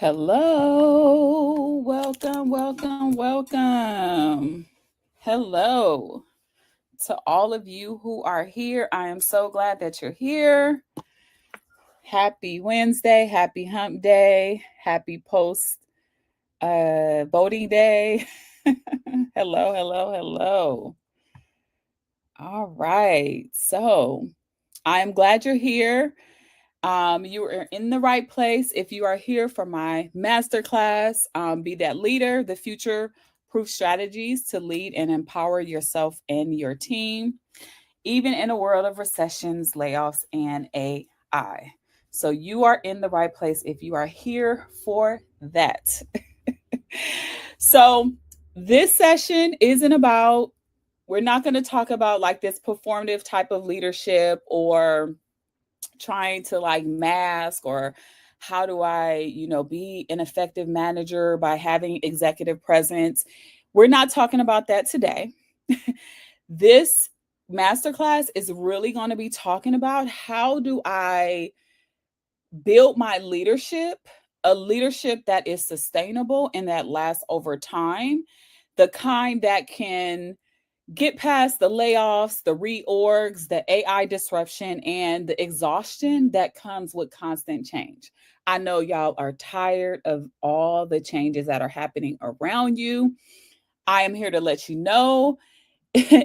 Hello, welcome. Hello to all of you who are here. I am so glad that you're here. Happy Wednesday, happy hump day, happy post voting day. Hello. All right. So, I am glad you're here. You are in the right place if you are here for my masterclass. Be that leader, the future proof strategies to lead and empower yourself and your team, even in a world of recessions, layoffs, and AI. So you are in the right place if you are here for that. So this session isn't about, we're not going to talk about like this performative type of leadership or trying to like mask or how do I, be an effective manager by having executive presence. We're not talking about that today. This masterclass is really going to be talking about how do I build my leadership, a leadership that is sustainable and that lasts over time, the kind that can get past the layoffs, the reorgs, the AI disruption, and the exhaustion that comes with constant change. I know y'all are tired of all the changes that are happening around you. I am here to let you know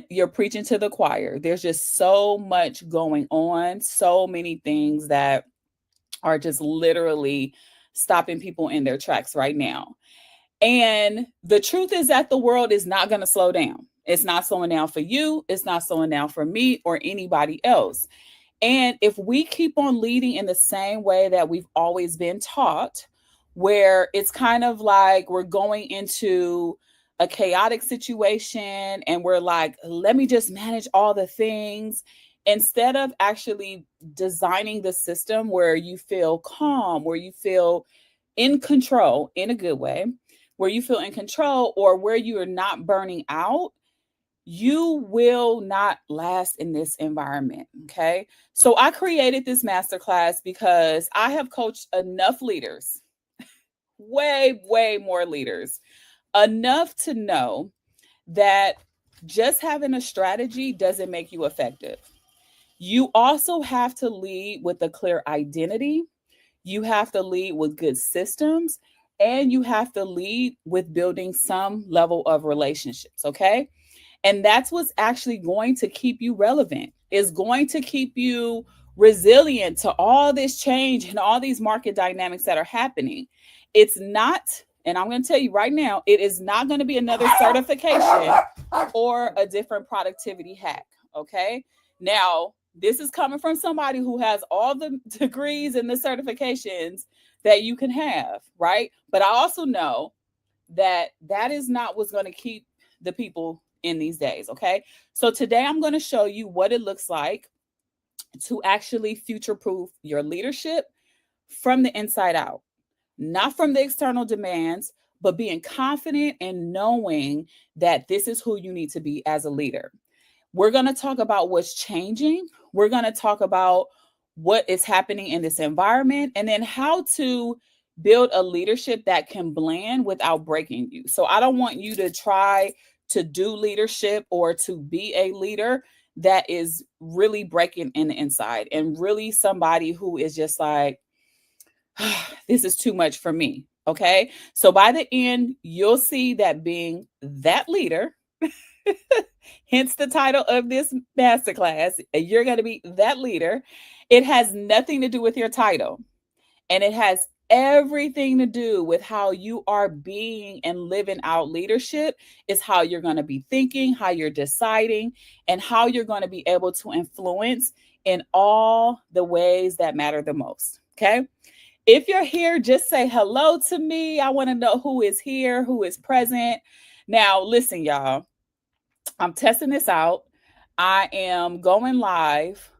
you're preaching to the choir. There's just so much going on, so many things that are just literally stopping people in their tracks right now. And the truth is that the world is not going to slow down. It's not slowing down for you. It's not slowing down for me or anybody else. And if we keep on leading in the same way that we've always been taught, where it's kind of like we're going into a chaotic situation and we're like, let me just manage all the things, instead of actually designing the system where you feel calm, where you feel in control in a good way, where you feel in control or where you are not burning out, you will not last in this environment. Okay. So I created this masterclass because I have coached enough leaders, way more leaders, enough to know that just having a strategy doesn't make you effective. You also have to lead with a clear identity. You have to lead with good systems, and you have to lead with building some level of relationships. Okay. And that's what's actually going to keep you relevant, is going to keep you resilient to all this change and all these market dynamics that are happening. It's not, and I'm going to tell you right now, it is not going to be another certification or a different productivity hack. Okay. Now, this is coming from somebody who has all the degrees and the certifications that you can have, right? But I also know that that is not what's going to keep the people in these days. Okay. So today I'm going to show you what it looks like to actually future proof your leadership from the inside out, not from the external demands, but being confident and knowing that this is who you need to be as a leader. We're going to talk about what's changing. We're going to talk about what is happening in this environment and then how to build a leadership that can blend without breaking you. So I don't want you to try to do leadership or to be a leader that is really breaking in the inside and really somebody who is just like, this is too much for me. Okay. So by the end, you'll see that being that leader, hence the title of this masterclass, you're going to be that leader. It has nothing to do with your title, and it has everything to do with how you are being and living out leadership. Is how you're going to be thinking, how you're deciding, and how you're going to be able to influence in all the ways that matter the most. Okay. If you're here, just say hello to me. I want to know who is here, who is present. Now, listen, y'all, I'm testing this out. I am going live.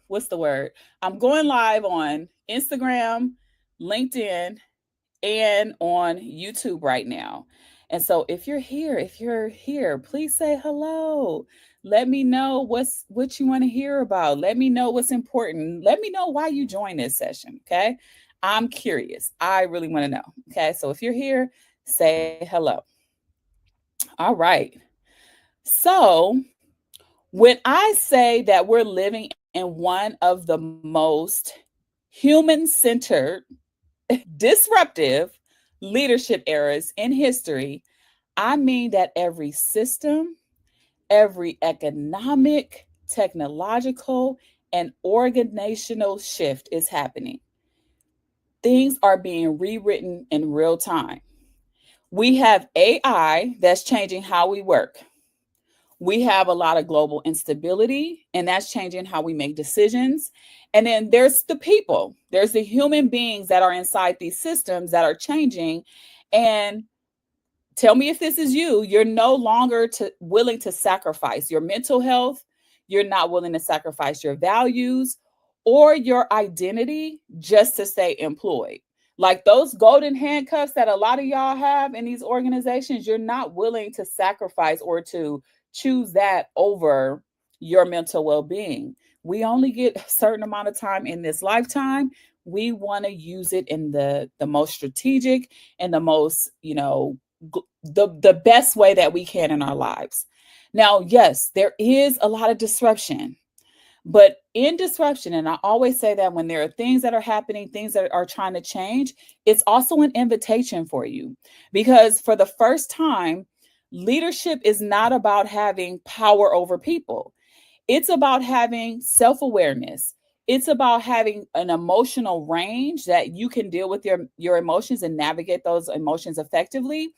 What's the word? I'm going live on Instagram, LinkedIn, and on YouTube right now. And so if you're here, please say hello. Let me know what you want to hear about. Let me know what's important. Let me know why you joined this session. Okay. I'm curious. I really want to know. Okay. So if you're here, say hello. All right. So when I say that we're living in one of the most human centered, disruptive leadership eras in history, I mean that every system, every economic, technological, and organizational shift is happening. Things are being rewritten in real time. We have AI that's changing how we work. We have a lot of global instability, and that's changing how we make decisions. And then there's the people, there's the human beings that are inside these systems that are changing. And tell me if this is you. You're no longer willing to sacrifice your mental health. You're not willing to sacrifice your values or your identity just to stay employed. Like those golden handcuffs that a lot of y'all have in these organizations, you're not willing to sacrifice or to choose that over your mental well being. We only get a certain amount of time in this lifetime. We want to use it in the most strategic and the most, the best way that we can in our lives. Now, yes, there is a lot of disruption, but in disruption, and I always say that when there are things that are happening, things that are trying to change, it's also an invitation for you. Because for the first time, leadership is not about having power over people. It's about having self awareness. It's about having an emotional range that you can deal with your emotions and navigate those emotions effectively,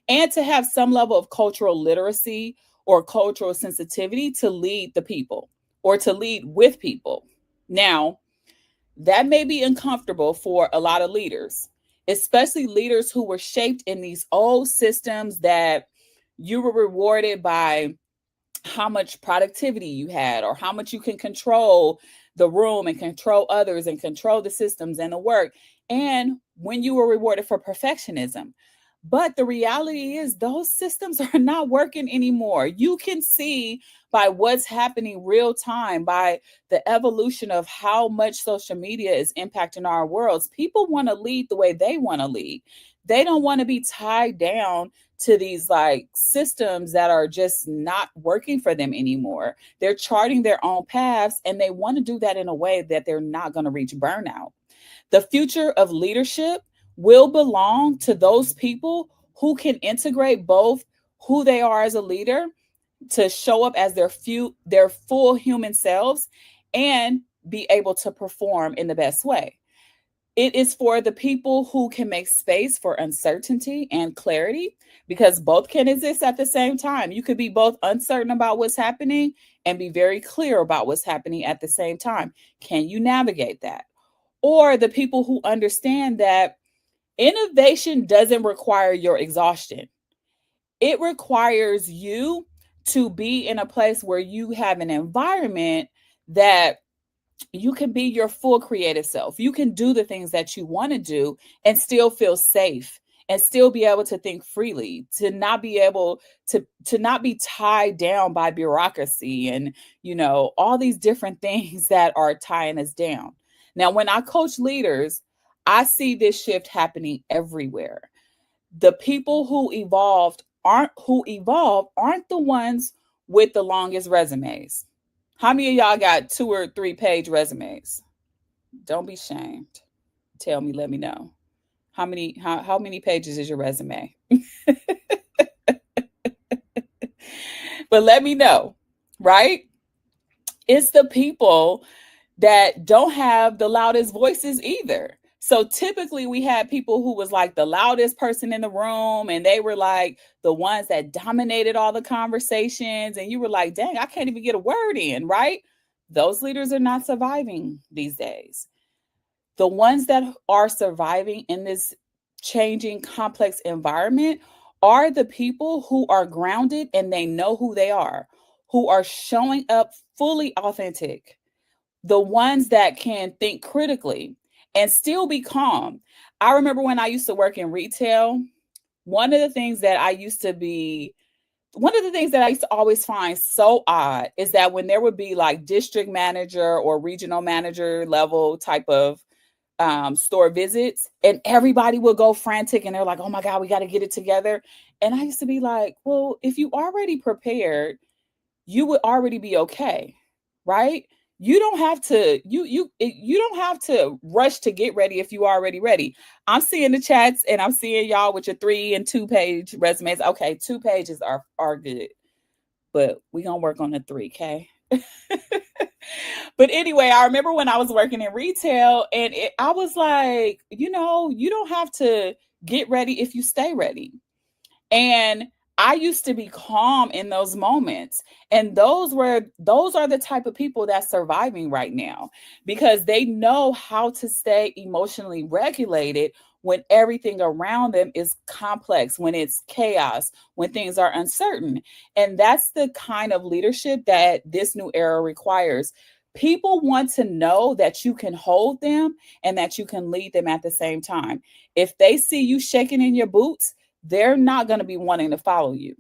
and to have some level of cultural literacy or cultural sensitivity to lead the people or to lead with people. Now, that may be uncomfortable for a lot of leaders, especially leaders who were shaped in these old systems that you were rewarded by how much productivity you had or how much you can control the room and control others and control the systems and the work, and when you were rewarded for perfectionism. But the reality is those systems are not working anymore. You can see by what's happening real time, by the evolution of how much social media is impacting our worlds. People want to lead the way they want to lead. They don't want to be tied down to these like systems that are just not working for them anymore. They're charting their own paths, and they want to do that in a way that they're not going to reach burnout. The future of leadership will belong to those people who can integrate both who they are as a leader to show up as their full human selves and be able to perform in the best way. It is for the people who can make space for uncertainty and clarity, because both can exist at the same time. You could be both uncertain about what's happening and be very clear about what's happening at the same time. Can you navigate that? Or the people who understand that innovation doesn't require your exhaustion. It requires you to be in a place where you have an environment that you can be your full creative self. You can do the things that you want to do and still feel safe and still be able to think freely, to not be able to not be tied down by bureaucracy and, all these different things that are tying us down. Now, when I coach leaders, I see this shift happening everywhere. The people who evolved aren't the ones with the longest resumes. How many of y'all got 2 or 3 page resumes? Don't be shamed. Tell me, let me know. How many pages is your resume? But let me know, right? It's the people that don't have the loudest voices either. So typically we had people who was like the loudest person in the room, and they were like the ones that dominated all the conversations, and you were like, dang, I can't even get a word in, right? Those leaders are not surviving these days. The ones that are surviving in this changing complex environment are the people who are grounded and they know who they are, who are showing up fully authentic, the ones that can think critically and still be calm. I remember when I used to work in retail, one of the things that I used to be one of the things that I used to always find so odd is that when there would be like district manager or regional manager level type of store visits, and everybody would go frantic and they're like, oh my God, we got to get it together. And I used to be like, well, if you already prepared, you would already be okay, right? You don't have to you don't have to rush to get ready if you already ready. I'm seeing the chats and I'm seeing y'all with your 3 and 2 page resumes. Okay, 2 pages are good, but we gonna work on the 3, okay? But anyway, I remember when I was working in retail, and I was like, you don't have to get ready if you stay ready. And I used to be calm in those moments. And those are the type of people that's surviving right now, because they know how to stay emotionally regulated when everything around them is complex, when it's chaos, when things are uncertain. And that's the kind of leadership that this new era requires. People want to know that you can hold them and that you can lead them at the same time. If they see you shaking in your boots, they're not going to be wanting to follow you,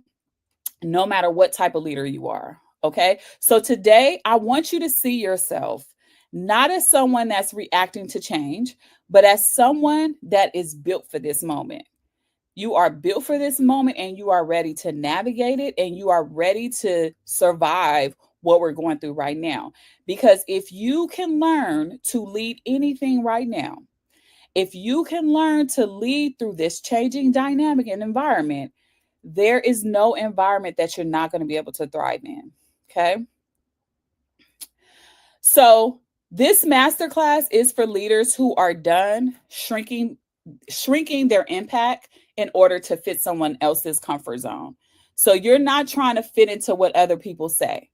no matter what type of leader you are. Okay. So today, I want you to see yourself not as someone that's reacting to change, but as someone that is built for this moment. You are built for this moment, and you are ready to navigate it, and you are ready to survive what we're going through right now. Because if you can learn to lead anything right now, if you can learn to lead through this changing dynamic and environment, there is no environment that you're not going to be able to thrive in. Okay. So, this masterclass is for leaders who are done shrinking their impact in order to fit someone else's comfort zone. So, you're not trying to fit into what other people say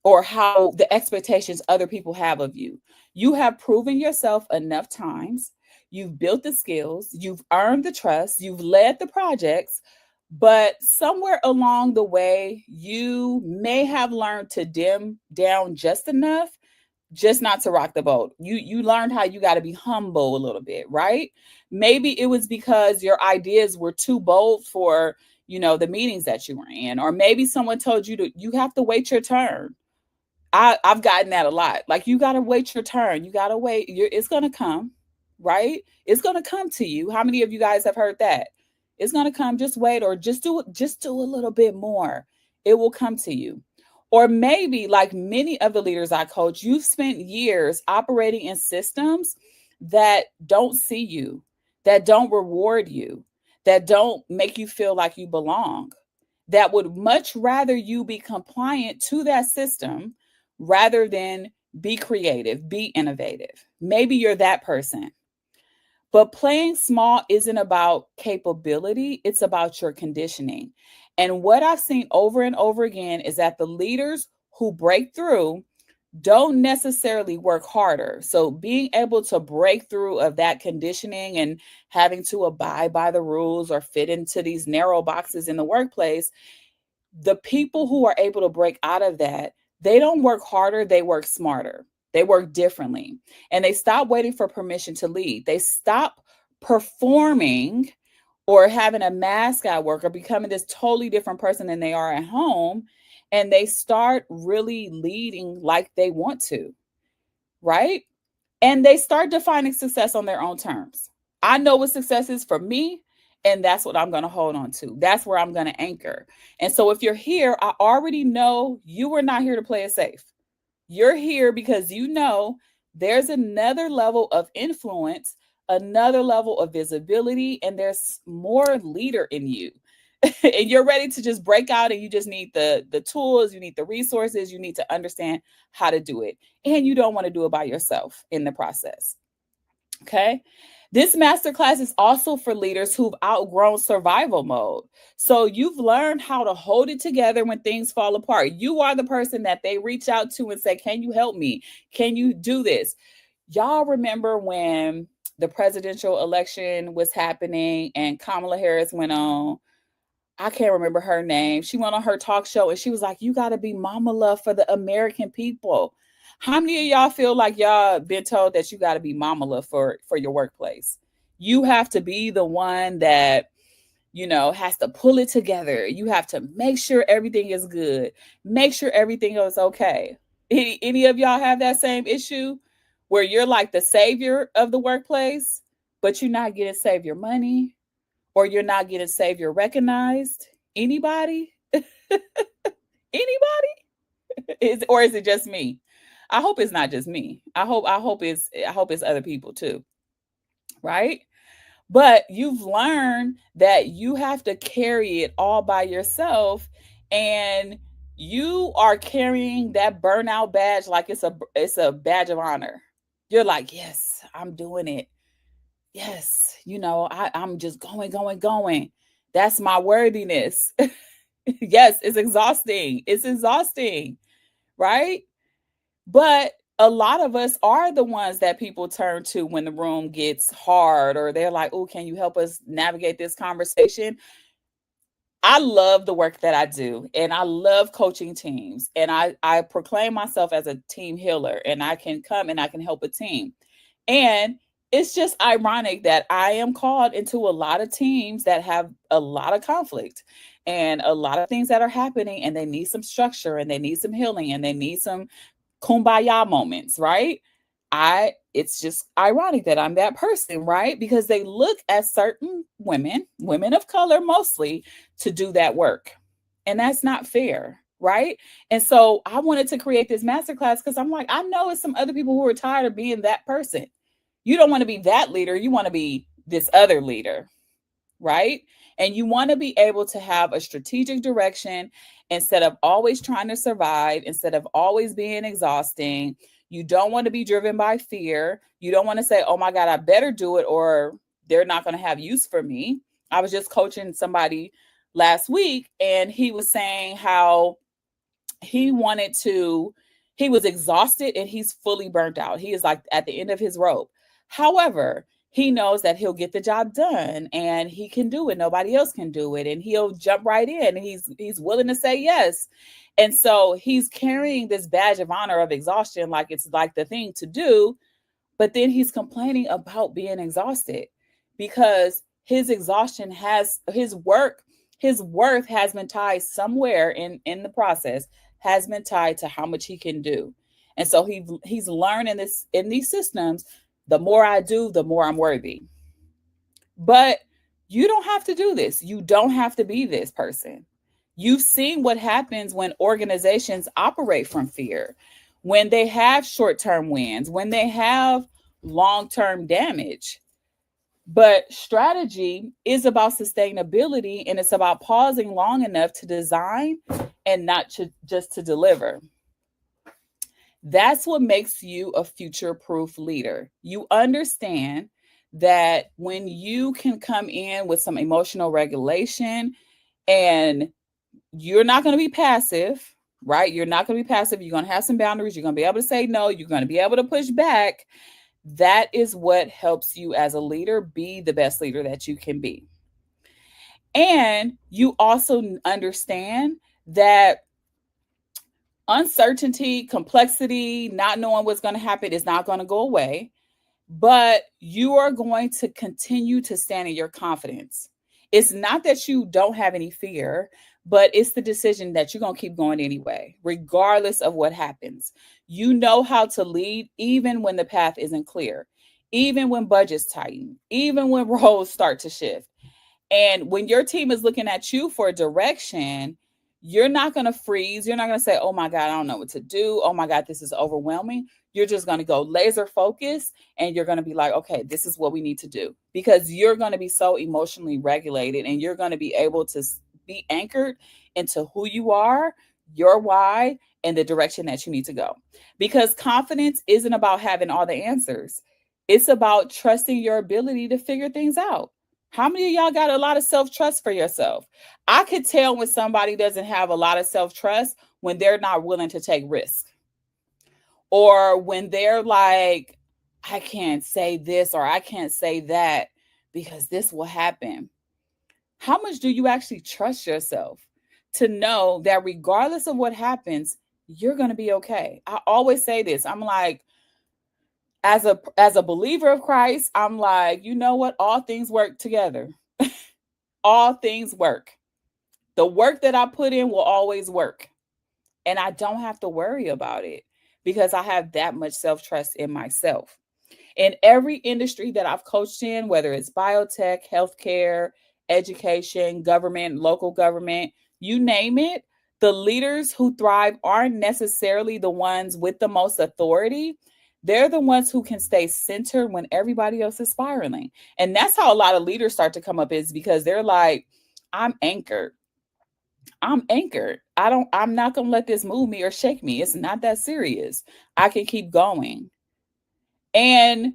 or how the expectations other people have of you. You have proven yourself enough times. You've built the skills, you've earned the trust, you've led the projects, but somewhere along the way, you may have learned to dim down just enough, just not to rock the boat. You learned how you got to be humble a little bit, right? Maybe it was because your ideas were too bold for, the meetings that you were in, or maybe someone told you have to wait your turn. I've gotten that a lot. Like, you gotta wait your turn. You gotta wait. It's gonna come, right? It's gonna come to you. How many of you guys have heard that? It's gonna come. Just wait, or just do it. Just do a little bit more. It will come to you. Or maybe, like many of the leaders I coach, you've spent years operating in systems that don't see you, that don't reward you, that don't make you feel like you belong, that would much rather you be compliant to that system rather than be creative, be innovative. Maybe you're that person. But playing small isn't about capability, it's about your conditioning. And what I've seen over and over again is that the leaders who break through don't necessarily work harder. So being able to break through of that conditioning and having to abide by the rules or fit into these narrow boxes in the workplace, the people who are able to break out of that, they don't work harder, they work smarter. They work differently. And they stop waiting for permission to lead. They stop performing or having a mask at work or becoming this totally different person than they are at home. And they start really leading like they want to, right? And they start defining success on their own terms. I know what success is for me, and that's what I'm going to hold on to. That's where I'm going to anchor. And so if you're here, I already know you were not here to play it safe. You're here because you know there's another level of influence, another level of visibility, and there's more leader in you. And you're ready to just break out, and you just need the tools, you need the resources, you need to understand how to do it. And you don't want to do it by yourself in the process. Okay. This masterclass is also for leaders who've outgrown survival mode. So you've learned how to hold it together when things fall apart. You are the person that they reach out to and say, can you help me? Can you do this? Y'all remember when the presidential election was happening and Kamala Harris went on, I can't remember her name. She went on her talk show and she was like, you got to be mama love for the American people. How many of y'all feel like y'all been told that you got to be mama love for your workplace? You have to be the one that, has to pull it together. You have to make sure everything is good. Make sure everything is okay. Any of y'all have that same issue where you're like the savior of the workplace, but you're not getting savior money, or you're not getting savior recognized? Anybody? Anybody? Or is it just me? I hope it's not just me. I hope it's other people too, right? But you've learned that you have to carry it all by yourself, and you are carrying that burnout badge like it's a badge of honor. You're like, yes, I'm doing it. Yes, I'm just going, going, going. That's my worthiness. Yes, it's exhausting. It's exhausting, right? But a lot of us are the ones that people turn to when the room gets hard, or they're like, oh, can you help us navigate this conversation? I love the work that I do, and I love coaching teams, and I proclaim myself as a team healer, and I can come and I can help a team. And it's just ironic that I am called into a lot of teams that have a lot of conflict and a lot of things that are happening, and they need some structure, and they need some healing, and they need some kumbaya moments, right? It's just ironic that I'm that person, right? Because they look at certain women of color mostly, to do that work. And that's not fair, right? And so I wanted to create this masterclass because I'm like, I know it's some other people who are tired of being that person. You don't want to be that leader, you want to be this other leader, right? And you want to be able to have a strategic direction instead of always trying to survive, instead of always being exhausting. You don't want to be driven by fear. You don't want to say, oh my God, I better do it or they're not going to have use for me. I was just coaching somebody last week, and he was saying how he wanted to, he was exhausted and he's fully burnt out. He is like at the end of his rope. However, he knows that he'll get the job done and he can do it. Nobody else can do it. And he'll jump right in. And he's willing to say yes. And so he's carrying this badge of honor of exhaustion, like it's like the thing to do. But then he's complaining about being exhausted because his exhaustion has his worth has been tied somewhere in the process, has been tied to how much he can do. And so he's learning this in these systems. The more I do, the more I'm worthy. But you don't have to do this. You don't have to be this person. You've seen what happens when organizations operate from fear, when they have short term wins, when they have long term damage. But strategy is about sustainability, and it's about pausing long enough to design and not just to deliver. That's what makes you a future proof leader. You understand that when you can come in with some emotional regulation, and you're not going to be passive, right? You're not going to be passive. You're going to have some boundaries. You're going to be able to say no. You're going to be able to push back. That is what helps you as a leader be the best leader that you can be. And you also understand that uncertainty, complexity, not knowing what's going to happen is not going to go away, but you are going to continue to stand in your confidence. It's not that you don't have any fear, but it's the decision that you're going to keep going anyway, regardless of what happens. You know how to lead even when the path isn't clear, even when budgets tighten, even when roles start to shift. And when your team is looking at you for direction, you're not going to freeze. You're not going to say, oh my God, I don't know what to do. Oh my God, this is overwhelming. You're just going to go laser focused, and you're going to be like, okay, this is what we need to do, because you're going to be so emotionally regulated, and you're going to be able to be anchored into who you are, your why, and the direction that you need to go. Because confidence isn't about having all the answers. It's about trusting your ability to figure things out. How many of y'all got a lot of self-trust for yourself? I could tell when somebody doesn't have a lot of self-trust when they're not willing to take risks, or when they're like, I can't say this or I can't say that because this will happen. How much do you actually trust yourself to know that regardless of what happens, you're going to be okay? I always say this. I'm like, as a believer of Christ, I'm like, you know what? All things work together. All things work. The work that I put in will always work. And I don't have to worry about it, because I have that much self-trust in myself. In every industry that I've coached in, whether it's biotech, healthcare, education, government, local government, you name it, the leaders who thrive aren't necessarily the ones with the most authority. They're the ones who can stay centered when everybody else is spiraling. And that's how a lot of leaders start to come up, is because they're like, I'm anchored. I'm anchored. I'm not going to let this move me or shake me. It's not that serious. I can keep going. And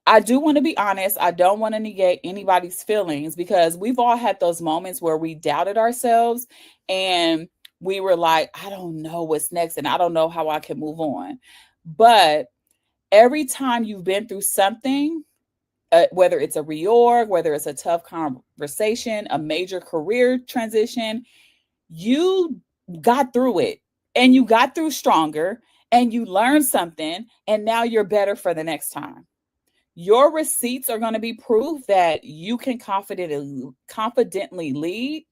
I do want to be honest. I don't want to negate anybody's feelings, because we've all had those moments where we doubted ourselves and we were like, I don't know what's next and I don't know how I can move on. But every time you've been through something, whether it's a reorg, whether it's a tough conversation, a major career transition, you got through it and you got through stronger and you learned something, and now you're better for the next time. Your receipts are going to be proof that you can confidently lead,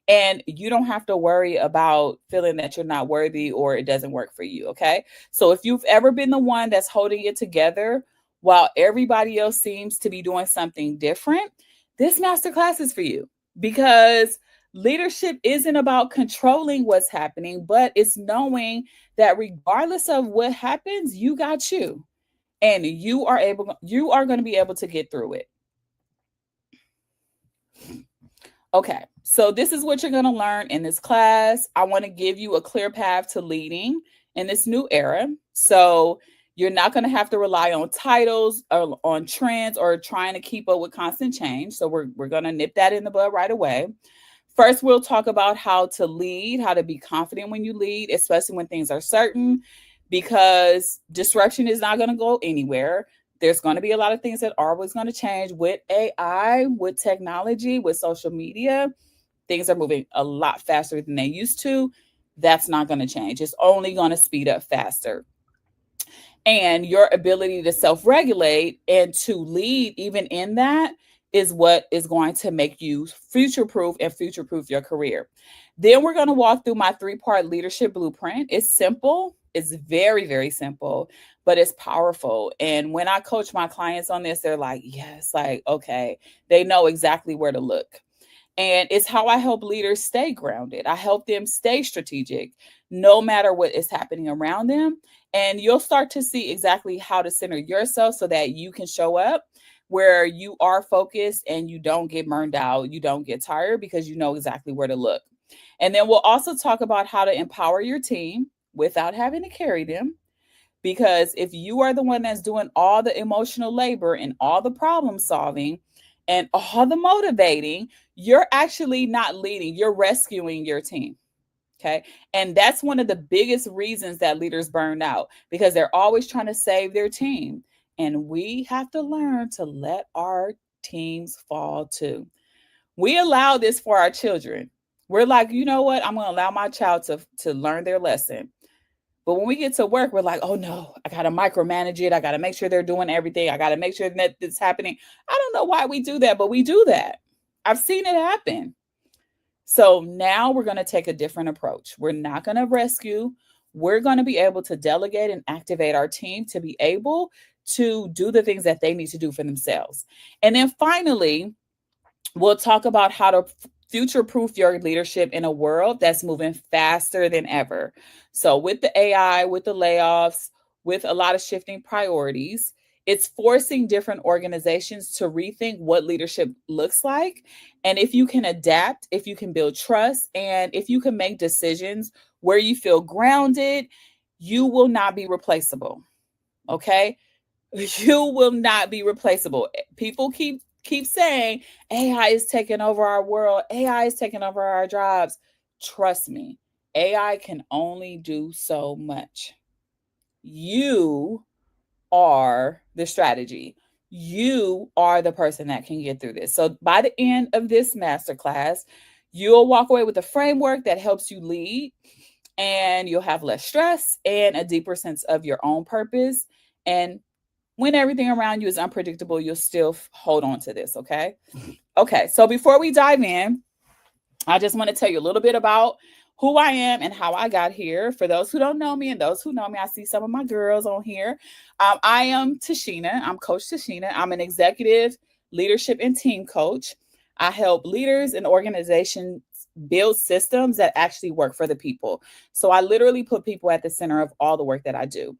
and you don't have to worry about feeling that you're not worthy or it doesn't work for you. Okay. So if you've ever been the one that's holding it together while everybody else seems to be doing something different, this masterclass is for you, because leadership isn't about controlling what's happening, but it's knowing that regardless of what happens, you got you, and you are going to be able to get through it. Okay, so this is what you're going to learn in this class. I want to give you a clear path to leading in this new era. So you're not going to have to rely on titles or on trends or trying to keep up with constant change. So we're going to nip that in the bud right away. First, we'll talk about how to lead, how to be confident when you lead, especially when things are certain, because disruption is not going to go anywhere. There's going to be a lot of things that are always going to change with AI, with technology, with social media. Things are moving a lot faster than they used to. That's not going to change. It's only going to speed up faster. And your ability to self-regulate and to lead even in that is what is going to make you future-proof and future-proof your career. Then we're going to walk through my 3-part leadership blueprint. It's simple. It's very, very simple, but it's powerful. And when I coach my clients on this, they're like, yes, like, okay, they know exactly where to look. And it's how I help leaders stay grounded. I help them stay strategic, no matter what is happening around them. And you'll start to see exactly how to center yourself so that you can show up where you are focused and you don't get burned out, you don't get tired, because you know exactly where to look. And then we'll also talk about how to empower your team without having to carry them. Because if you are the one that's doing all the emotional labor and all the problem solving and all the motivating, you're actually not leading, you're rescuing your team. Okay. And that's one of the biggest reasons that leaders burn out, because they're always trying to save their team. And we have to learn to let our teams fall too. We allow this for our children. We're like, you know what? I'm going to allow my child to learn their lesson. But when we get to work, we're like, oh no, I got to micromanage it. I got to make sure they're doing everything. I got to make sure that it's happening. I don't know why we do that, but we do that. I've seen it happen. So now we're going to take a different approach. We're not going to rescue. We're going to be able to delegate and activate our team to be able to do the things that they need to do for themselves. And then finally, we'll talk about how to future-proof your leadership in a world that's moving faster than ever. So with the AI, with the layoffs, with a lot of shifting priorities, it's forcing different organizations to rethink what leadership looks like. And if you can adapt, if you can build trust, and if you can make decisions where you feel grounded, you will not be replaceable. Okay? You will not be replaceable. People keep saying AI is taking over our world. AI is taking over our jobs. Trust me, AI can only do so much. You are the strategy. You are the person that can get through this. So by the end of this masterclass, you'll walk away with a framework that helps you lead, and you'll have less stress and a deeper sense of your own purpose. And when everything around you is unpredictable, you'll still hold on to this, okay? Okay, so before we dive in, I just want to tell you a little bit about who I am and how I got here. For those who don't know me and those who know me, I see some of my girls on here. I am Tashina. I'm Coach Tashina. I'm an executive leadership and team coach. I help leaders and organizations build systems that actually work for the people. So I literally put people at the center of all the work that I do.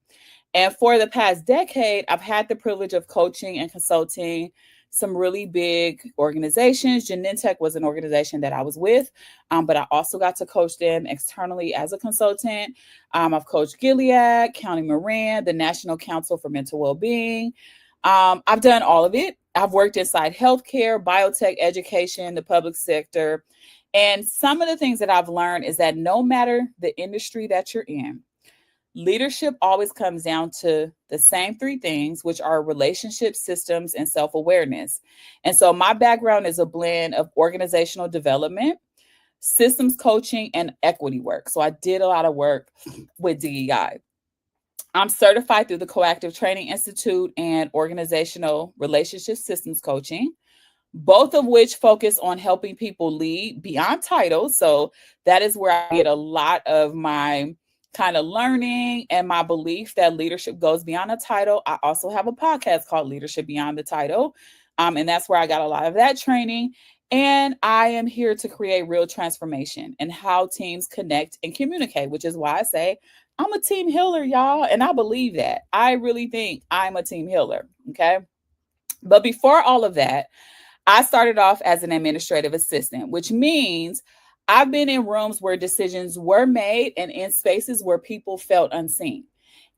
And for the past decade, I've had the privilege of coaching and consulting some really big organizations. Genentech was an organization that I was with, but I also got to coach them externally as a consultant. I've coached Gilead, County Marin, the National Council for Mental Wellbeing. I've done all of it. I've worked inside healthcare, biotech, education, the public sector. And some of the things that I've learned is that no matter the industry that you're in, leadership always comes down to the same three things, which are relationships, systems, and self-awareness. And so my background is a blend of organizational development, systems coaching, and equity work. So I did a lot of work with DEI. I'm certified through the Coactive Training Institute and organizational relationship systems coaching, both of which focus on helping people lead beyond titles. So that is where I get a lot of my kind of learning and my belief that leadership goes beyond a title. I also have a podcast called Leadership Beyond the Title. And that's where I got a lot of that training. And I am here to create real transformation and how teams connect and communicate, which is why I say I'm a team healer, y'all. And I believe that. I really think I'm a team healer. Okay. But before all of that, I started off as an administrative assistant, which means I've been in rooms where decisions were made and in spaces where people felt unseen.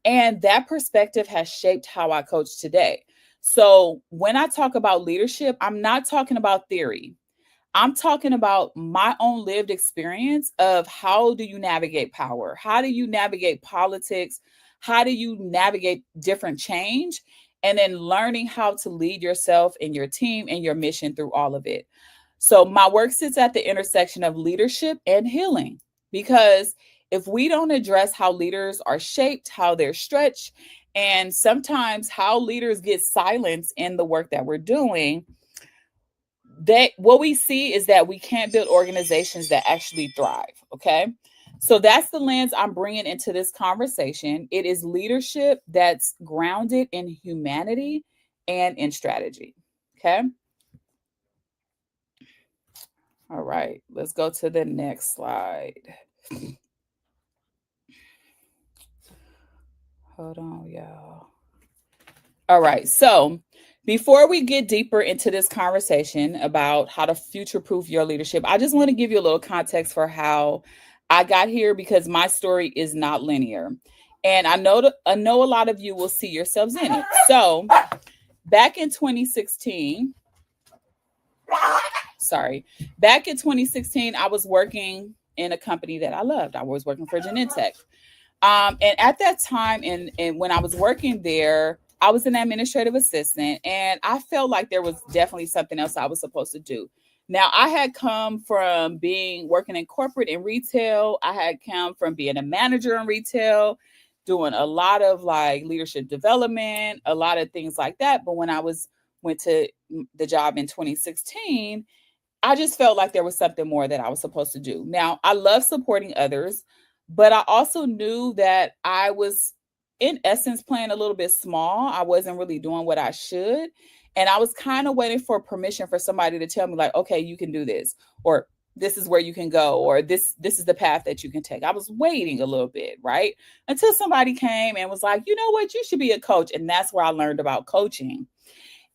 And that perspective has shaped how I coach today. So when I talk about leadership, I'm not talking about theory. I'm talking about my own lived experience of how do you navigate power? How do you navigate politics? How do you navigate different change? And then learning how to lead yourself and your team and your mission through all of it. So my work sits at the intersection of leadership and healing, because if we don't address how leaders are shaped, how they're stretched, and sometimes how leaders get silenced in the work that we're doing, that what we see is that we can't build organizations that actually thrive. Okay. So that's the lens I'm bringing into this conversation. It is leadership that's grounded in humanity and in strategy. Okay. All right. Let's go to the next slide. Hold on, y'all. All right. So before we get deeper into this conversation about how to future-proof your leadership, I just want to give you a little context for how I got here, because my story is not linear. And I know a lot of you will see yourselves in it. So back in 2016, I was working in a company that I loved. I was working for Genentech. And at that time, and when I was working there, I was an administrative assistant, and I felt like there was definitely something else I was supposed to do. Now, I had come from working in corporate and retail. I had come from being a manager in retail, doing a lot of like leadership development, a lot of things like that. But when I went to the job in 2016, I just felt like there was something more that I was supposed to do. Now, I love supporting others, but I also knew that I was, in essence, playing a little bit small. I wasn't really doing what I should. And I was kind of waiting for permission for somebody to tell me, like, okay, you can do this, or this is where you can go, or this is the path that you can take. I was waiting a little bit, right? Until somebody came and was like, you know what, you should be a coach. And that's where I learned about coaching.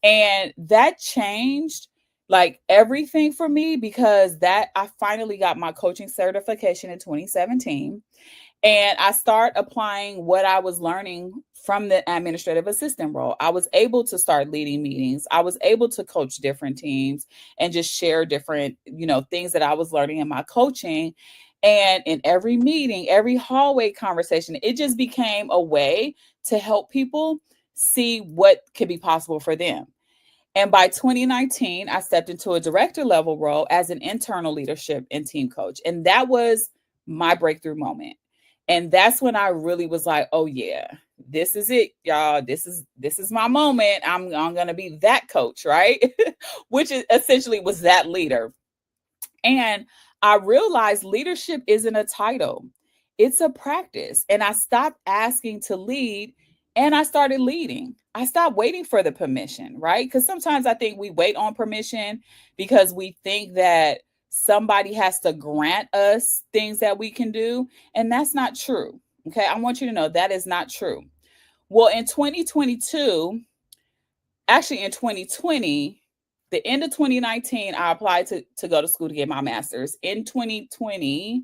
And that changed like everything for me, because I finally got my coaching certification in 2017. And I start applying what I was learning from the administrative assistant role. I was able to start leading meetings. I was able to coach different teams and just share different, things that I was learning in my coaching. And in every meeting, every hallway conversation, it just became a way to help people see what could be possible for them. And by 2019, I stepped into a director level role as an internal leadership and team coach. And that was my breakthrough moment. And that's when I really was like, oh yeah, this is it, y'all. This is my moment. I'm going to be that coach, right? Which is essentially was that leader. And I realized leadership isn't a title, it's a practice. And I stopped asking to lead and I started leading. I stopped waiting for the permission, right? Because sometimes I think we wait on permission because we think that somebody has to grant us things that we can do. And that's not true. Okay. I want you to know that is not true. Well, in 2022, actually in 2020, the end of 2019, I applied to go to school to get my master's. In 2020,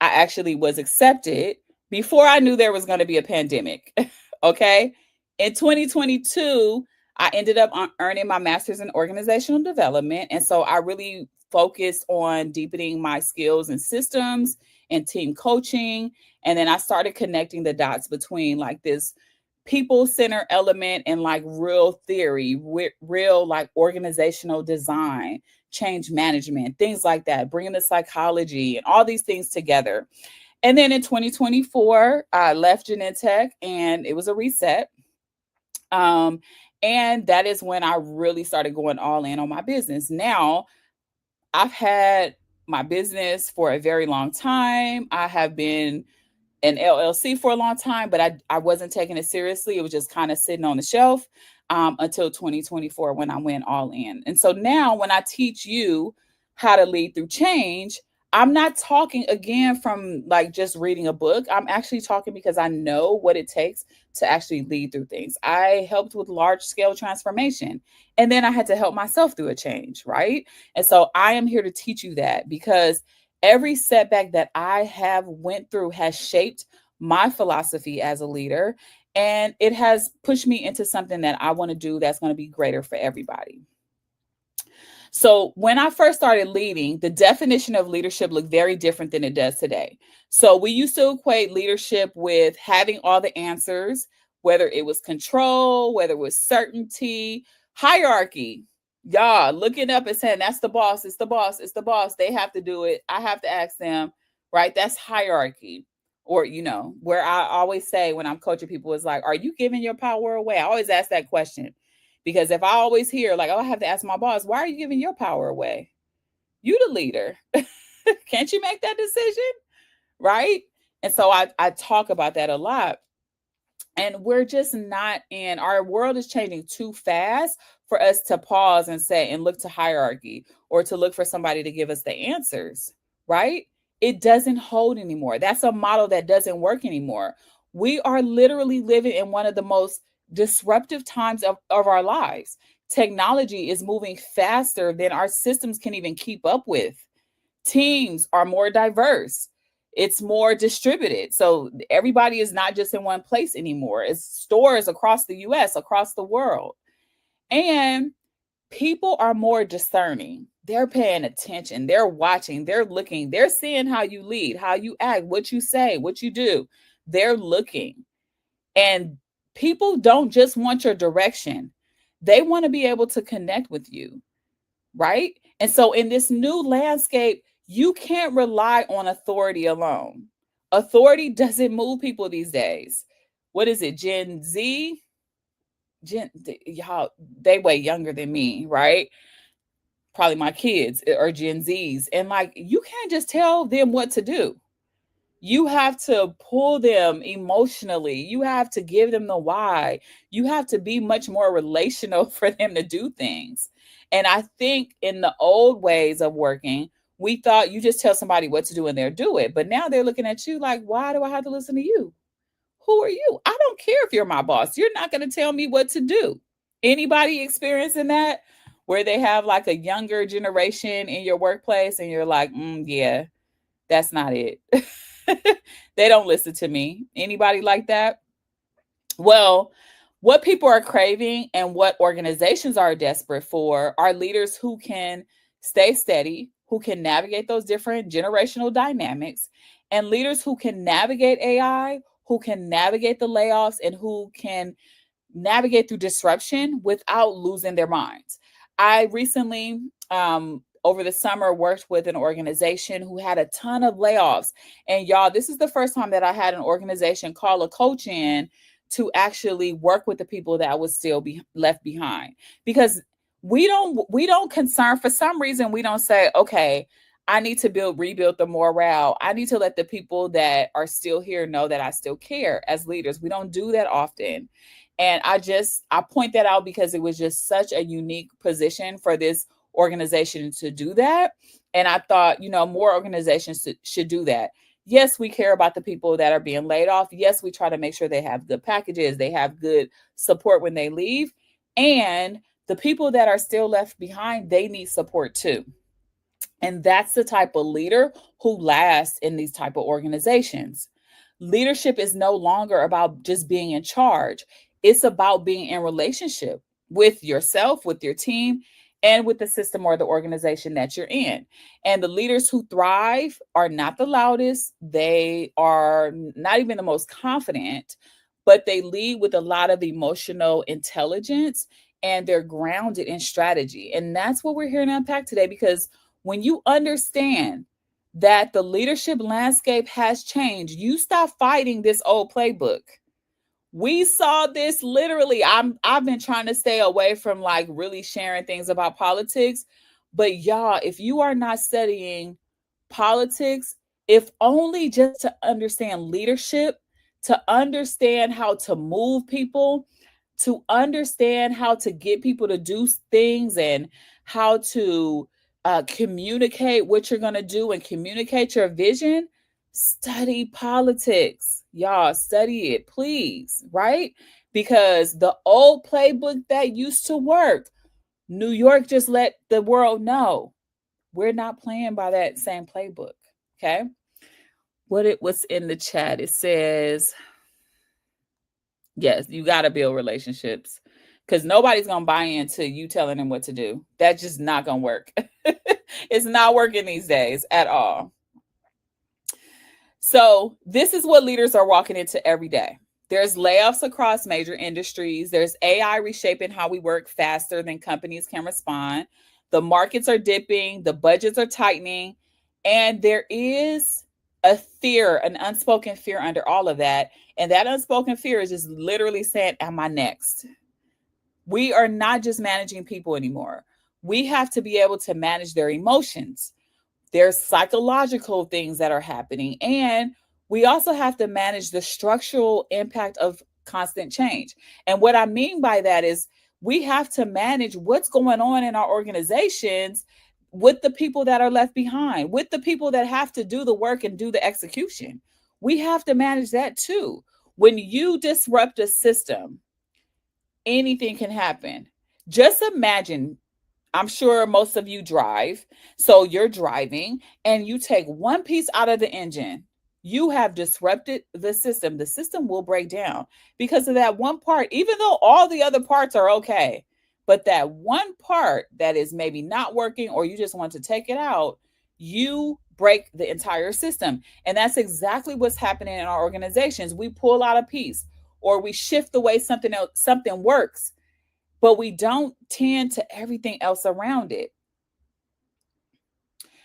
I actually was accepted before I knew there was going to be a pandemic. Okay. In 2022, I ended up earning my master's in organizational development. And so I really focused on deepening my skills and systems and team coaching. And then I started connecting the dots between like this people center element and like real theory, real like organizational design, change management, things like that, bringing the psychology and all these things together. And then in 2024, I left Genentech and it was a reset. Um, and that is when I really started going all in on my business. Now, I've had my business for a very long time. I have been an LLC for a long time, but I wasn't taking it seriously. It was just kind of sitting on the shelf until 2024 when I went all in. And so now when I teach you how to lead through change, I'm not talking again from like just reading a book. I'm actually talking because I know what it takes to actually lead through things. I helped with large scale transformation and then I had to help myself through a change, right? And so I am here to teach you that because every setback that I have went through has shaped my philosophy as a leader and it has pushed me into something that I want to do that's going to be greater for everybody. So, when I first started leading, the definition of leadership looked very different than it does today. So, we used to equate leadership with having all the answers, whether it was control, whether it was certainty, hierarchy. Y'all looking up and saying, that's the boss, it's the boss, it's the boss. They have to do it. I have to ask them, right? That's hierarchy. Or, where I always say when I'm coaching people is like, are you giving your power away? I always ask that question. Because if I always hear, like, oh, I have to ask my boss, why are you giving your power away? You the leader. Can't you make that decision? Right? And so I talk about that a lot. And we're just not in, our world is changing too fast for us to pause and say, and look to hierarchy or to look for somebody to give us the answers, right? It doesn't hold anymore. That's a model that doesn't work anymore. We are literally living in one of the most disruptive times of our lives. Technology is moving faster than our systems can even keep up with. Teams are more diverse. It's more distributed. So everybody is not just in one place anymore. It's stores across the US, across the world. And people are more discerning. They're paying attention. They're watching. They're looking. They're seeing how you lead, how you act, what you say, what you do. They're looking. And people don't just want your direction. They want to be able to connect with you, right? And so in this new landscape, you can't rely on authority alone. Authority doesn't move people these days. What is it? Gen Z? Y'all, they way younger than me, right? Probably my kids are Gen Zs. And like, you can't just tell them what to do. You have to pull them emotionally. You have to give them the why. You have to be much more relational for them to do things. And I think in the old ways of working, we thought you just tell somebody what to do and they'll do it. But now they're looking at you like, why do I have to listen to you? Who are you? I don't care if you're my boss. You're not going to tell me what to do. Anybody experiencing that where they have like a younger generation in your workplace and you're like, yeah, that's not it. They don't listen to me. Anybody like that? Well, what people are craving and what organizations are desperate for are leaders who can stay steady, who can navigate those different generational dynamics, and leaders who can navigate AI, who can navigate the layoffs, and who can navigate through disruption without losing their minds. I recently, over the summer, worked with an organization who had a ton of layoffs. And y'all, this is the first time that I had an organization call a coach in to actually work with the people that was still left behind. Because we don't concern, for some reason, we don't say, okay, I need to rebuild the morale. I need to let the people that are still here know that I still care as leaders. We don't do that often. And I point that out because it was just such a unique position for this organization to do that. And I thought, more organizations should do that. Yes, we care about the people that are being laid off. Yes, we try to make sure they have good packages, they have good support when they leave. And the people that are still left behind, they need support too. And that's the type of leader who lasts in these type of organizations. Leadership is no longer about just being in charge. It's about being in relationship with yourself, with your team, and with the system or the organization that you're in. And the leaders who thrive are not the loudest. They are not even the most confident, but they lead with a lot of emotional intelligence and they're grounded in strategy. And that's what we're here to unpack today, because when you understand that the leadership landscape has changed, you stop fighting this old playbook. We saw this literally. I've been trying to stay away from like really sharing things about politics, but y'all, if you are not studying politics, if only just to understand leadership, to understand how to move people, to understand how to get people to do things and how to communicate what you're going to do and communicate your vision, study politics. Y'all, study it, please, right? Because the old playbook that used to work, New York just let the world know we're not playing by that same playbook. Okay. What's in the chat? It says, yes, you got to build relationships because nobody's going to buy into you telling them what to do. That's just not going to work. It's not working these days at all. So this is what leaders are walking into every day. There's layoffs across major industries. There's AI reshaping how we work faster than companies can respond. The markets are dipping, the budgets are tightening, and there is a fear, an unspoken fear under all of that. And that unspoken fear is just literally saying, am I next? We are not just managing people anymore. We have to be able to manage their emotions. There's psychological things that are happening. And we also have to manage the structural impact of constant change. And what I mean by that is we have to manage what's going on in our organizations with the people that are left behind, with the people that have to do the work and do the execution. We have to manage that too. When you disrupt a system, anything can happen. Just imagine, I'm sure most of you drive. So you're driving and you take one piece out of the engine. You have disrupted the system. The system will break down because of that one part, even though all the other parts are okay. But that one part that is maybe not working or you just want to take it out, you break the entire system. And that's exactly what's happening in our organizations. We pull out a piece or we shift the way something works, but we don't tend to everything else around it.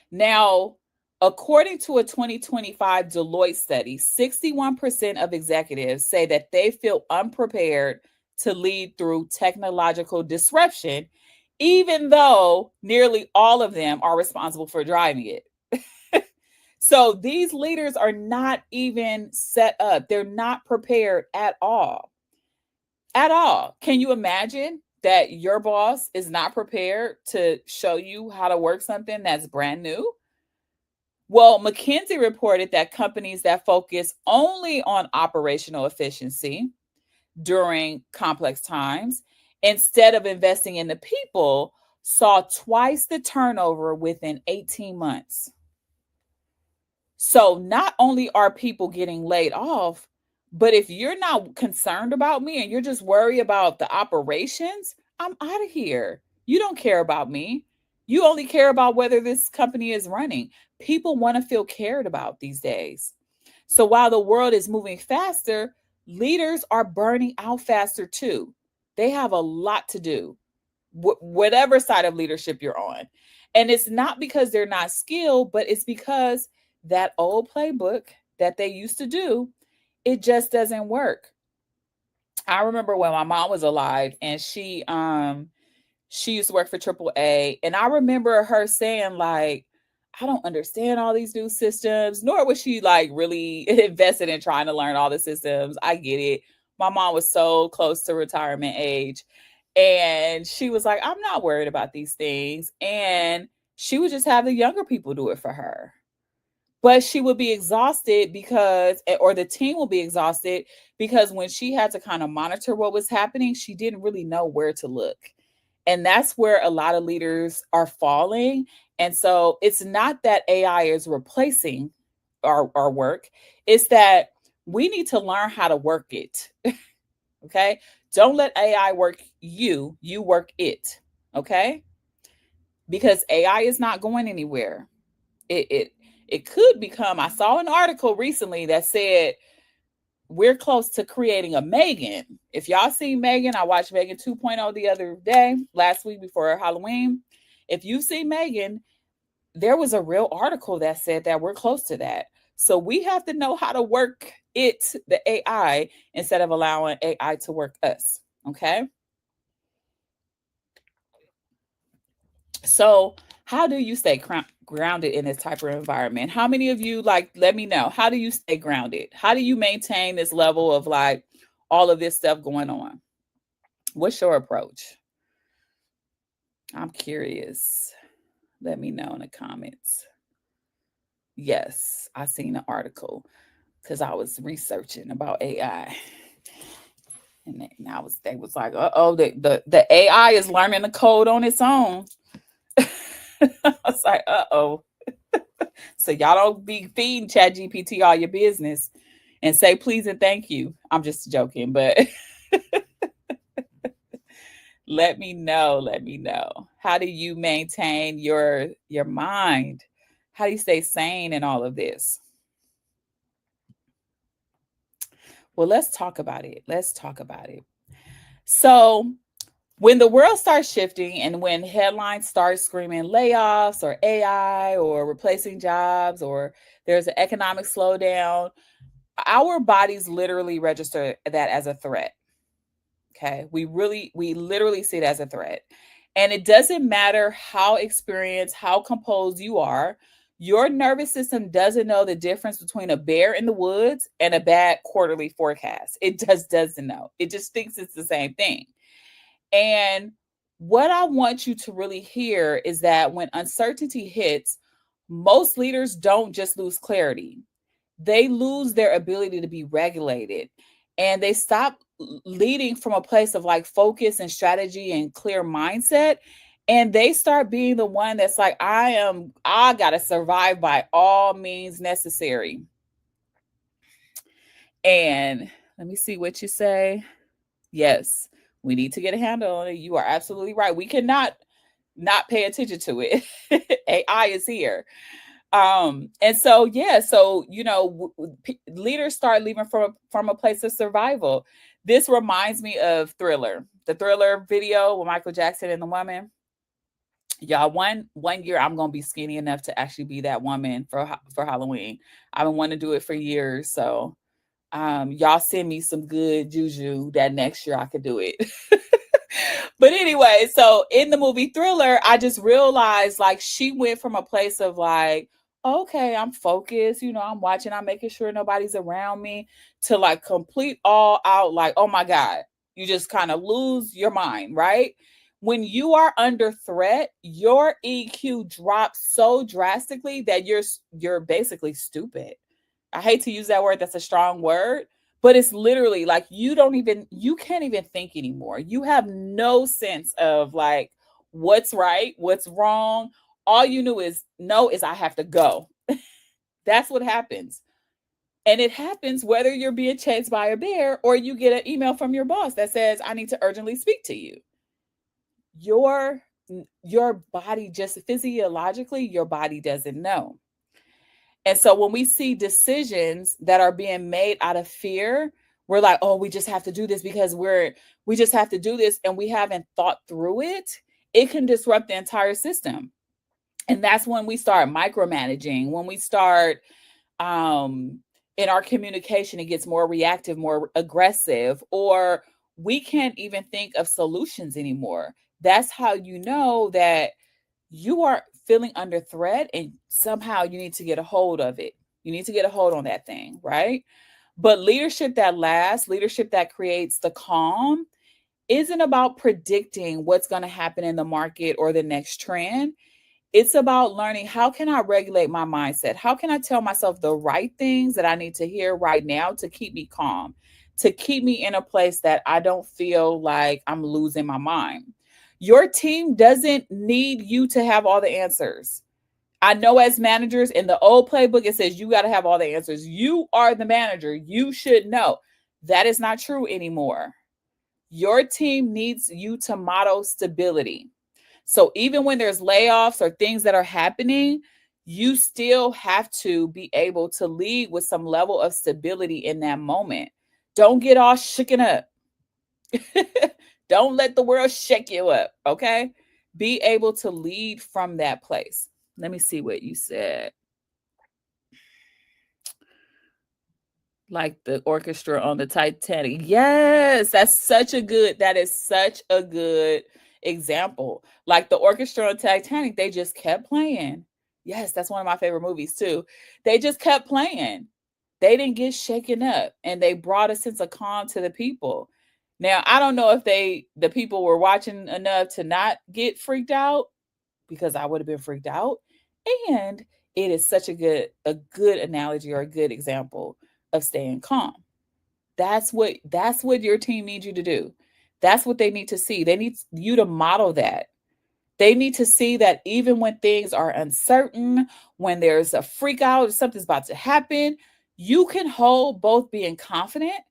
Now, according to a 2025 Deloitte study, 61% of executives say that they feel unprepared to lead through technological disruption, even though nearly all of them are responsible for driving it. So these leaders are not even set up. They're not prepared at all. At all. Can you imagine that your boss is not prepared to show you how to work something that's brand new? Well, McKinsey reported that companies that focus only on operational efficiency during complex times, instead of investing in the people, saw twice the turnover within 18 months. So not only are people getting laid off, but if you're not concerned about me and you're just worried about the operations, I'm out of here. You don't care about me. You only care about whether this company is running. People want to feel cared about these days. So while the world is moving faster, leaders are burning out faster too. They have a lot to do, whatever side of leadership you're on. And it's not because they're not skilled, but it's because that old playbook that they used to do, it just doesn't work. I remember when my mom was alive and she used to work for AAA, and I remember her saying like, I don't understand all these new systems, nor was she like really invested in trying to learn all the systems. I get it. My mom was so close to retirement age. And she was like, I'm not worried about these things. And she would just have the younger people do it for her. But she would be exhausted because, or the team will be exhausted because when she had to kind of monitor what was happening, she didn't really know where to look. And that's where a lot of leaders are falling. And so it's not that AI is replacing our work, it's that we need to learn how to work it. Okay. Don't let AI work you, you work it. Okay. Because AI is not going anywhere. It could become, I saw an article recently that said we're close to creating a Megan. If y'all see Megan, I watched Megan 2.0 the other day, last week before Halloween. If you see Megan, there was a real article that said that we're close to that. So we have to know how to work it, the AI, instead of allowing AI to work us. Okay. So, how do you stay grounded in this type of environment? How many of you, like, let me know, how do you stay grounded? How do you maintain this level of like all of this stuff going on? What's your approach? I'm curious. Let me know in the comments. Yes, I seen an article because I was researching about AI. And they was like, oh, the AI is learning the code on its own. I was like, oh. So y'all don't be feeding ChatGPT all your business and say please and thank you. I'm just joking, but let me know. Let me know. How do you maintain your mind? How do you stay sane in all of this? Well, let's talk about it. Let's talk about it. So, when the world starts shifting and when headlines start screaming layoffs or AI or replacing jobs or there's an economic slowdown, our bodies literally register that as a threat. Okay. We literally see it as a threat. And it doesn't matter how experienced, how composed you are, your nervous system doesn't know the difference between a bear in the woods and a bad quarterly forecast. It just doesn't know. It just thinks it's the same thing. And what I want you to really hear is that when uncertainty hits, most leaders don't just lose clarity, they lose their ability to be regulated, and they stop leading from a place of like focus and strategy and clear mindset, and they start being the one that's like, I gotta survive by all means necessary. And let me see what you say. Yes, we need to get a handle on it. You are absolutely right. We cannot not pay attention to it. AI is here. And so yeah, so leaders start leaving from a place of survival. This reminds me of Thriller, the Thriller video with Michael Jackson and the woman. Y'all, one year I'm gonna be skinny enough to actually be that woman for Halloween. I've been wanting to do it for years, so y'all send me some good juju that next year I could do it. But anyway, so in the movie Thriller, I just realized like she went from a place of like, okay, I'm focused, I'm watching, I'm making sure nobody's around me, to like complete all out, like, oh my God, you just kind of lose your mind, right? When you are under threat, your EQ drops so drastically that you're basically stupid. I hate to use that word, that's a strong word, but it's literally like you can't even think anymore. You have no sense of like what's right, what's wrong. All you know is I have to go. That's what happens. And it happens whether you're being chased by a bear or you get an email from your boss that says, I need to urgently speak to you. Your body, just physiologically, your body doesn't know. And so when we see decisions that are being made out of fear, we're like, oh, we just have to do this because we just have to do this, and we haven't thought through it. It can disrupt the entire system. And that's when we start micromanaging, when we start in our communication, it gets more reactive, more aggressive, or we can't even think of solutions anymore. That's how you know that you are feeling under threat, and somehow you need to get a hold of it. You need to get a hold on that thing, right? But leadership that lasts, leadership that creates the calm, isn't about predicting what's going to happen in the market or the next trend. It's about learning, how can I regulate my mindset? How can I tell myself the right things that I need to hear right now to keep me calm, to keep me in a place that I don't feel like I'm losing my mind? Your team doesn't need you to have all the answers. I know as managers in the old playbook, it says you got to have all the answers. You are the manager. You should know. That is not true anymore. Your team needs you to model stability. So even when there's layoffs or things that are happening, you still have to be able to lead with some level of stability in that moment. Don't get all shooken up. Don't let the world shake you up, okay? Be able to lead from that place. Let me see what you said. Like the orchestra on the Titanic. Yes, that is such a good example. Like the orchestra on Titanic, they just kept playing. Yes, that's one of my favorite movies too. They just kept playing. They didn't get shaken up, and they brought a sense of calm to the people. Now, I don't know if the people were watching enough to not get freaked out, because I would have been freaked out. And it is such a good analogy, or a good example of staying calm. That's what your team needs you to do. That's what they need to see. They need you to model that. They need to see that even when things are uncertain, when there's a freak out, something's about to happen, you can hold both being confident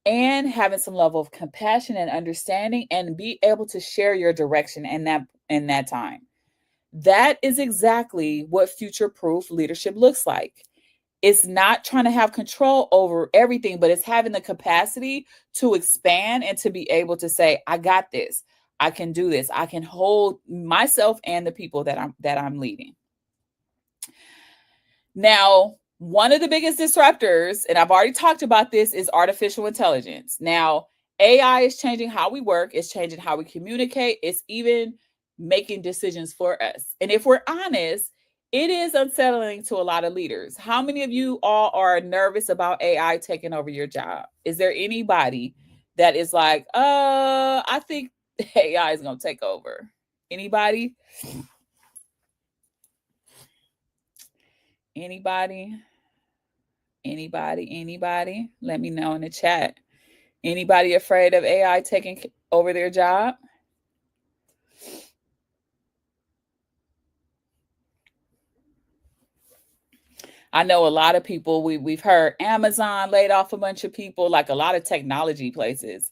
and having some level of compassion and understanding, and be able to share your direction in that time. That is exactly what future proof leadership looks like. It's not trying to have control over everything, but it's having the capacity to expand and to be able to say, I got this. I can do this. I can hold myself and the people that I'm leading. Now, one of the biggest disruptors, and I've already talked about this, is artificial intelligence. Now, AI is changing how we work, it's changing how we communicate, it's even making decisions for us. And if we're honest, it is unsettling to a lot of leaders. How many of you all are nervous about AI taking over your job? Is there anybody that is like, I think AI is going to take over? Anybody? Anybody? Anybody? Let me know in the chat. Anybody afraid of AI taking over their job? I know a lot of people, we've heard Amazon laid off a bunch of people, like a lot of technology places.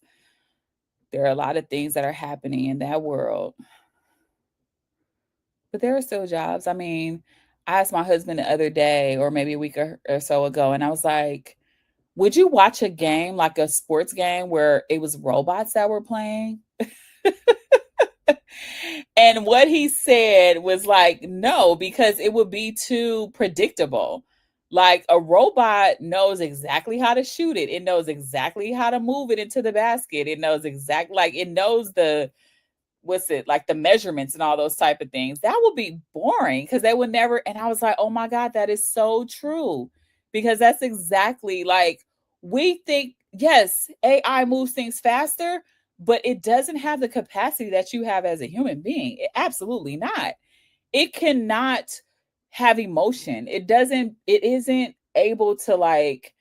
There are a lot of things that are happening in that world. But there are still jobs. I mean, I asked my husband the other day, or maybe a week or so ago, and I was like, would you watch a game, like a sports game, where it was robots that were playing? And what he said was like, no, because it would be too predictable. Like a robot knows exactly how to shoot it. It knows exactly how to move it into the basket. It knows exactly, like it knows the, what's it, like the measurements and all those type of things. That would be boring because they would never. And I was like, oh my God, that is so true. Because that's exactly, like, we think, yes, AI moves things faster, but it doesn't have the capacity that you have as a human being. Absolutely not. It cannot have emotion. It isn't able to, like,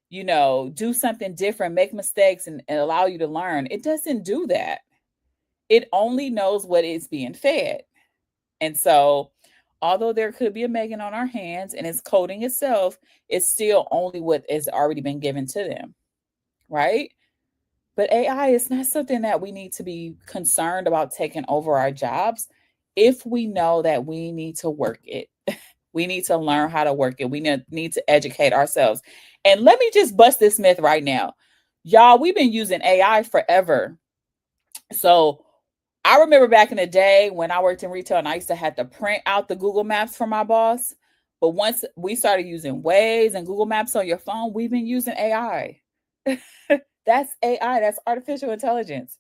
do something different, make mistakes, and allow you to learn. It doesn't do that. It only knows what is being fed. And so, although there could be a Megan on our hands and it's coding itself, it's still only what has already been given to them, right? But AI is not something that we need to be concerned about taking over our jobs if we know that we need to work it. We need to learn how to work it. We need to educate ourselves. And let me just bust this myth right now. Y'all, we've been using AI forever. So I remember back in the day when I worked in retail and I used to have to print out the Google Maps for my boss. But once we started using Waze and Google Maps on your phone, we've been using AI. That's AI. That's artificial intelligence.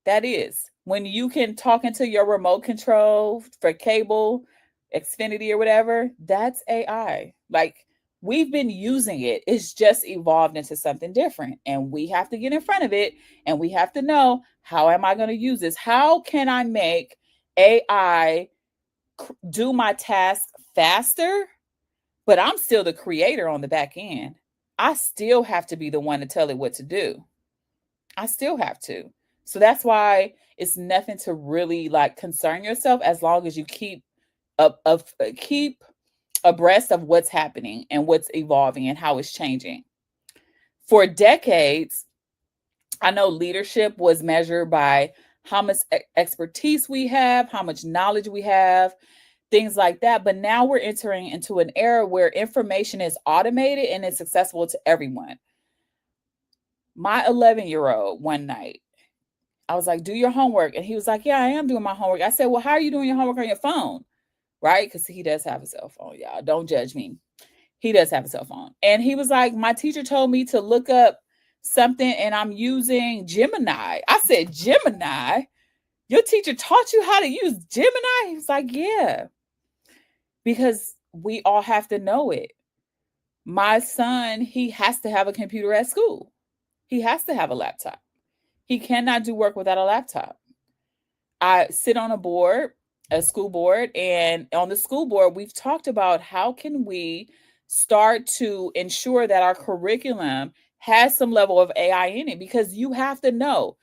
That is when you can talk into your remote control for cable Xfinity or whatever, that's AI. Like, we've been using it. It's just evolved into something different. And we have to get in front of it and we have to know, how am I going to use this? How can I make AI do my task faster? But I'm still the creator on the back end. I still have to be the one to tell it what to do. I still have to. So that's why it's nothing to really like concern yourself, as long as you keep abreast of what's happening and what's evolving and how it's changing. For decades, I know leadership was measured by how much expertise we have, how much knowledge we have, things like that. But now we're entering into an era where information is automated and it's accessible to everyone. My 11-year-old one night, I was like, do your homework. And he was like, yeah, I am doing my homework. I said, well, how are you doing your homework on your phone? Right? Because he does have a cell phone, y'all. Don't judge me. He does have a cell phone. And he was like, my teacher told me to look up something and I'm using Gemini. I said, Gemini? Your teacher taught you how to use Gemini? He was like, yeah. Because we all have to know it. My son, he has to have a computer at school. He has to have a laptop. He cannot do work without a laptop. I sit on a school board, and on the school board, we've talked about how can we start to ensure that our curriculum has some level of AI in it, because you have to know.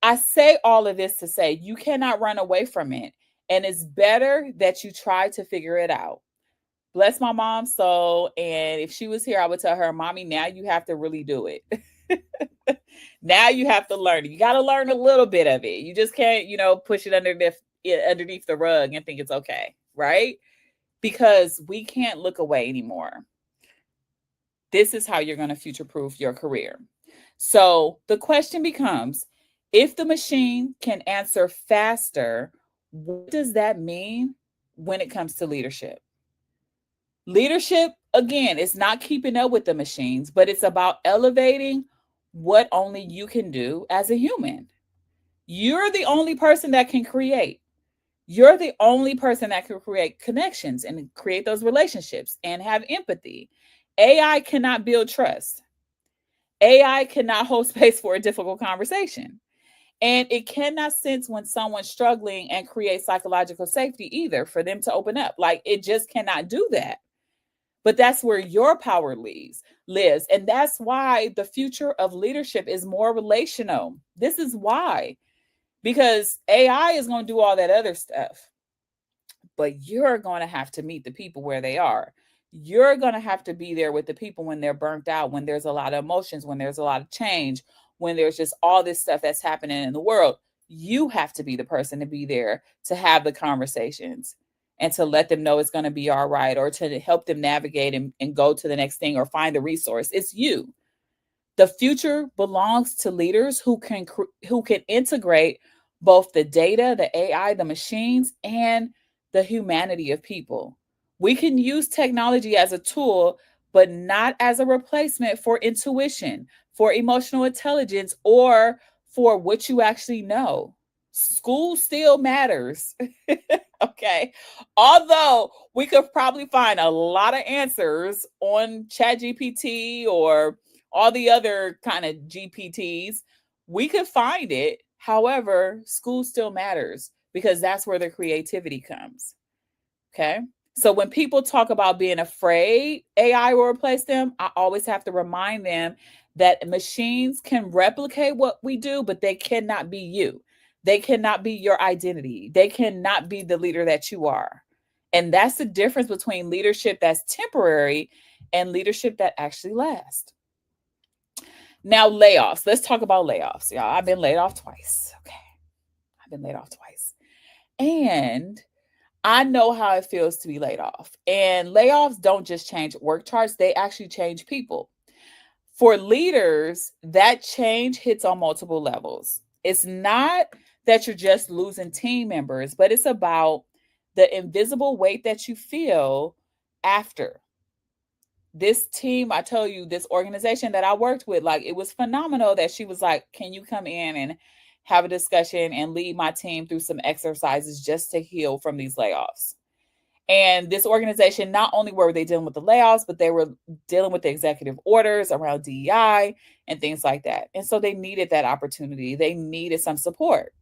I say all of this to say you cannot run away from it, and it's better that you try to figure it out. Bless my mom's soul, and if she was here, I would tell her, Mommy, now you have to really do it. Now you have to learn it. You got to learn a little bit of it. You just can't, push it underneath the rug and think it's okay, right? Because we can't look away anymore. This is how you're going to future-proof your career. So the question becomes, if the machine can answer faster, what does that mean when it comes to leadership? Leadership, again, is not keeping up with the machines, but it's about elevating what only you can do as a human. You're the only person that can create. You're the only person that can create connections and create those relationships and have empathy. AI cannot build trust. AI cannot hold space for a difficult conversation. And it cannot sense when someone's struggling and create psychological safety either for them to open up. Like, it just cannot do that. But that's where your power lives. And that's why the future of leadership is more relational. This is why. Because AI is going to do all that other stuff. But you're going to have to meet the people where they are. You're going to have to be there with the people when they're burnt out, when there's a lot of emotions, when there's a lot of change, when there's just all this stuff that's happening in the world. You have to be the person to be there to have the conversations and to let them know it's going to be all right, or to help them navigate and go to the next thing or find the resource. It's you. The future belongs to leaders who can integrate both the data, the AI, the machines, and the humanity of people. We can use technology as a tool, but not as a replacement for intuition, for emotional intelligence, or for what you actually know. School still matters. Okay. Although we could probably find a lot of answers on ChatGPT or all the other kind of GPTs, we could find it. However, school still matters because that's where the creativity comes. Okay. So when people talk about being afraid AI will replace them, I always have to remind them that machines can replicate what we do, but they cannot be you. They cannot be your identity. They cannot be the leader that you are. And that's the difference between leadership that's temporary and leadership that actually lasts. Now, layoffs. Let's talk about layoffs, y'all. I've been laid off twice. Okay. I've been laid off twice. And I know how it feels to be laid off. And layoffs don't just change work charts, they actually change people. For leaders, that change hits on multiple levels. It's not that you're just losing team members, but it's about the invisible weight that you feel after. This team, I tell you, this organization that I worked with, like, it was phenomenal that she was like, can you come in and have a discussion and lead my team through some exercises just to heal from these layoffs? And this organization, not only were they dealing with the layoffs, but they were dealing with the executive orders around DEI and things like that. And so they needed that opportunity. They needed some support.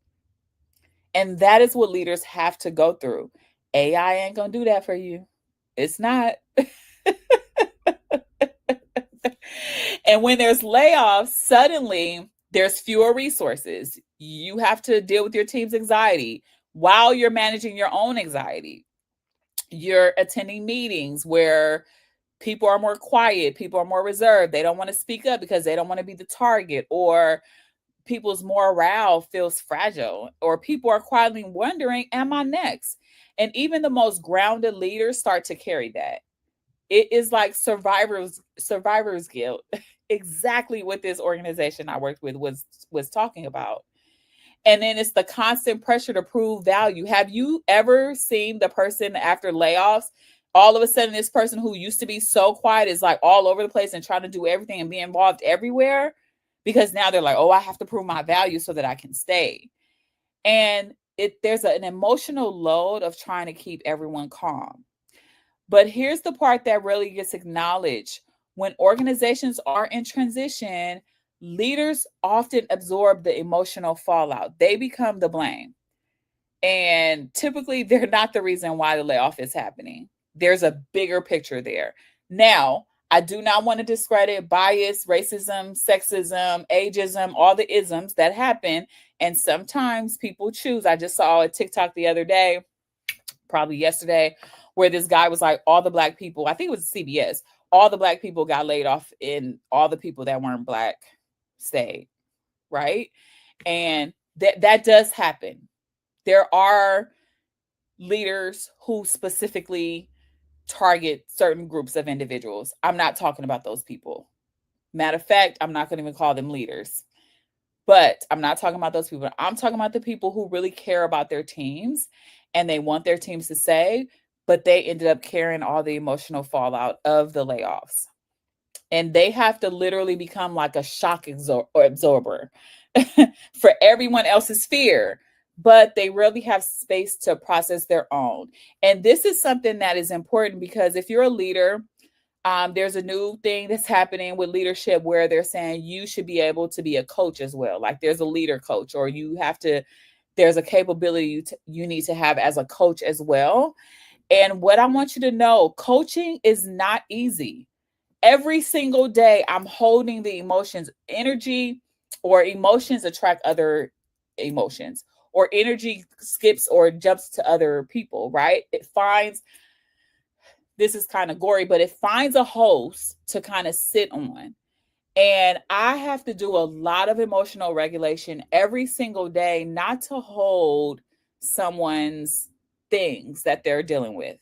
And that is what leaders have to go through. AI ain't going to do that for you. It's not. And when there's layoffs, suddenly there's fewer resources. You have to deal with your team's anxiety while you're managing your own anxiety. You're attending meetings where people are more quiet, people are more reserved. They don't want to speak up because they don't want to be the target, or people's morale feels fragile, or people are quietly wondering, am I next? And even the most grounded leaders start to carry that. It is like survivor's guilt. Exactly what this organization I worked with was talking about. And then it's the constant pressure to prove value. Have you ever seen the person after layoffs? All of a sudden, this person who used to be so quiet is like all over the place and trying to do everything and be involved everywhere, because now they're like, oh, I have to prove my value so that I can stay. And there's an emotional load of trying to keep everyone calm. But here's the part that really gets acknowledged. When organizations are in transition, leaders often absorb the emotional fallout. They become the blame. And typically, they're not the reason why the layoff is happening. There's a bigger picture there. Now, I do not want to discredit bias, racism, sexism, ageism, all the isms that happen. And sometimes people choose. I just saw a TikTok the other day, probably yesterday, where this guy was like, all the Black people, I think it was CBS, all the Black people got laid off and all the people that weren't Black stayed, right? And that does happen. There are leaders who specifically target certain groups of individuals. I'm not talking about those people. Matter of fact, I'm not going to even call them leaders. But I'm not talking about those people. I'm talking about the people who really care about their teams and they want their teams to stay, but they ended up carrying all the emotional fallout of the layoffs. And they have to literally become like a shock absorber for everyone else's fear, but they really have space to process their own. And this is something that is important, because if you're a leader, there's a new thing that's happening with leadership where they're saying you should be able to be a coach as well. Like there's a leader coach, or there's a capability you need to have as a coach as well. And what I want you to know, coaching is not easy. Every single day, I'm holding the emotions. Energy or emotions attract other emotions, or energy skips or jumps to other people, right? This is kind of gory, but it finds a host to kind of sit on. And I have to do a lot of emotional regulation every single day, not to hold someone's things that they're dealing with,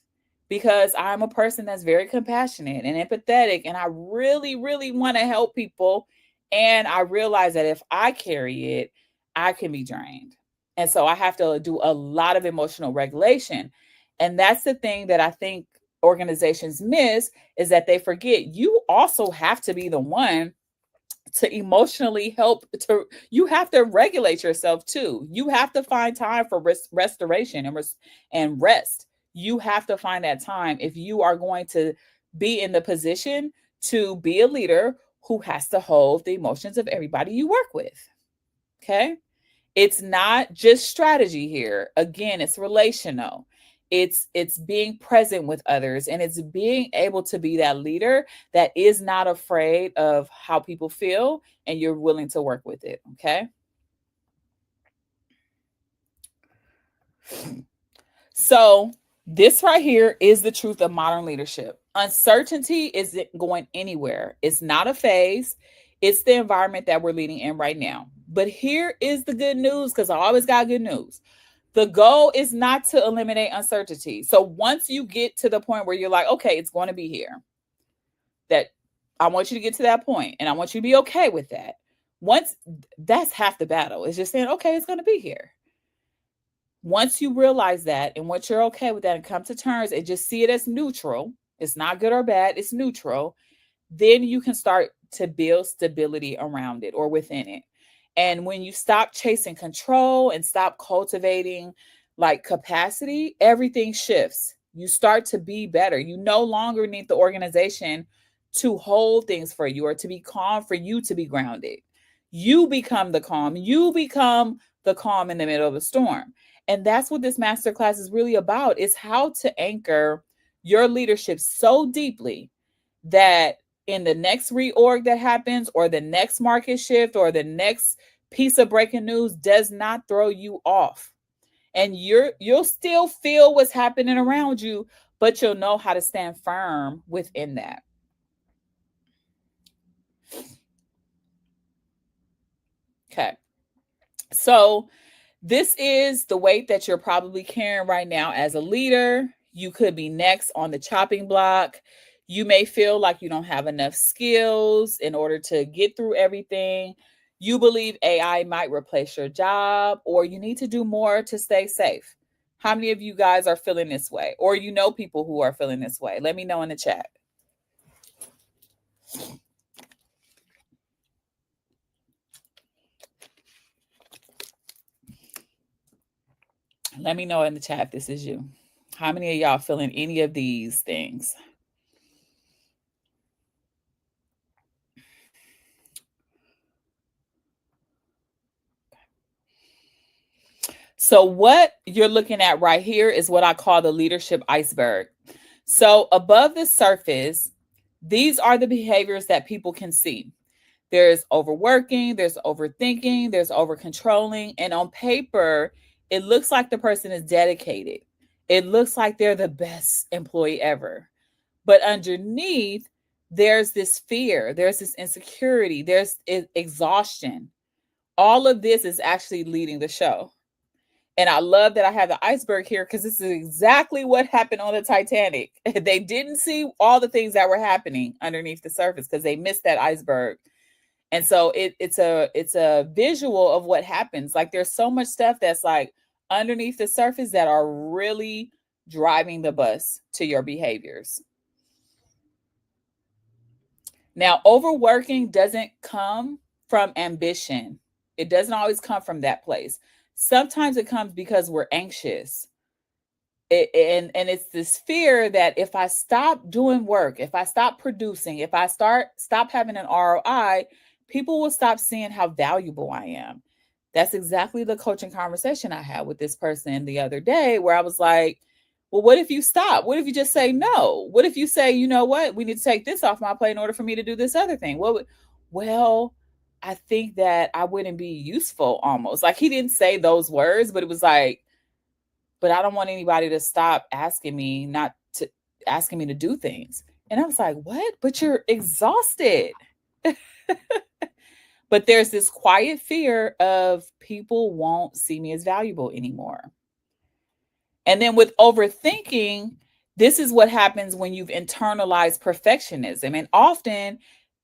because I'm a person that's very compassionate and empathetic, and I really, really want to help people. And I realize that if I carry it, I can be drained. And so I have to do a lot of emotional regulation. And that's the thing that I think organizations miss, is that they forget you also have to be the one to emotionally help. You have to regulate yourself too. You have to find time for restoration and rest. You have to find that time if you are going to be in the position to be a leader who has to hold the emotions of everybody you work with. Okay? It's not just strategy here. Again, it's relational. It's being present with others, and it's being able to be that leader that is not afraid of how people feel, and you're willing to work with it. Okay. So this right here is the truth of modern leadership. Uncertainty isn't going anywhere. It's not a phase. It's the environment that we're leading in right now. But here is the good news, because I always got good news. The goal is not to eliminate uncertainty. So once you get to the point where you're like, okay, it's going to be here, that I want you to get to that point, and I want you to be okay with that. Once that's half the battle, is just saying, okay, it's going to be here. Once you realize that, and once you're okay with that and come to terms and just see it as neutral, it's not good or bad, it's neutral, then you can start to build stability around it or within it. And when you stop chasing control and stop cultivating like capacity, everything shifts. You start to be better. You no longer need the organization to hold things for you or to be calm for you to be grounded. You become the calm. You become the calm in the middle of a storm. And that's what this masterclass is really about, is how to anchor your leadership so deeply that in the next reorg that happens or the next market shift or the next piece of breaking news does not throw you off. And you'll still feel what's happening around you, but you'll know how to stand firm within that. Okay. So this is the weight that you're probably carrying right now as a leader. You could be next on the chopping block. You may feel like you don't have enough skills in order to get through everything. You believe AI might replace your job, or you need to do more to stay safe. How many of you guys are feeling this way? Or you know people who are feeling this way? Let me know in the chat. Let me know in the chat if this is you. How many of y'all feeling any of these things? So what you're looking at right here is what I call the leadership iceberg. So above the surface, these are the behaviors that people can see. There's overworking, there's overthinking, there's overcontrolling, and on paper, it looks like the person is dedicated. It looks like they're the best employee ever. But underneath, there's this fear, there's this insecurity, there's exhaustion. All of this is actually leading the show. And I love that I have the iceberg here because this is exactly what happened on the Titanic. They didn't see all the things that were happening underneath the surface because they missed that iceberg. And so it's a visual of what happens. Like there's so much stuff that's like underneath the surface that are really driving the bus to your behaviors. Now, overworking doesn't come from ambition. It doesn't always come from that place. Sometimes it comes because we're anxious. And it's this fear that if I stop doing work, if I stop producing, if I stop having an ROI, people will stop seeing how valuable I am. That's exactly the coaching conversation I had with this person the other day, where I was like, well, what if you stop? What if you just say no? What if you say, you know what, we need to take this off my plate in order for me to do this other thing? Well, I think that I wouldn't be useful almost. Like he didn't say those words, but it was like, but I don't want anybody to stop asking me to do things. And I was like, what? But you're exhausted. But there's this quiet fear of people won't see me as valuable anymore. And then with overthinking, this is what happens when you've internalized perfectionism. And often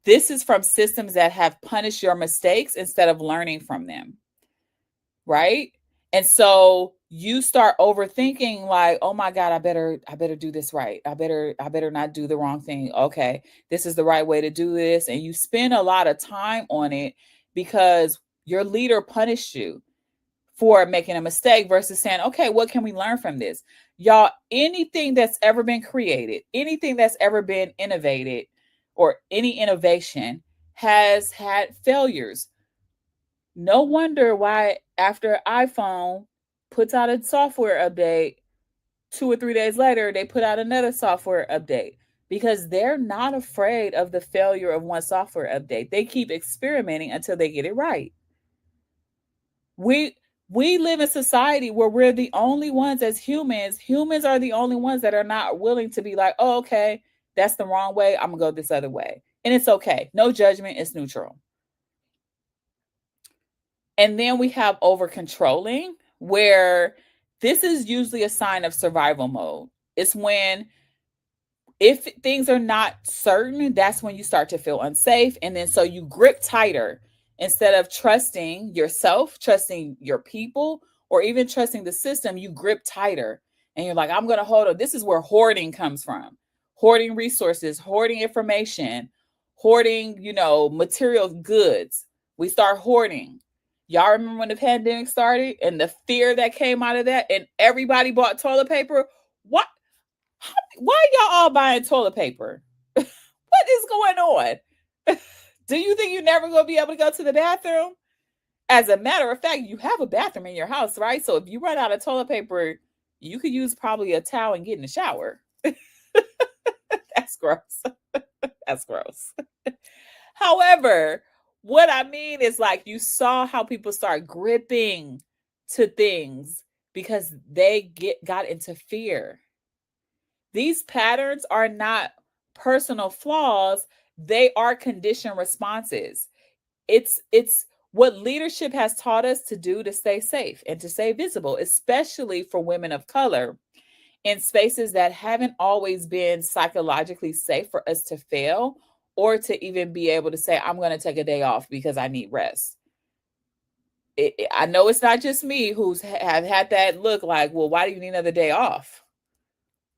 this is from systems that have punished your mistakes instead of learning from them. Right? And so you start overthinking like, oh my God, I better do this right. I better not do the wrong thing. Okay, this is the right way to do this. And you spend a lot of time on it because your leader punished you for making a mistake versus saying, okay, what can we learn from this? Y'all, anything that's ever been created, anything that's ever been innovated, or any innovation has had failures. No wonder why after iPhone puts out a software update, 2 or 3 days later, they put out another software update because they're not afraid of the failure of one software update. They keep experimenting until they get it right. We live in society where we're the only ones as humans. Humans are the only ones that are not willing to be like, oh, okay, that's the wrong way. I'm gonna go this other way. And it's okay. No judgment, it's neutral. And then we have over controlling, where this is usually a sign of survival mode. It's when, if things are not certain, that's when you start to feel unsafe. And then so you grip tighter instead of trusting yourself, trusting your people, or even trusting the system. You grip tighter and you're like, I'm going to hold on. This is where hoarding comes from. Hoarding resources, hoarding information, hoarding, material goods. We start hoarding. Y'all remember when the pandemic started and the fear that came out of that and everybody bought toilet paper? What? all buying toilet paper. What is going on? Do you think you're never going to be able to go to the bathroom? As a matter of fact, you have a bathroom in your house, right? So if you run out of toilet paper, you could use probably a towel and get in the shower. That's gross. That's gross. However, what I mean is like you saw how people start gripping to things because they got into fear. These patterns are not personal flaws, they are conditioned responses. It's what leadership has taught us to do to stay safe and to stay visible, especially for women of color in spaces that haven't always been psychologically safe for us to fail or to even be able to say, I'm going to take a day off because I need rest. I know it's not just me who's have had that look like, well, why do you need another day off?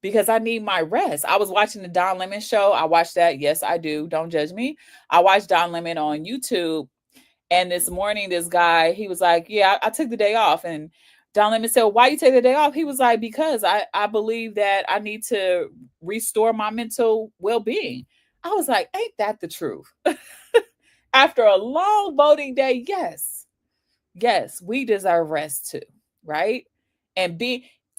Because I need my rest. I was watching the Don Lemon show. I watched that. Yes, I do. Don't judge me. I watched Don Lemon on YouTube. And this morning, this guy, he was like, yeah, I took the day off. And Don Lemon said, why you take the day off? He was like, because I believe that I need to restore my mental well-being. I was like, ain't that the truth? After a long voting day, yes, we deserve rest too, right? And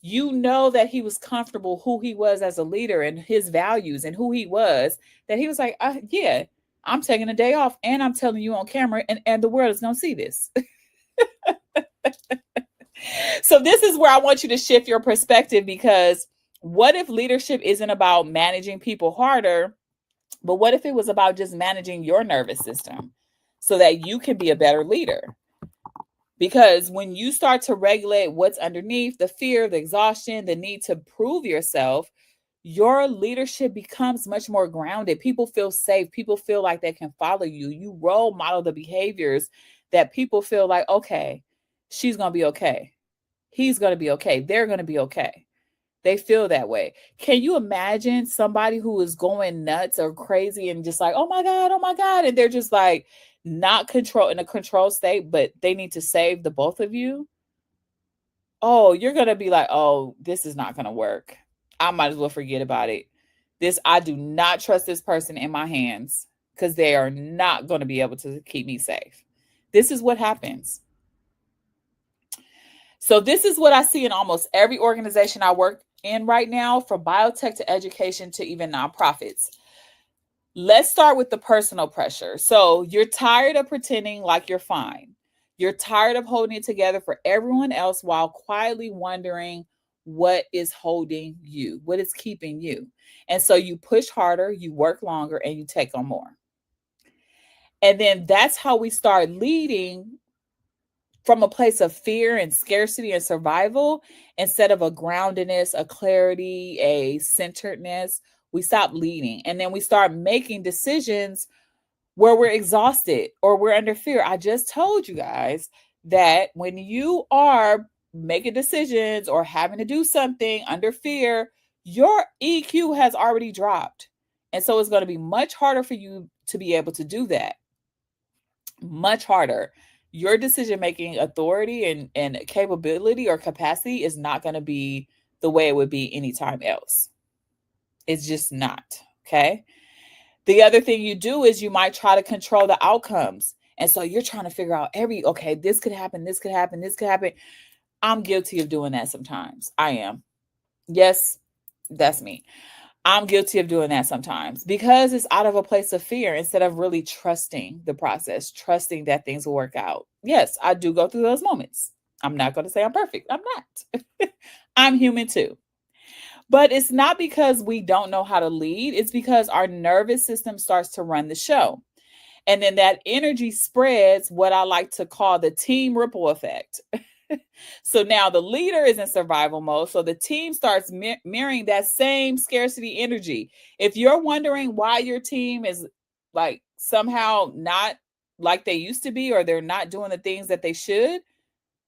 you know that he was comfortable who he was as a leader and his values and who he was, that he was like, yeah, I'm taking a day off and I'm telling you on camera and the world is going to see this. So this is where I want you to shift your perspective, because what if leadership isn't about managing people harder, but what if it was about just managing your nervous system so that you can be a better leader? Because when you start to regulate what's underneath, the fear, the exhaustion, the need to prove yourself, your leadership becomes much more grounded. People feel safe. People feel like they can follow you. You role model the behaviors that people feel like, okay, she's going to be okay. He's going to be okay. They're going to be okay. They feel that way. Can you imagine somebody who is going nuts or crazy and just like, oh my God, and they're just like not in a control state, but they need to save the both of you? Oh, you're going to be like, oh, this is not going to work. I might as well forget about it. I do not trust this person in my hands because they are not going to be able to keep me safe. This is what happens. So this is what I see in almost every organization I work in right now, from biotech to education to even nonprofits. Let's start with the personal pressure. So you're tired of pretending like you're fine. You're tired of holding it together for everyone else while quietly wondering what is holding you, what is keeping you. And so you push harder, you work longer, and you take on more. And then that's how we start leading from a place of fear and scarcity and survival instead of a groundedness, a clarity, a centeredness. We stop leading, and then we start making decisions where we're exhausted or we're under fear. I just told you guys that when you are making decisions or having to do something under fear, your EQ has already dropped. And so it's going to be much harder for you to be able to do that. Much harder. Your decision-making authority and capability or capacity is not going to be the way it would be anytime else. It's just not. Okay. The other thing you do is you might try to control the outcomes. And so you're trying to figure out okay, this could happen, this could happen, this could happen. I'm guilty of doing that sometimes. I am. Yes, that's me. I'm guilty of doing that sometimes because it's out of a place of fear instead of really trusting the process, trusting that things will work out. Yes, I do go through those moments. I'm not going to say I'm perfect. I'm not. I'm human too. But it's not because we don't know how to lead. It's because our nervous system starts to run the show. And then that energy spreads, what I like to call the team ripple effect. So now the leader is in survival mode. So the team starts mirroring that same scarcity energy. If you're wondering why your team is like somehow not like they used to be, or they're not doing the things that they should,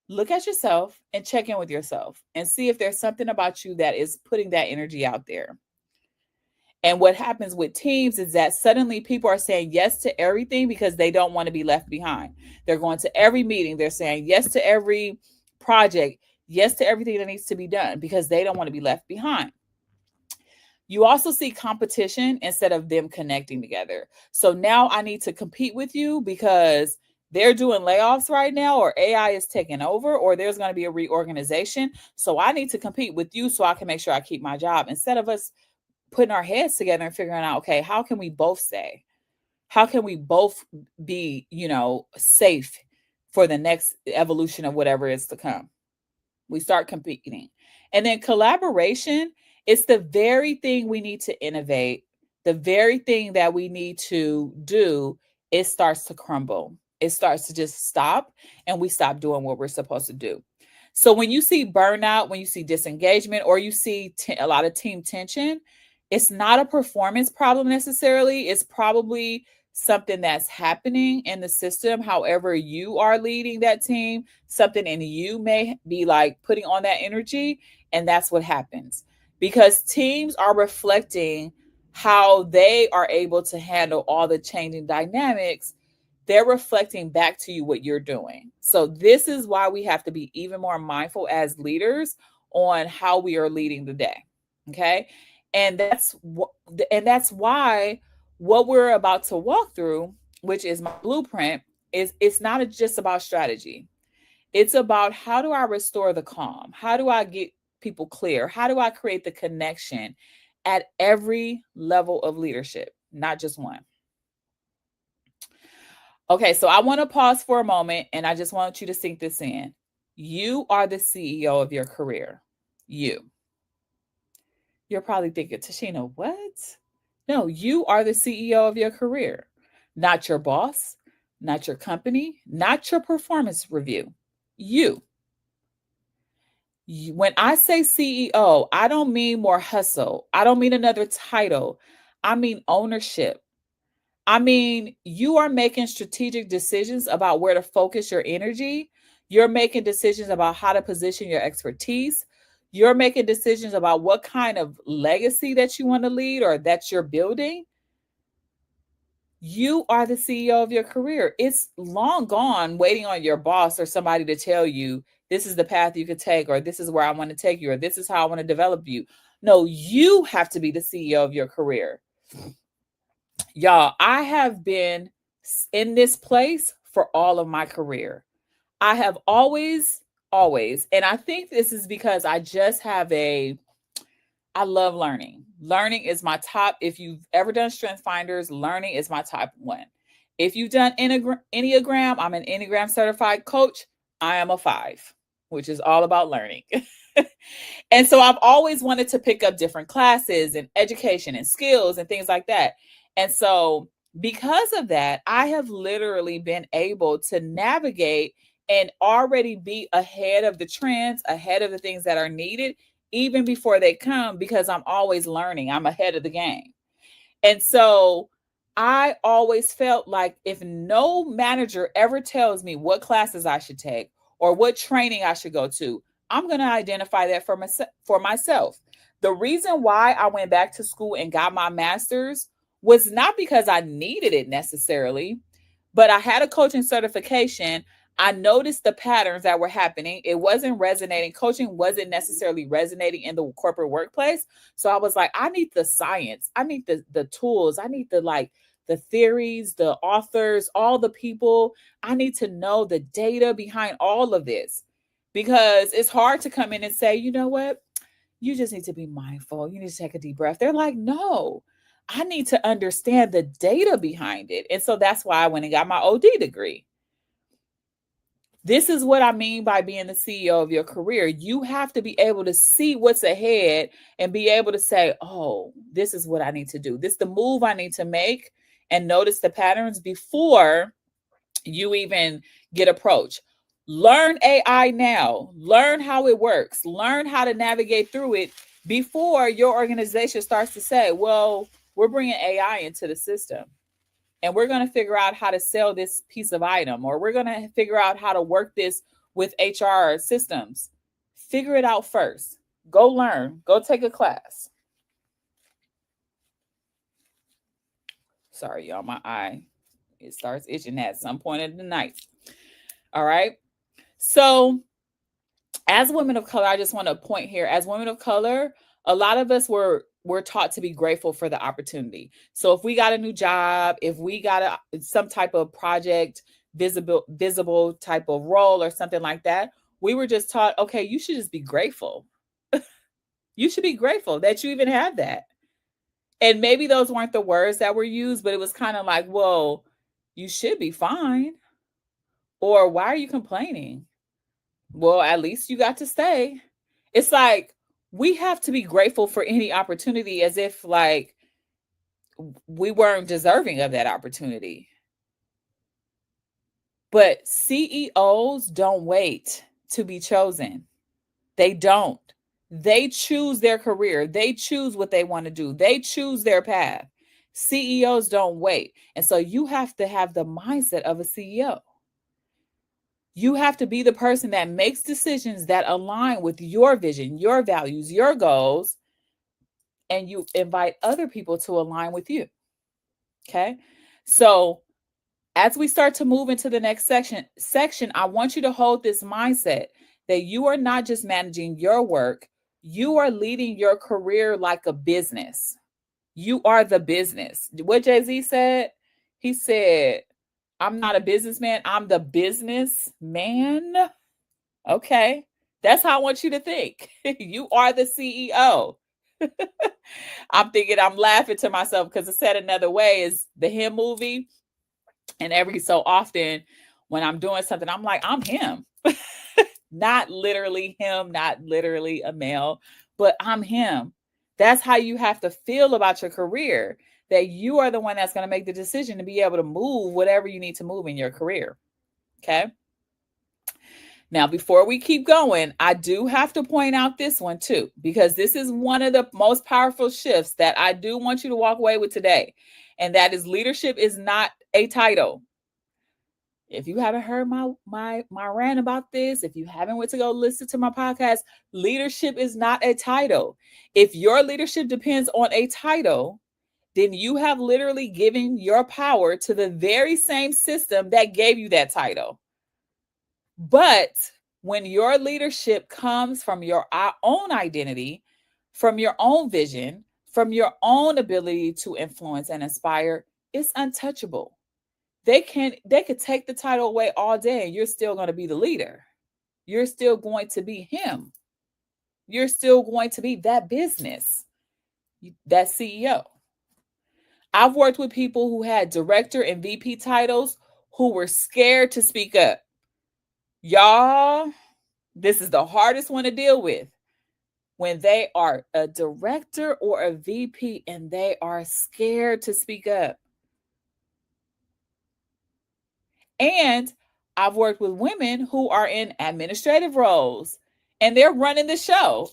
look at yourself and check in with yourself and see if there's something about you that is putting that energy out there. And what happens with teams is that suddenly people are saying yes to everything because they don't want to be left behind. They're going to every meeting. They're saying yes to every project, yes to everything that needs to be done because they don't want to be left behind. You also see competition instead of them connecting together. So now I need to compete with you because they're doing layoffs right now, or AI is taking over, or there's going to be a reorganization. So I need to compete with you so I can make sure I keep my job, instead of us putting our heads together and figuring out, okay, how can we both stay? How can we both be, safe for the next evolution of whatever is to come? We start competing. And then collaboration is the very thing we need to innovate, the very thing that we need to do. It starts to crumble. It starts to just stop, and we stop doing what we're supposed to do. So when you see burnout, when you see disengagement, or you see a lot of team tension, it's not a performance problem necessarily. It's probably something that's happening in the system. However, you are leading that team, something in you may be like putting on that energy, and that's what happens, because teams are reflecting how they are able to handle all the changing dynamics. They're reflecting back to you what you're doing. So this is why we have to be even more mindful as leaders on how we are leading the day. Okay? And that's why what we're about to walk through, which is my blueprint, is it's not just about strategy. It's about, how do I restore the calm? How do I get people clear? How do I create the connection at every level of leadership, not just one? Okay, so I want to pause for a moment, and I just want you to sink this in. You are the CEO of your career. You. You're probably thinking, Tashina, what? No, you are the CEO of your career, not your boss, not your company, not your performance review. You. When I say CEO, I don't mean more hustle. I don't mean another title. I mean ownership. I mean, you are making strategic decisions about where to focus your energy. You're making decisions about how to position your expertise. You're making decisions about what kind of legacy that you want to lead or that you're building. You are the CEO of your career. It's long gone waiting on your boss or somebody to tell you this is the path you could take, or this is where I want to take you, or this is how I want to develop you. No, you have to be the CEO of your career. Y'all, I have been in this place for all of my career. I have always, and I think this is because I just have I love learning. Learning is my top. If you've ever done Strength Finders, learning is my top one. If you've done Enneagram, I'm an Enneagram certified coach. I am a 5, which is all about learning. And so I've always wanted to pick up different classes and education and skills and things like that. And so because of that, I have literally been able to navigate and already be ahead of the trends, ahead of the things that are needed, even before they come, because I'm always learning. I'm ahead of the game. And so I always felt like if no manager ever tells me what classes I should take or what training I should go to, I'm going to identify that for myself. The reason why I went back to school and got my master's was not because I needed it necessarily, but I had a coaching certification. I noticed the patterns that were happening. It wasn't resonating. Coaching wasn't necessarily resonating in the corporate workplace. So I was like, I need the science. I need the tools. I need the theories, the authors, all the people. I need to know the data behind all of this, because it's hard to come in and say, you know what? You just need to be mindful. You need to take a deep breath. They're like, no, I need to understand the data behind it. And so that's why I went and got my OD degree. This is what I mean by being the CEO of your career. You have to be able to see what's ahead and be able to say, oh, this is what I need to do. This is the move I need to make, and notice the patterns before you even get approached. Learn AI now. Learn how it works. Learn how to navigate through it before your organization starts to say, well, we're bringing AI into the system, and we're going to figure out how to sell this piece of item, or we're going to figure out how to work this with HR systems. Figure it out first. Go learn. Go take a class. Sorry, y'all, my eye, it starts itching at some point in the night. All right. So as women of color, I just want to point here, as women of color, a lot of us were we're taught to be grateful for the opportunity. So if we got a new job, if we got some type of project, visible type of role or something like that, we were just taught, okay, you should just be grateful. You should be grateful that you even have that. And maybe those weren't the words that were used, but it was kind of like, well, you should be fine. Or why are you complaining? Well, at least you got to stay. It's like we have to be grateful for any opportunity as if like we weren't deserving of that opportunity. But CEOs don't wait to be chosen. They don't. They choose their career. They choose what they want to do. They choose their path. CEOs don't wait. And so you have to have the mindset of a CEO. You have to be the person that makes decisions that align with your vision, your values, your goals, and you invite other people to align with you. Okay? So, as we start to move into the next section, I want you to hold this mindset that you are not just managing your work, you are leading your career like a business. You are the business. What Jay-Z said, he said, I'm not a businessman, I'm the businessman. Okay. That's how I want you to think. You are the CEO. I'm thinking, I'm laughing to myself because it said another way is the him movie. And every so often when I'm doing something, I'm like, I'm him. Not literally him, not literally a male, but I'm him. That's how you have to feel about your career, that you are the one that's going to make the decision to be able to move whatever you need to move in your career. Okay. Now, before we keep going, I do have to point out this one too, because this is one of the most powerful shifts that I do want you to walk away with today. And that is leadership is not a title. If you haven't heard my rant about this, if you haven't went to go listen to my podcast, leadership is not a title. If your leadership depends on a title, then you have literally given your power to the very same system that gave you that title. But when your leadership comes from your own identity, from your own vision, from your own ability to influence and inspire, it's untouchable. They could take the title away all day and you're still going to be the leader. You're still going to be him. You're still going to be that business, that CEO. I've worked with people who had director and VP titles who were scared to speak up. Y'all, this is the hardest one to deal with. When they are a director or a VP and they are scared to speak up. And I've worked with women who are in administrative roles and they're running the show.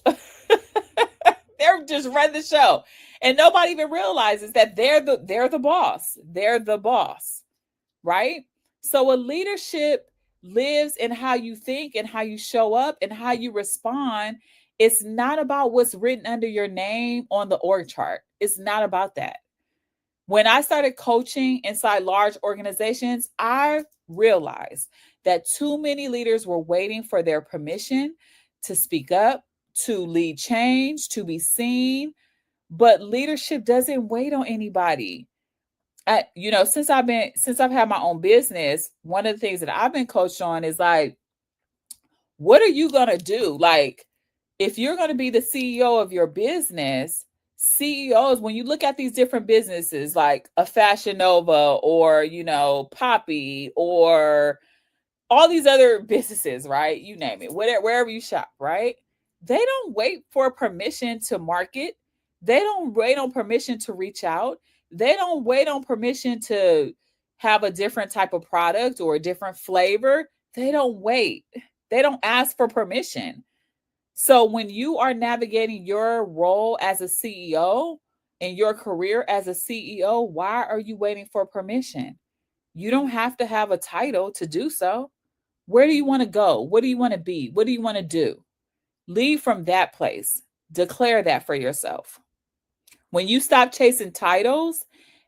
They're just running the show. And nobody even realizes that they're the boss. They're the boss, right? So a leadership lives in how you think and how you show up and how you respond. It's not about what's written under your name on the org chart. It's not about that. When I started coaching inside large organizations, I realized that too many leaders were waiting for their permission to speak up, to lead change, to be seen. But leadership doesn't wait on anybody. Since I've had my own business, one of the things that I've been coached on is like, what are you going to do? Like, if you're going to be the CEO of your business, CEOs, when you look at these different businesses like a Fashion Nova or, Poppy or all these other businesses, right? You name it, wherever you shop, right? They don't wait for permission to market. They don't wait on permission to reach out. They don't wait on permission to have a different type of product or a different flavor. They don't wait. They don't ask for permission. So when you are navigating your role as a CEO and your career as a CEO, why are you waiting for permission? You don't have to have a title to do so. Where do you want to go? What do you want to be? What do you want to do? Lead from that place. Declare that for yourself. When you stop chasing titles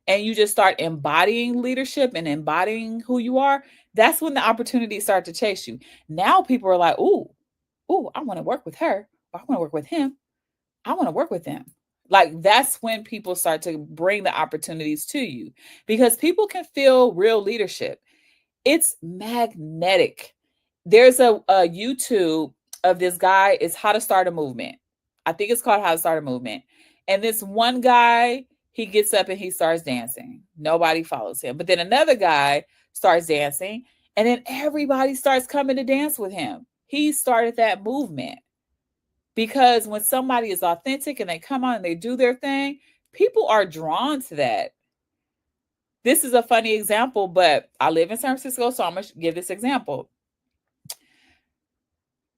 and you just start embodying leadership and embodying who you are, that's when the opportunities start to chase you. Now people are like, ooh, I want to work with her. Or I want to work with him. I want to work with them. Like that's when people start to bring the opportunities to you, because people can feel real leadership. It's magnetic. There's a YouTube of this guy, is How to Start a Movement. I think it's called How to Start a Movement. And this one guy, he gets up and he starts dancing. Nobody follows him. But then another guy starts dancing, and then everybody starts coming to dance with him. He started that movement, because when somebody is authentic and they come on and they do their thing, people are drawn to that. This is a funny example, but I live in San Francisco, so I'm going to give this example.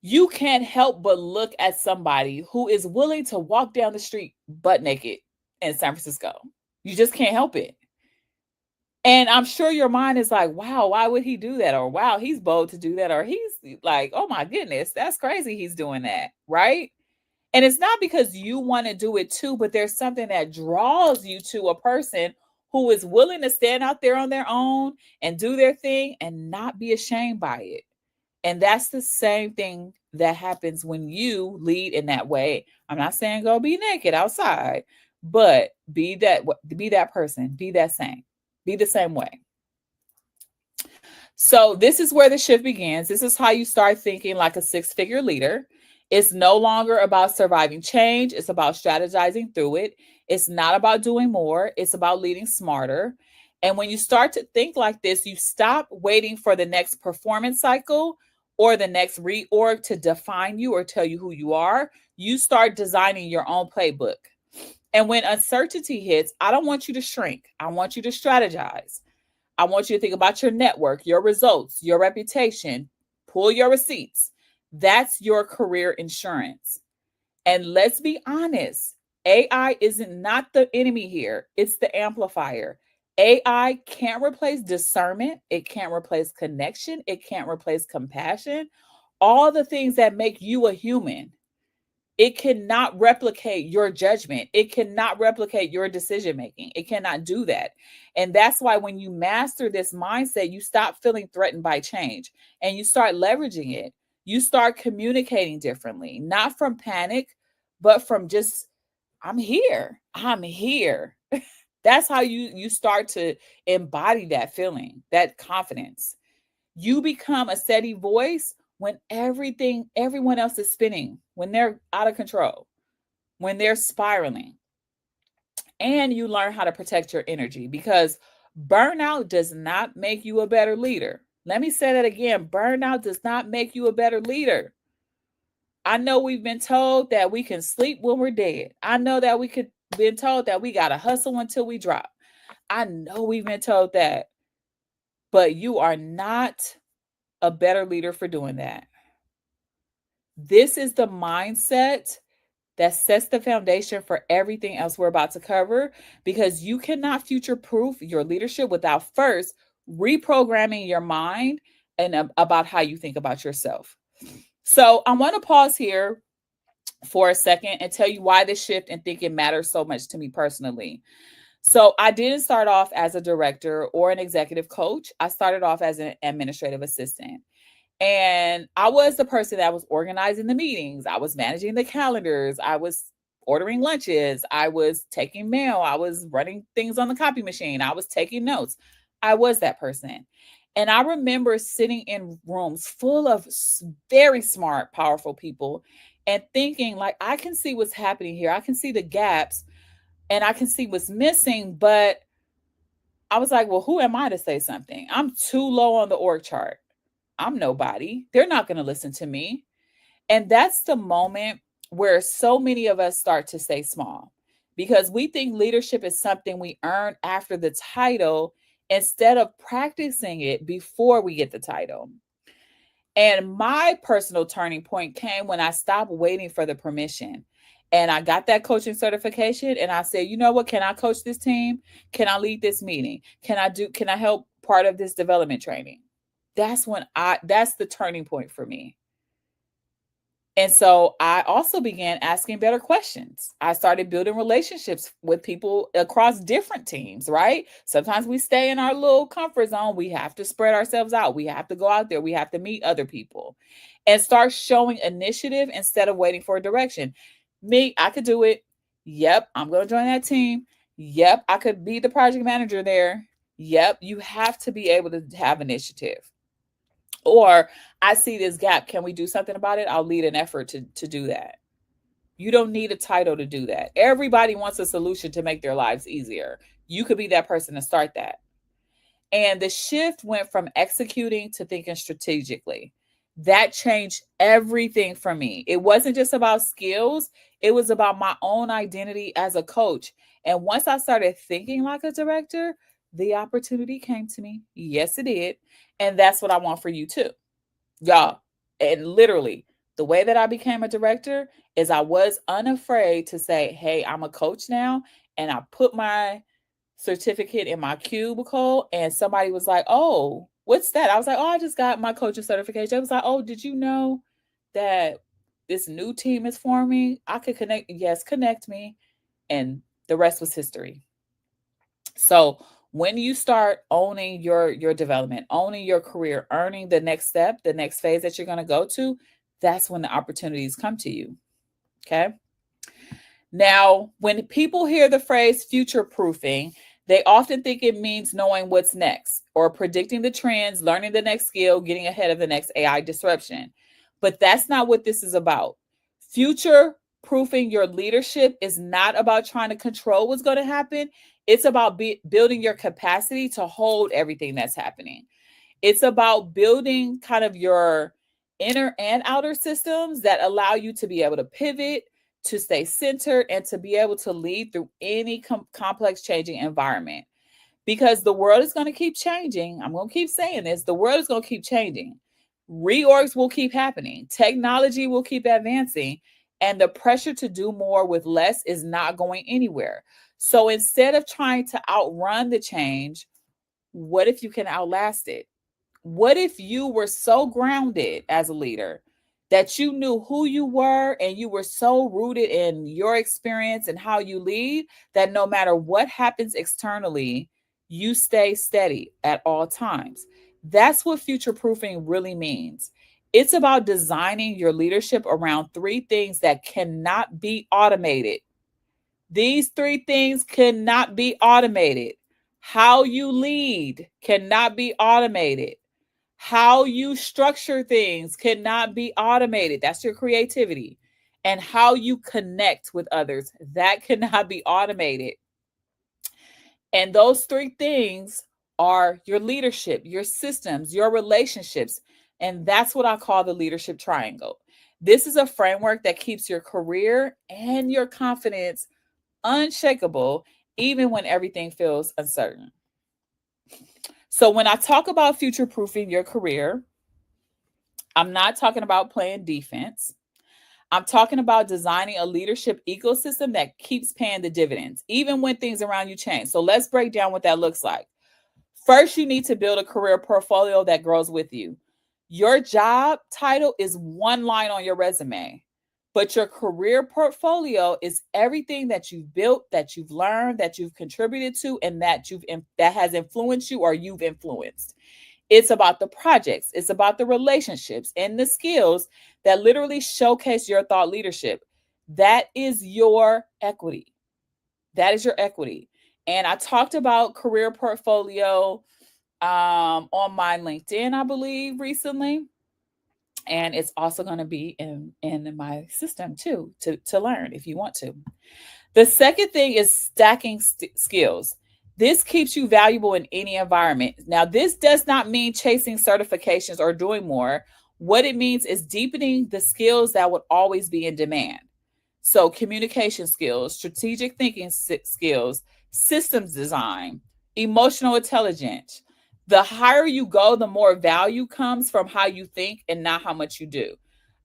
You can't help but look at somebody who is willing to walk down the street butt naked in San Francisco. You just can't help it. And I'm sure your mind is like, wow, why would he do that? Or wow, he's bold to do that. Or he's like, oh my goodness, that's crazy he's doing that, right? And it's not because you want to do it too, but there's something that draws you to a person who is willing to stand out there on their own and do their thing and not be ashamed by it. And that's the same thing that happens when you lead in that way. I'm not saying go be naked outside, but be that person, be that same, be the same way. So this is where the shift begins. This is how you start thinking like a six-figure leader. It's no longer about surviving change. It's about strategizing through it. It's not about doing more. It's about leading smarter. And when you start to think like this, you stop waiting for the next performance cycle or the next reorg to define you or tell you who you are. You start designing your own playbook. And when uncertainty hits, I don't want you to shrink. I want you to strategize. I want you to think about your network, your results, your reputation, pull your receipts. That's your career insurance. And let's be honest, AI isn't not the enemy here. It's the amplifier. AI can't replace discernment. It can't replace connection. It can't replace compassion. All the things that make you a human. It cannot replicate your judgment. It cannot replicate your decision making. It cannot do that. And that's why when you master this mindset, you stop feeling threatened by change and you start leveraging it. You start communicating differently, not from panic, but from just, I'm here. I'm here. That's how you start to embody that feeling, that confidence. You become a steady voice when everyone else is spinning, when they're out of control, when they're spiraling. And you learn how to protect your energy, because burnout does not make you a better leader. Let me say that again. Burnout does not make you a better leader. I know we've been told that we can sleep when we're dead. I know that we could been told that we got to hustle until we drop. I know we've been told that. But you are not a better leader for doing that. This is the mindset that sets the foundation for everything else we're about to cover, because you cannot future proof your leadership without first reprogramming your mind and about how you think about yourself. So I want to pause here for a second and tell you why this shift in thinking matters so much to me personally. So I didn't start off as a director or an executive coach. I started off as an administrative assistant. And I was the person that was organizing the meetings. I was managing the calendars. I was ordering lunches. I was taking mail. I was running things on the copy machine. I was taking notes. I was that person. And I remember sitting in rooms full of very smart, powerful people and thinking, like, I can see what's happening here. I can see the gaps and I can see what's missing. But I was like, well, who am I to say something? I'm too low on the org chart. I'm nobody. They're not going to listen to me. And that's the moment where so many of us start to stay small, because we think leadership is something we earn after the title instead of practicing it before we get the title. And my personal turning point came when I stopped waiting for the permission. And I got that coaching certification and I said, you know what? Can I coach this team? Can I lead this meeting? Can I help part of this development training? That's the turning point for me. And so I also began asking better questions. I started building relationships with people across different teams, right? Sometimes we stay in our little comfort zone. We have to spread ourselves out. We have to go out there. We have to meet other people and start showing initiative instead of waiting for a direction. Me, I could do it. Yep, I'm going to join that team. Yep, I could be the project manager there. Yep, you have to be able to have initiative. Or I see this gap. Can we do something about it? I'll lead an effort to do that. You don't need a title to do that. Everybody wants a solution to make their lives easier. You could be that person to start that. And the shift went from executing to thinking strategically. That changed everything for me. It wasn't just about skills, it was about my own identity as a coach. And once I started thinking like a director, the opportunity came to me. Yes, it did. And that's what I want for you too. Y'all. And literally, the way that I became a director is I was unafraid to say, hey, I'm a coach now. And I put my certificate in my cubicle, and somebody was like, oh, what's that? I was like, oh, I just got my coaching certification. I was like, oh, did you know that this new team is forming? I could connect. Yes, connect me. And the rest was history. So when you start owning your development, owning your career, earning the next step, the next phase that you're going to go to, that's when the opportunities come to you. Okay. Now, when people hear the phrase future proofing, they often think it means knowing what's next or predicting the trends, learning the next skill, getting ahead of the next AI disruption. But that's not what this is about. Future proofing your leadership is not about trying to control what's going to happen. It's about building your capacity to hold everything that's happening. It's about building kind of your inner and outer systems that allow you to be able to pivot, to stay centered, and to be able to lead through any complex changing environment. Because the world is going to keep changing. I'm going to keep saying this. The world is going to keep changing. Reorgs will keep happening. Technology will keep advancing. And the pressure to do more with less is not going anywhere. So instead of trying to outrun the change, what if you can outlast it? What if you were so grounded as a leader that you knew who you were and you were so rooted in your experience and how you lead that no matter what happens externally, you stay steady at all times? That's what future proofing really means. It's about designing your leadership around three things that cannot be automated. These three things cannot be automated. How you lead cannot be automated. How you structure things cannot be automated. That's your creativity. And how you connect with others, that cannot be automated. And those three things are your leadership, your systems, your relationships. And that's what I call the leadership triangle. This is a framework that keeps your career and your confidence unshakable, even when everything feels uncertain. So, when I talk about future proofing your career, I'm not talking about playing defense. I'm talking about designing a leadership ecosystem that keeps paying the dividends, even when things around you change. So, let's break down what that looks like. First, you need to build a career portfolio that grows with you. Your job title is one line on your resume, but your career portfolio is everything that you've built, that you've learned, that you've contributed to, and that has influenced you or you've influenced. It's about the projects, it's about the relationships and the skills that literally showcase your thought leadership. That is your equity. That is your equity. And I talked about career portfolio on my LinkedIn, I believe, recently. And it's also going to be in my system too, to learn if you want to. The second thing is stacking skills. This keeps you valuable in any environment. Now, this does not mean chasing certifications or doing more. What it means is deepening the skills that would always be in demand. So, communication skills, strategic thinking skills, systems design, emotional intelligence. The higher you go, the more value comes from how you think and not how much you do.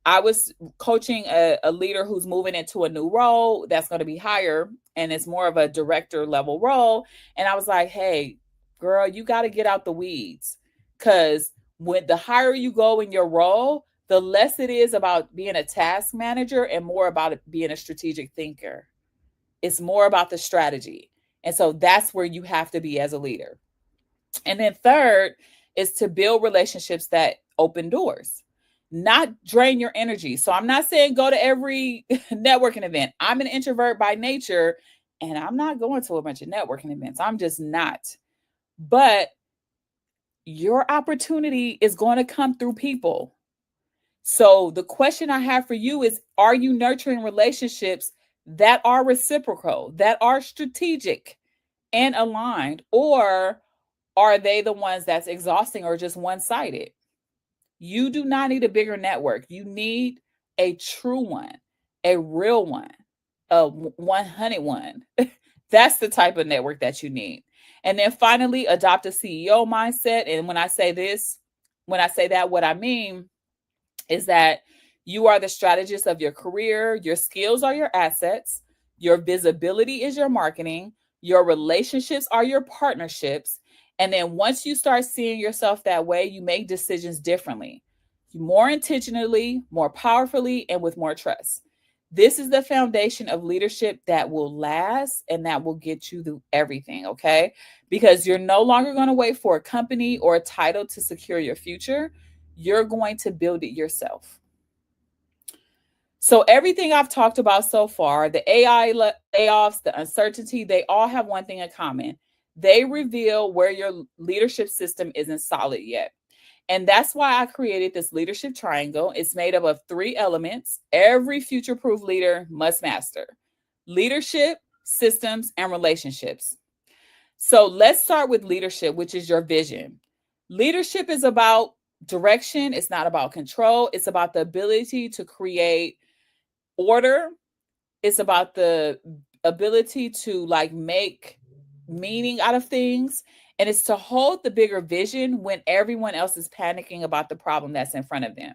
I was coaching a leader who's moving into a new role that's going to be higher, and it's more of a director level role. And I was like, hey, girl, you got to get out the weeds, because when the higher you go in your role, the less it is about being a task manager and more about being a strategic thinker. It's more about the strategy. And so that's where you have to be as a leader. And then third is to build relationships that open doors. not drain your energy. So I'm not saying go to every networking event. I'm an introvert by nature, and I'm not going to a bunch of networking events. I'm just not. But your opportunity is going to come through people. So the question I have for you is, are you nurturing relationships that are reciprocal, that are strategic and aligned, or are they the ones that's exhausting or just one-sided? You do not need a bigger network. You need a true one, a real one, a 100 one. That's the type of network that you need. And then finally, adopt a CEO mindset. And when I say this, when I say that, what I mean is that you are the strategist of your career, your skills are your assets, your visibility is your marketing, your relationships are your partnerships. And then once you start seeing yourself that way, you make decisions differently, more intentionally, more powerfully, and with more trust. This is the foundation of leadership that will last and that will get you through everything, okay? Because you're no longer going to wait for a company or a title to secure your future. You're going to build it yourself. So everything I've talked about so far, the AI layoffs, the uncertainty, they all have one thing in common. They reveal where your leadership system isn't solid yet. And that's why I created this leadership triangle. It's made up of 3 elements every future proof leader must master: leadership, systems, and relationships. So let's start with leadership, which is your vision. Leadership is about direction, it's not about control, it's about the ability to create order, it's about the ability to like make meaning out of things, and it's to hold the bigger vision when everyone else is panicking about the problem that's in front of them.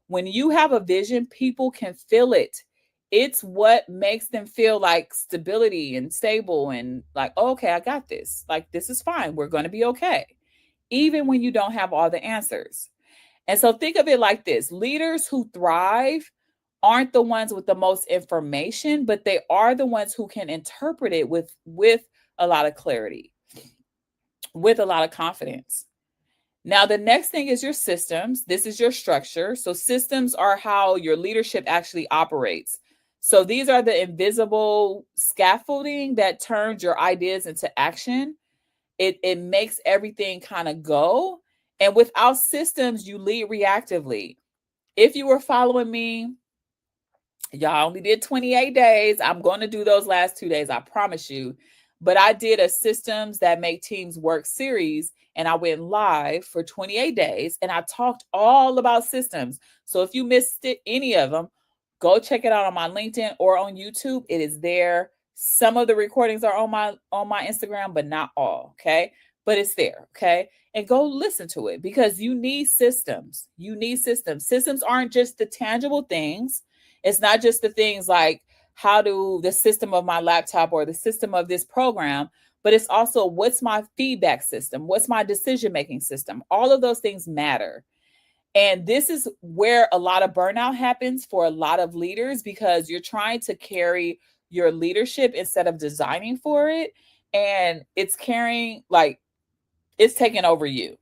When you have a vision, people can feel it. It's what makes them feel like stability and stable and like, oh, okay, I got this. Like, this is fine. We're going to be okay, even when you don't have all the answers. And so think of it like this: leaders who thrive aren't the ones with the most information, but they are the ones who can interpret it with a lot of clarity, with a lot of confidence. Now, the next thing is your systems. This is your structure. So systems are how your leadership actually operates. So these are the invisible scaffolding that turns your ideas into action. It makes everything kind of go. And without systems, you lead reactively. If you were following me, y'all only did 28 days. I'm going to do those last 2 days, I promise you. But I did a systems that make teams work series, and I went live for 28 days and I talked all about systems. So if you missed it, any of them, go check it out on my LinkedIn or on YouTube. It is there. Some of the recordings are on my Instagram, but not all, okay? But it's there, okay? And go listen to it because you need systems. You need systems. Systems aren't just the tangible things. It's not just the things like how do the system of my laptop or the system of this program, but it's also what's my feedback system? What's my decision-making system? All of those things matter. And this is where a lot of burnout happens for a lot of leaders because you're trying to carry your leadership instead of designing for it. And it's carrying, like, it's taking over you.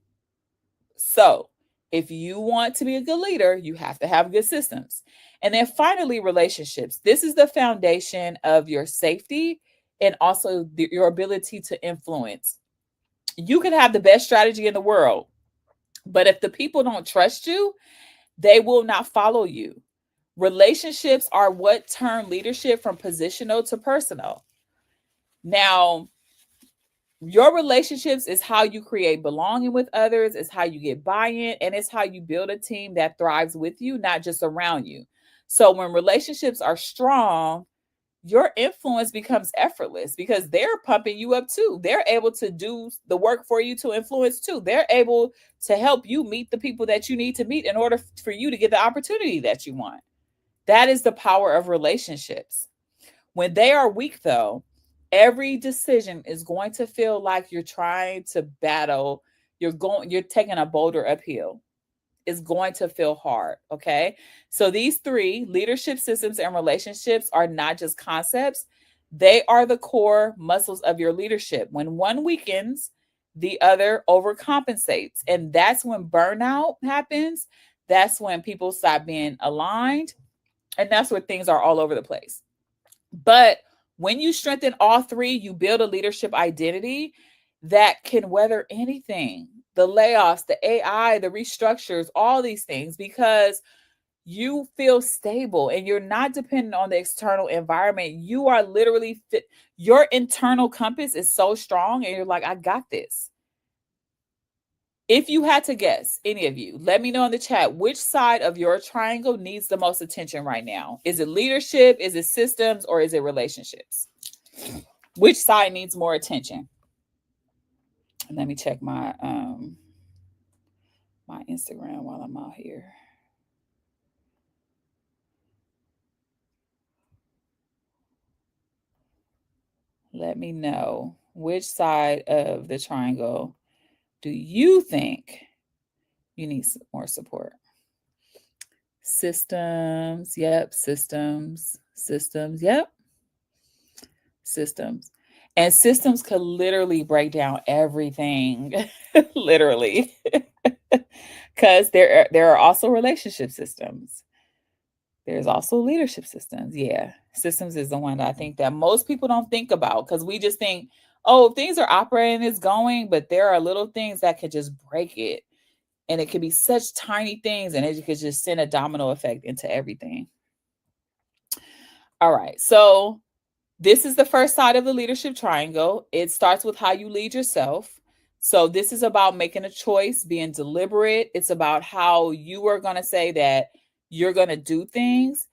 So if you want to be a good leader, you have to have good systems. And then finally, relationships. This is the foundation of your safety and also your ability to influence. You can have the best strategy in the world, but if the people don't trust you, they will not follow you. Relationships are what turn leadership from positional to personal. Now, your relationships is how you create belonging with others, it's how you get buy-in, and it's how you build a team that thrives with you, not just around you. So when relationships are strong, your influence becomes effortless because they're pumping you up too. They're able to do the work for you to influence too. They're able to help you meet the people that you need to meet in order for you to get the opportunity that you want. That is the power of relationships. When they are weak, though, every decision is going to feel like you're trying to battle. You're taking a boulder uphill. It's going to feel hard. Okay. So these 3 leadership systems and relationships are not just concepts, they are the core muscles of your leadership. When one weakens, the other overcompensates. And that's when burnout happens. that's when people stop being aligned, and that's where things are all over the place. But when you strengthen all three, you build a leadership identity that can weather anything, the layoffs, the AI, the restructures, all these things, because you feel stable and you're not dependent on the external environment. You are literally fit. Your internal compass is so strong, and you're like, I got this. If you had to guess, any of you, let me know in the chat which side of your triangle needs the most attention right now. Is it leadership? Is it systems? Or is it relationships? Which side needs more attention? Let me check my my Instagram while I'm out here. Let me know which side of the triangle do you think you need more support? Systems, yep, systems, yep, systems. And systems could literally break down everything, literally, because there are also relationship systems. There's also leadership systems. Yeah, systems is the one that I think that most people don't think about, because we just think, oh, things are operating, it's going, but there are little things that could just break it. And it could be such tiny things, and it could just send a domino effect into everything. All right, so this is the first side of the leadership triangle. It starts with how you lead yourself. So this is about making a choice, being deliberate. It's about how you are going to say that you're going to do things.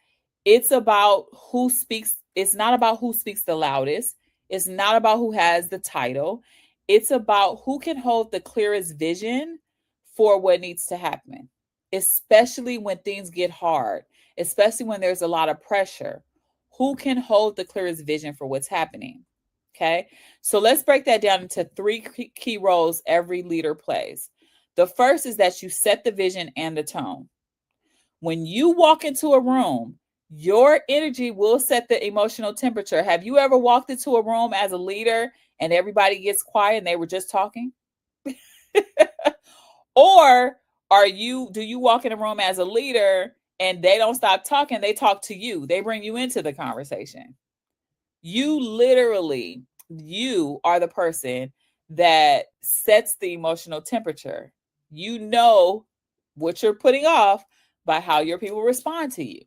It's about who speaks. It's not about who speaks the loudest. It's not about who has the title. It's about who can hold the clearest vision for what needs to happen, especially when things get hard, especially when there's a lot of pressure. Who can hold the clearest vision for what's happening? Okay, so let's break that down into three key roles every leader plays. The first is that you set the vision and the tone. When you walk into a room, your energy will set the emotional temperature. Have you ever walked into a room as a leader and everybody gets quiet and they were just talking? Or do you walk in a room as a leader and they don't stop talking, they talk to you, they bring you into the conversation? You are the person that sets the emotional temperature. You know what you're putting off by how your people respond to you.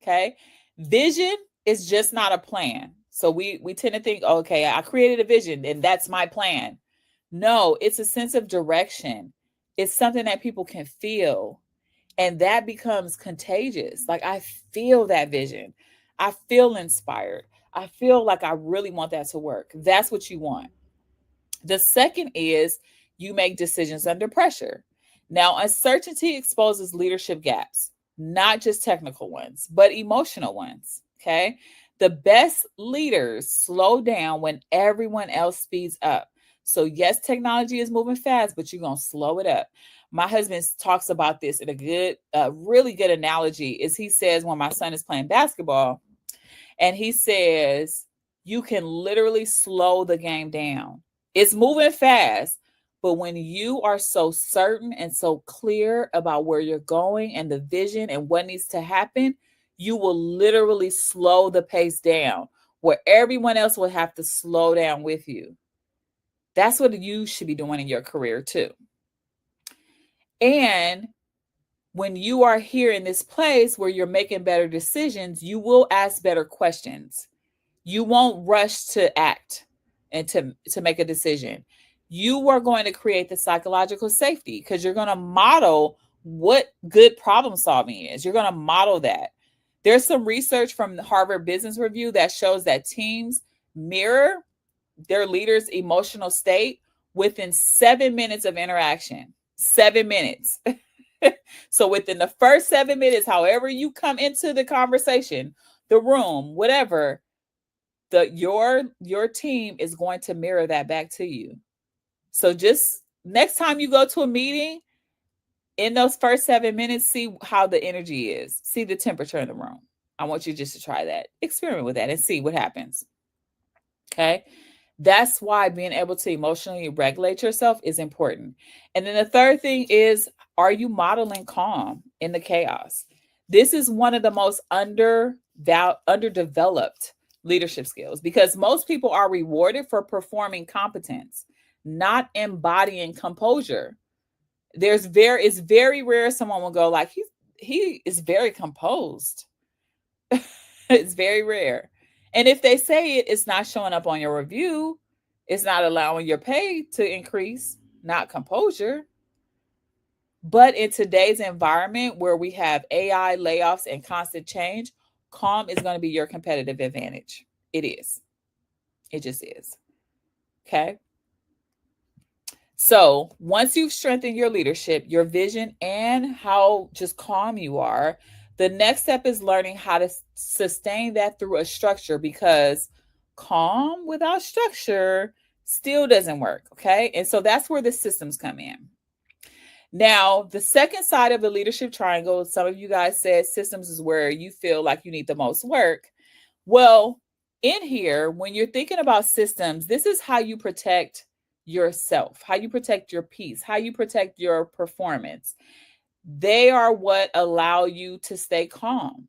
Okay. Vision is just not a plan. So we tend to think, okay, I created a vision and that's my plan. No, it's a sense of direction. It's something that people can feel. And that becomes contagious. Like, I feel that vision. I feel inspired. I feel like I really want that to work. That's what you want. The second is you make decisions under pressure. Now, uncertainty exposes leadership gaps, not just technical ones, but emotional ones. Okay. The best leaders slow down when everyone else speeds up. So, yes, technology is moving fast, but you're going to slow it up. My husband talks about this in a good, really good analogy. Is he says, when my son is playing basketball, and he says, you can literally slow the game down. It's moving fast, but when you are so certain and so clear about where you're going and the vision and what needs to happen, you will literally slow the pace down, where everyone else will have to slow down with you. That's what you should be doing in your career too. And when you are here in this place where you're making better decisions, you will ask better questions. You won't rush to act and to make a decision. You are going to create the psychological safety because you're going to model what good problem solving is. You're going to model that. There's some research from the Harvard Business Review that shows that teams mirror their leaders' emotional state within 7 minutes of interaction. 7 minutes. So within the first 7 minutes, however you come into the conversation, the room, whatever, your team is going to mirror that back to you. So just next time you go to a meeting, in those first 7 minutes, see how the energy is. See the temperature in the room. I want you just to try that. Experiment with that and see what happens. Okay. That's why being able to emotionally regulate yourself is important. And then the third thing is, Are you modeling calm in the chaos? This is one of the most underdeveloped leadership skills because most people are rewarded for performing competence, not embodying composure. It's very rare someone will go like he is very composed. It's very rare. And if they say it, it's not showing up on your review. It's not allowing your pay to increase, not composure. But in today's environment where we have AI, layoffs, and constant change, calm is going to be your competitive advantage. It is. It just is. Okay. So once you've strengthened your leadership, your vision, and how just calm you are, the next step is learning how to sustain that through a structure because calm without structure still doesn't work. Okay. And so that's where the systems come in. Now, the second side of the leadership triangle, some of you guys said systems is where you feel like you need the most work. Well, in here, when you're thinking about systems, this is how you protect yourself, how you protect your peace, how you protect your performance. They are what allow you to stay calm.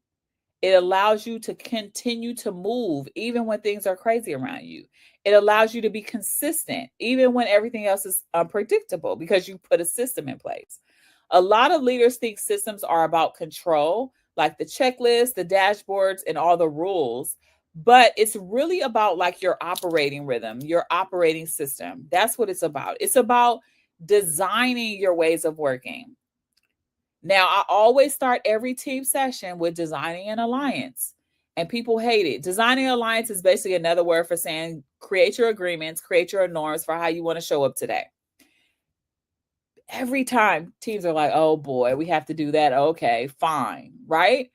It allows you to continue to move even when things are crazy around you. It allows you to be consistent even when everything else is unpredictable because you put a system in place. A lot of leaders think systems are about control, like the checklist, the dashboards, and all the rules. But it's really about like your operating rhythm, your operating system. That's what it's about. It's about designing your ways of working. Now, I always start every team session with designing an alliance, and people hate it. Designing an alliance is basically another word for saying create your agreements, create your norms for how you want to show up today. Every time teams are like, oh boy, we have to do that. Okay, fine, right?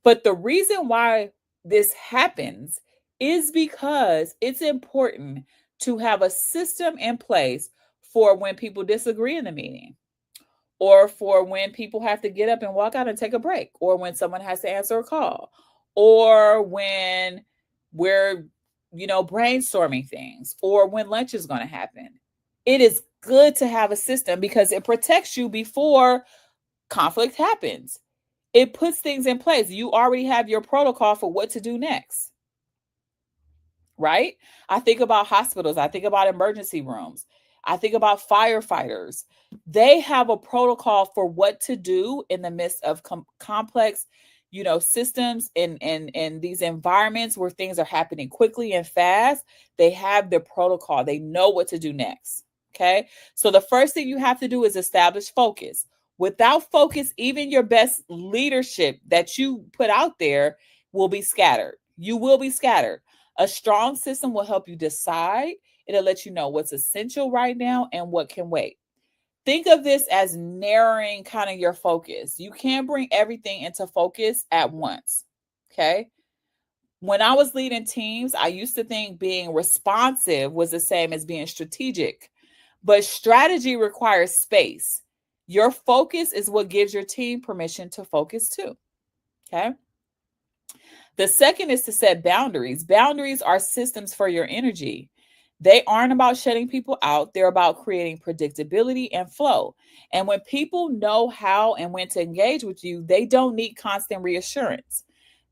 But the reason why this happens is because it's important to have a system in place for when people disagree in the meeting, or for when people have to get up and walk out and take a break, or when someone has to answer a call, or when we're, brainstorming things, or when lunch is going to happen. It is good to have a system because it protects you before conflict happens. It puts things in place. You already have your protocol for what to do next, right? I think about hospitals. I think about emergency rooms. I think about firefighters. They have a protocol for what to do in the midst of complex, systems and these environments where things are happening quickly and fast. They have their protocol. They know what to do next. Okay. So the first thing you have to do is establish focus. Without focus, even your best leadership that you put out there will be scattered. You will be scattered. A strong system will help you decide. It'll let you know what's essential right now and what can wait. Think of this as narrowing kind of your focus. You can't bring everything into focus at once. Okay. When I was leading teams, I used to think being responsive was the same as being strategic, but strategy requires space. Your focus is what gives your team permission to focus too. Okay. The second is to set boundaries. Boundaries are systems for your energy. They aren't about shutting people out. They're about creating predictability and flow. And when people know how and when to engage with you, they don't need constant reassurance.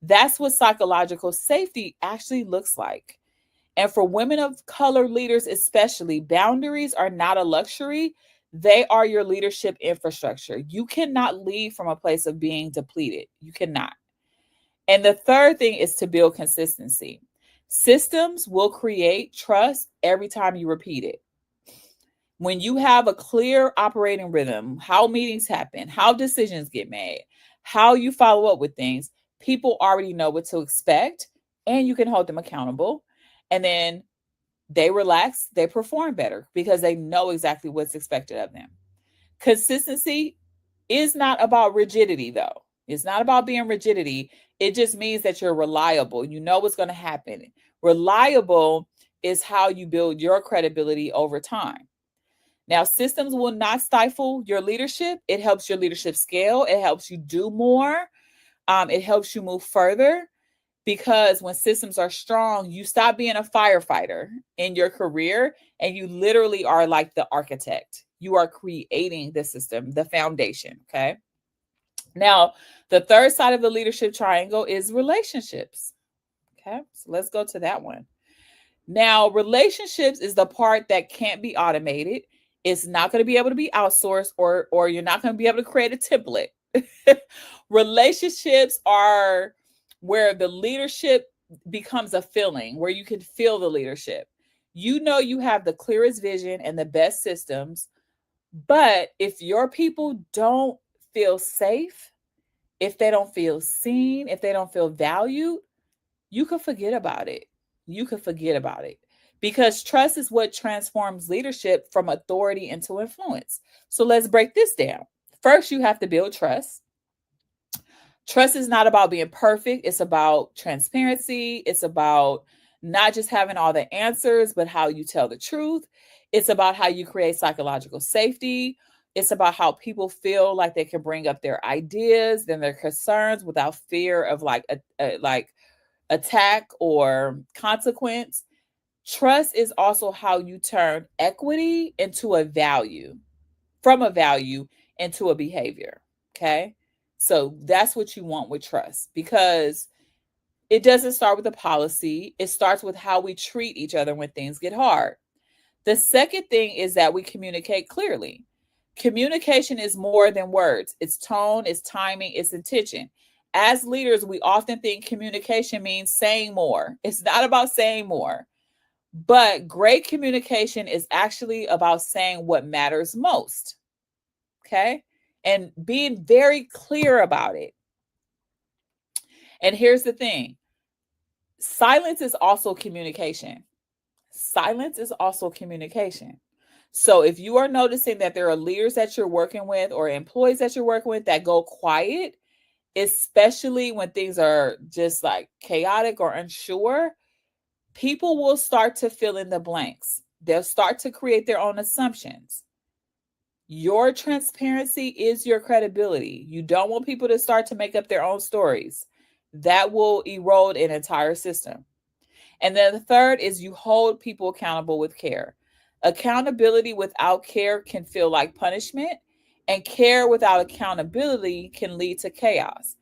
That's what psychological safety actually looks like. And for women of color leaders, especially, boundaries are not a luxury. They are your leadership infrastructure. You cannot lead from a place of being depleted. You cannot. And the third thing is to build consistency. Systems will create trust every time you repeat it. When you have a clear operating rhythm, how meetings happen, how decisions get made, how you follow up with things, people already know what to expect and you can hold them accountable. And then they relax, they perform better because they know exactly what's expected of them. Consistency is not about rigidity, though. It's not about being rigidity. It just means that you're reliable. You know what's going to happen. Reliable is how you build your credibility over time. Now, systems will not stifle your leadership. It helps your leadership scale. It helps you do more. It helps you move further. Because when systems are strong, you stop being a firefighter in your career and you literally are like the architect. You are creating the system, the foundation. Okay. Now, the third side of the leadership triangle is relationships. Okay. So let's go to that one. Now, relationships is the part that can't be automated. It's not going to be able to be outsourced, or you're not going to be able to create a template. Relationships are where the leadership becomes a feeling, where you can feel the leadership. You know you have the clearest vision and the best systems, but if your people don't feel safe, if they don't feel seen, if they don't feel valued, you can forget about it. You can forget about it, because trust is what transforms leadership from authority into influence. So let's break this down. First, you have to build trust. Trust is not about being perfect. It's about transparency. It's about not just having all the answers, but how you tell the truth. It's about how you create psychological safety. It's about how people feel like they can bring up their ideas and their concerns without fear of like attack or consequence. Trust is also how you turn equity into a value, from a value into a behavior. Okay. So that's what you want with trust, because it doesn't start with a policy. It starts with how we treat each other when things get hard. The second thing is that we communicate clearly. Communication is more than words. It's tone, it's timing, it's intention. As leaders, we often think communication means saying more. It's not about saying more, but great communication is actually about saying what matters most. Okay. And being very clear about it. And here's the thing, silence is also communication. Silence is also communication. So if you are noticing that there are leaders that you're working with or employees that you're working with that go quiet, especially when things are just like chaotic or unsure, people will start to fill in the blanks. They'll start to create their own assumptions. Your transparency is your credibility. You don't want people to start to make up their own stories. That will erode an entire system. And then the third is you hold people accountable with care. Accountability without care can feel like punishment, and care without accountability can lead to chaos.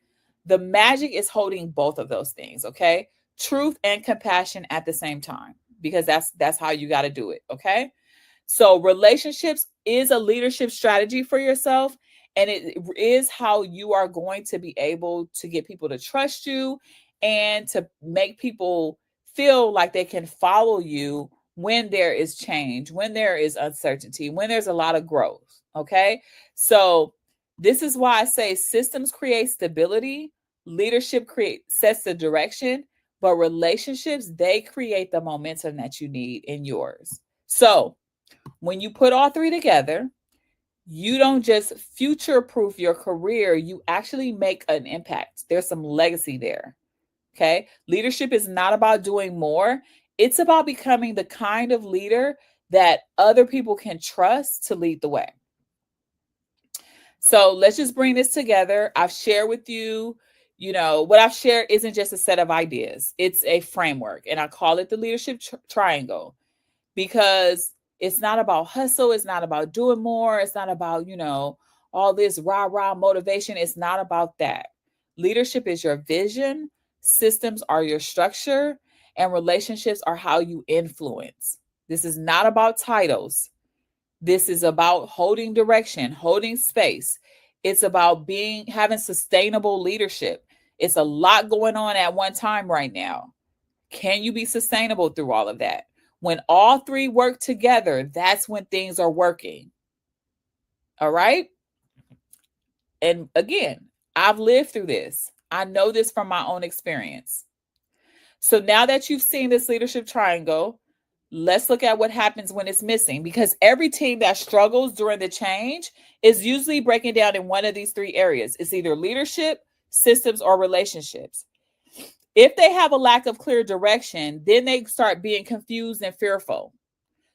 The magic is holding both of those things, okay? Truth and compassion at the same time, because that's how you got to do it, okay? So relationships is a leadership strategy for yourself, and it is how you are going to be able to get people to trust you and to make people feel like they can follow you when there is change, when there is uncertainty, when there's a lot of growth, okay? So this is why I say systems create stability, leadership sets the direction, but relationships, they create the momentum that you need in yours. So when you put all three together, you don't just future proof your career, you actually make an impact. There's some legacy there. Okay. Leadership is not about doing more, it's about becoming the kind of leader that other people can trust to lead the way. So let's just bring this together. I've shared with you, what I've shared isn't just a set of ideas, it's a framework, and I call it the leadership triangle, because it's not about hustle. It's not about doing more. It's not about, all this rah rah motivation. It's not about that. Leadership is your vision, systems are your structure, and relationships are how you influence. This is not about titles. This is about holding direction, holding space. It's about having sustainable leadership. It's a lot going on at one time right now. Can you be sustainable through all of that? When all three work together, that's when things are working. All right. And again, I've lived through this. I know this from my own experience. So now that you've seen this leadership triangle, let's look at what happens when it's missing, because every team that struggles during the change is usually breaking down in one of these three areas. It's either leadership, systems, or relationships. If they have a lack of clear direction, then they start being confused and fearful.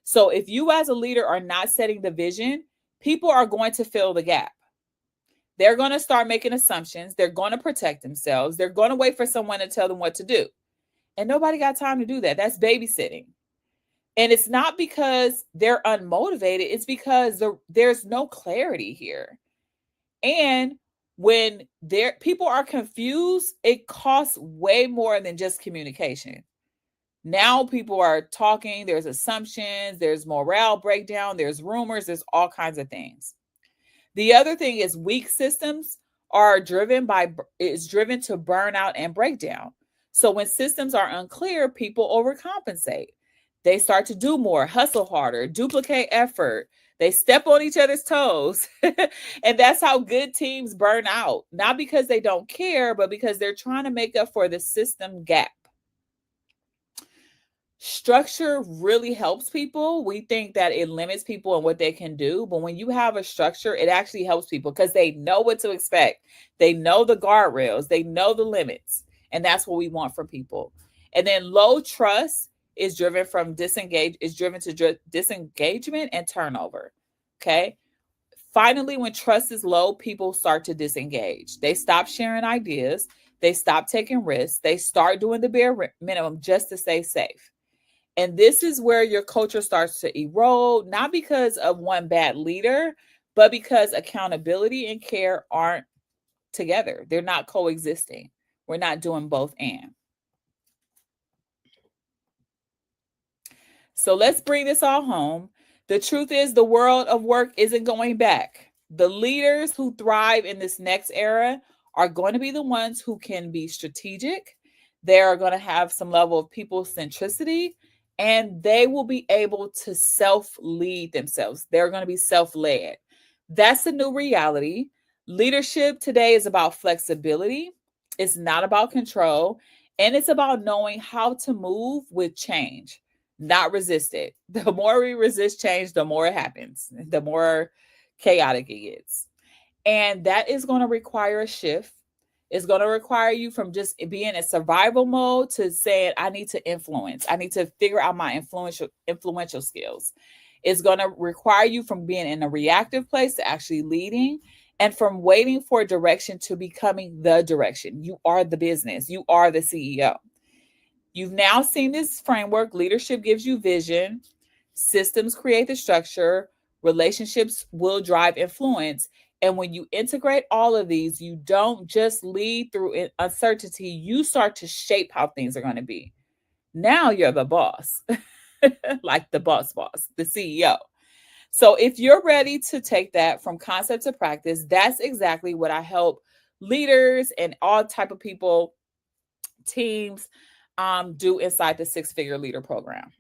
So if you as a leader are not setting the vision, people are going to fill the gap. They're going to start making assumptions. They're going to protect themselves. They're going to wait for someone to tell them what to do. And nobody got time to do that. That's babysitting. And it's not because they're unmotivated, it's because there's no clarity here. And when people are confused, it costs way more than just communication. Now people are talking, there's assumptions, there's morale breakdown, there's rumors, there's all kinds of things. The other thing is weak systems are driven to burnout and breakdown. So when systems are unclear, people overcompensate. They start to do more, hustle harder, duplicate effort. They step on each other's toes. And that's how good teams burn out. Not because they don't care, but because they're trying to make up for the system gap. Structure really helps people. We think that it limits people and what they can do, but when you have a structure, it actually helps people because they know what to expect. They know the guardrails, they know the limits, and that's what we want from people. And then low trust is driven to disengagement and turnover. Okay? Finally, when trust is low, people start to disengage. They stop sharing ideas, they stop taking risks, they start doing the bare minimum just to stay safe. And this is where your culture starts to erode, not because of one bad leader, but because accountability and care aren't together. They're not coexisting. We're not doing both and. So let's bring this all home. The truth is, the world of work isn't going back. The leaders who thrive in this next era are going to be the ones who can be strategic. They are going to have some level of people centricity, and they will be able to self-lead themselves. They're going to be self-led. That's the new reality. Leadership today is about flexibility. It's not about control, and it's about knowing how to move with change, not resist it. The more we resist change, the more it happens, the more chaotic it gets. And that is going to require a shift. It's going to require you from just being in survival mode to saying, I need to influence. I need to figure out my influential skills. It's going to require you from being in a reactive place to actually leading, and from waiting for direction to becoming the direction. You are the business. You are the CEO. You've now seen this framework. Leadership gives you vision. Systems create the structure. Relationships will drive influence. And when you integrate all of these, you don't just lead through uncertainty. You start to shape how things are going to be. Now you're the boss, like the boss, the CEO. So if you're ready to take that from concept to practice, that's exactly what I help leaders and all type of people, teams, do inside the Six-Figure Leader Program.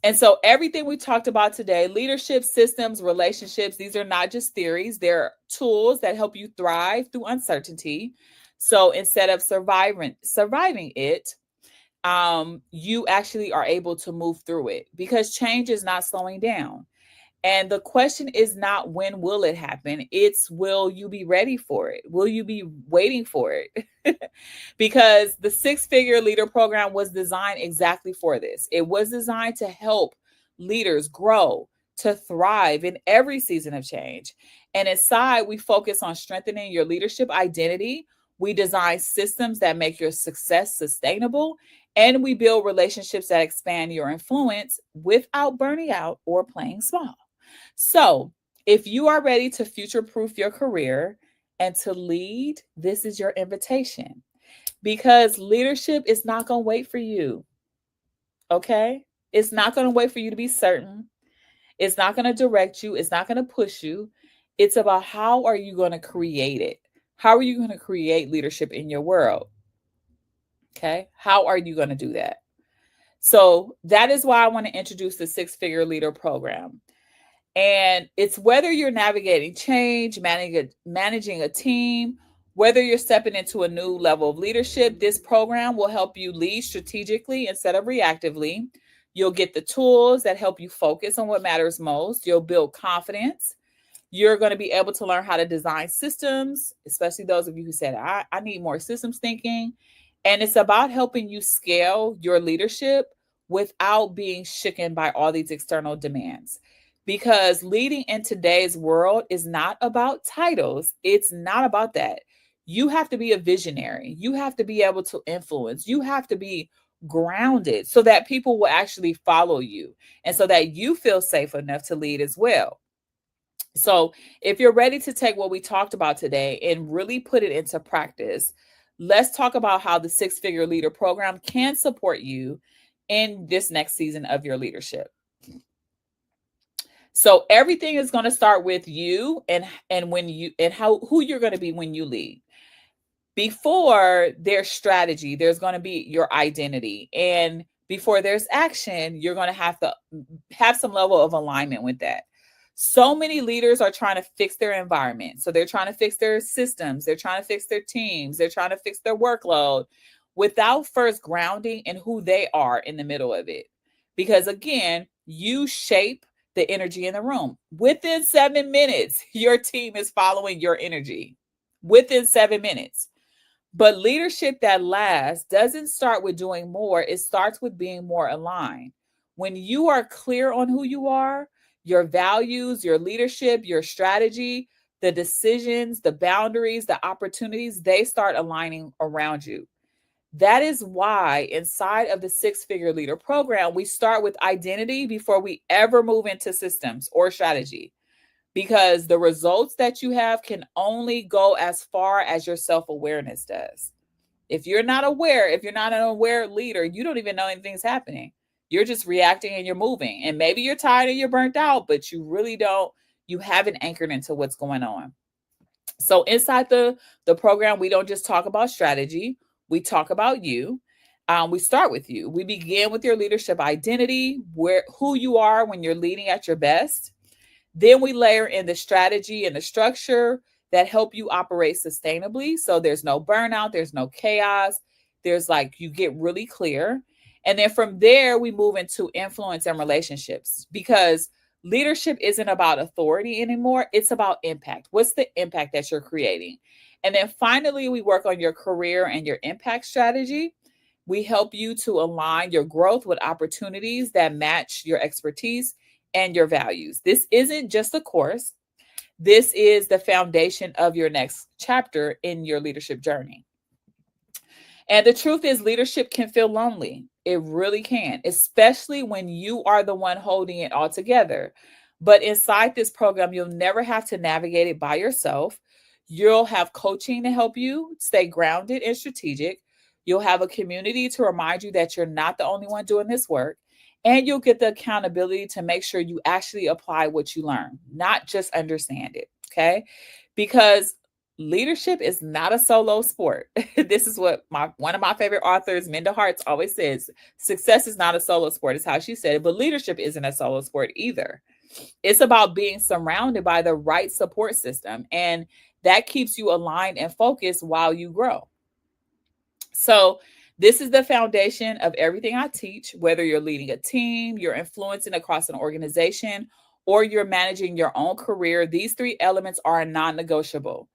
And so everything we talked about today, leadership, systems, relationships, these are not just theories. They're tools that help you thrive through uncertainty. So instead of surviving it, you actually are able to move through it, because change is not slowing down. And the question is not when will it happen? It's will you be ready for it? Will you be waiting for it? Because the Six-Figure Leader Program was designed exactly for this. It was designed to help leaders grow, to thrive in every season of change. And inside, we focus on strengthening your leadership identity. We design systems that make your success sustainable, and we build relationships that expand your influence without burning out or playing small. So, if you are ready to future-proof your career and to lead, this is your invitation, because leadership is not going to wait for you. Okay? It's not going to wait for you to be certain. It's not going to direct you. It's not going to push you. It's about how are you going to create it? How are you going to create leadership in your world? Okay? How are you going to do that? So that is why I want to introduce the Six-Figure Leader Program. And it's whether you're navigating change, managing a team, whether you're stepping into a new level of leadership, this program will help you lead strategically instead of reactively. You'll get the tools that help you focus on what matters most. You'll build confidence. You're going to be able to learn how to design systems, especially those of you who said, I need more systems thinking. And it's about helping you scale your leadership without being shaken by all these external demands. because leading in today's world is not about titles. It's not about that. You have to be a visionary. You have to be able to influence. You have to be grounded so that people will actually follow you and so that you feel safe enough to lead as well. So, if you're ready to take what we talked about today and really put it into practice, let's talk about how the Six Figure Leader Program can support you in this next season of your leadership. So everything is going to start with you and when you and how who you're going to be when you lead. Before there's strategy, there's going to be your identity, and before there's action, you're going to have some level of alignment with that. So many leaders are trying to fix their environment. So they're trying to fix their systems, they're trying to fix their teams, they're trying to fix their workload without first grounding in who they are in the middle of it. Because again, you shape the energy in the room. Within 7 minutes, your team is following your energy. Within 7 minutes. But leadership that lasts doesn't start with doing more, it starts with being more aligned. When you are clear on who you are, your values, your leadership, your strategy, the decisions, the boundaries, the opportunities, they start aligning around you. That is why inside of the Six Figure Leader Program, we start with identity before we ever move into systems or strategy, because the results that you have can only go as far as your self-awareness does. If you're not aware, if you're not an aware leader, you don't even know anything's happening. You're just reacting and you're moving. And maybe you're tired and you're burnt out, but you haven't anchored into what's going on. So inside the program, we don't just talk about strategy, we talk about you. We start with you. We begin with your leadership identity, who you are when you're leading at your best. Then we layer in the strategy and the structure that help you operate sustainably. So there's no burnout, there's no chaos. There's like you get really clear. And then from there, we move into influence and relationships, because leadership isn't about authority anymore. It's about impact. What's the impact that you're creating? And then finally, we work on your career and your impact strategy. We help you to align your growth with opportunities that match your expertise and your values. This isn't just a course. This is the foundation of your next chapter in your leadership journey. And the truth is, leadership can feel lonely. It really can, especially when you are the one holding it all together. But inside this program, you'll never have to navigate it by yourself. You'll have coaching to help you stay grounded and strategic. You'll have a community to remind you that you're not the only one doing this work. And you'll get the accountability to make sure you actually apply what you learn, not just understand it. Okay. Because leadership is not a solo sport. This is what one of my favorite authors, Minda Harts, always says. Success is not a solo sport, is how she said it, but leadership isn't a solo sport either. It's about being surrounded by the right support system, and that keeps you aligned and focused while you grow. So this is the foundation of everything I teach, whether you're leading a team, you're influencing across an organization, or you're managing your own career. These three elements are non-negotiable.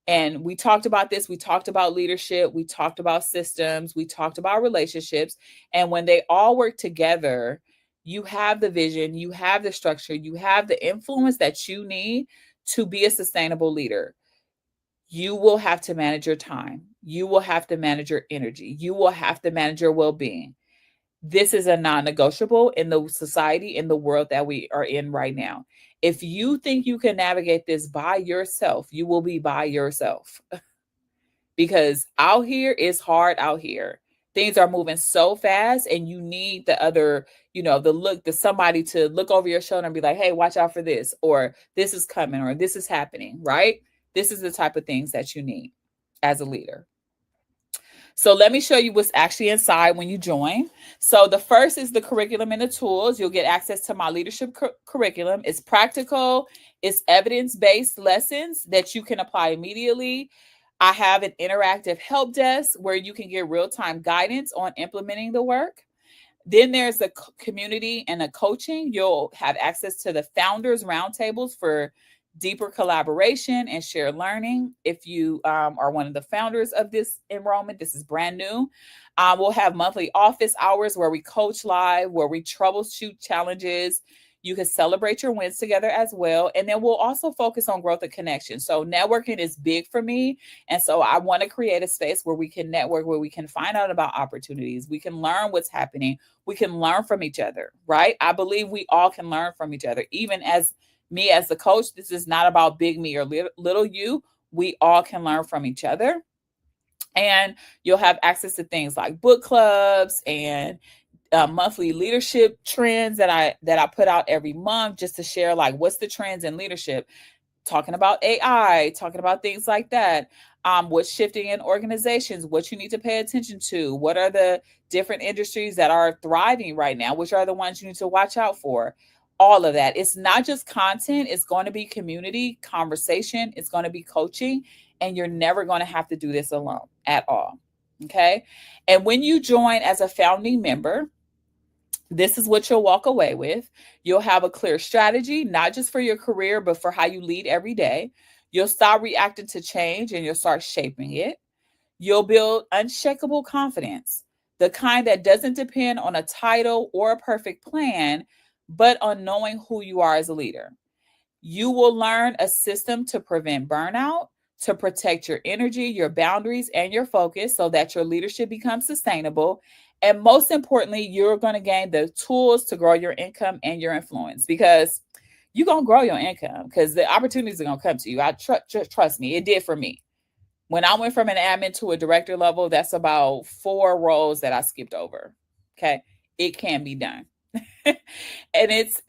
And we talked about this. We talked about leadership. We talked about systems. We talked about relationships. And when they all work together, you have the vision, you have the structure, you have the influence that you need to be a sustainable leader. You will have to manage your time. You will have to manage your energy. You will have to manage your well-being. This is a non-negotiable in the society, in the world that we are in right now. If you think you can navigate this by yourself, you will be by yourself. Because out here it's hard out here. Things are moving so fast, and you need the other, somebody to look over your shoulder and be like, hey, watch out for this, or this is coming, or this is happening, right? This is the type of things that you need as a leader. So let me show you what's actually inside when you join. So the first is the curriculum and the tools. You'll get access to my leadership curriculum. It's practical. It's evidence-based lessons that you can apply immediately. I have an interactive help desk where you can get real-time guidance on implementing the work. Then there's a community and a coaching. You'll have access to the founders roundtables for deeper collaboration and shared learning. If you are one of the founders of this enrollment, this is brand new. We'll have monthly office hours where we coach live, where we troubleshoot challenges. You can celebrate your wins together as well. And then we'll also focus on growth and connection. So networking is big for me. And so I want to create a space where we can network, where we can find out about opportunities. We can learn what's happening. We can learn from each other, right? I believe we all can learn from each other. Even as me as the coach, this is not about big me or little you. We all can learn from each other. And you'll have access to things like book clubs and monthly leadership trends that I put out every month, just to share like what's the trends in leadership, talking about AI, talking about things like that. What's shifting in organizations, what you need to pay attention to, what are the different industries that are thriving right now, which are the ones you need to watch out for. All of that. It's not just content, it's going to be community, conversation, it's going to be coaching, and you're never going to have to do this alone at all. Okay. And when you join as a founding member, this is what you'll walk away with. You'll have a clear strategy, not just for your career, but for how you lead every day. You'll stop reacting to change and you'll start shaping it. You'll build unshakable confidence, the kind that doesn't depend on a title or a perfect plan, but on knowing who you are as a leader. You will learn a system to prevent burnout, to protect your energy, your boundaries, and your focus so that your leadership becomes sustainable. And most importantly, you're going to gain the tools to grow your income and your influence, because you're going to grow your income because the opportunities are going to come to you. Trust me, it did for me. When I went from an admin to a director level, that's about 4 roles that I skipped over. Okay. It can be done. And it's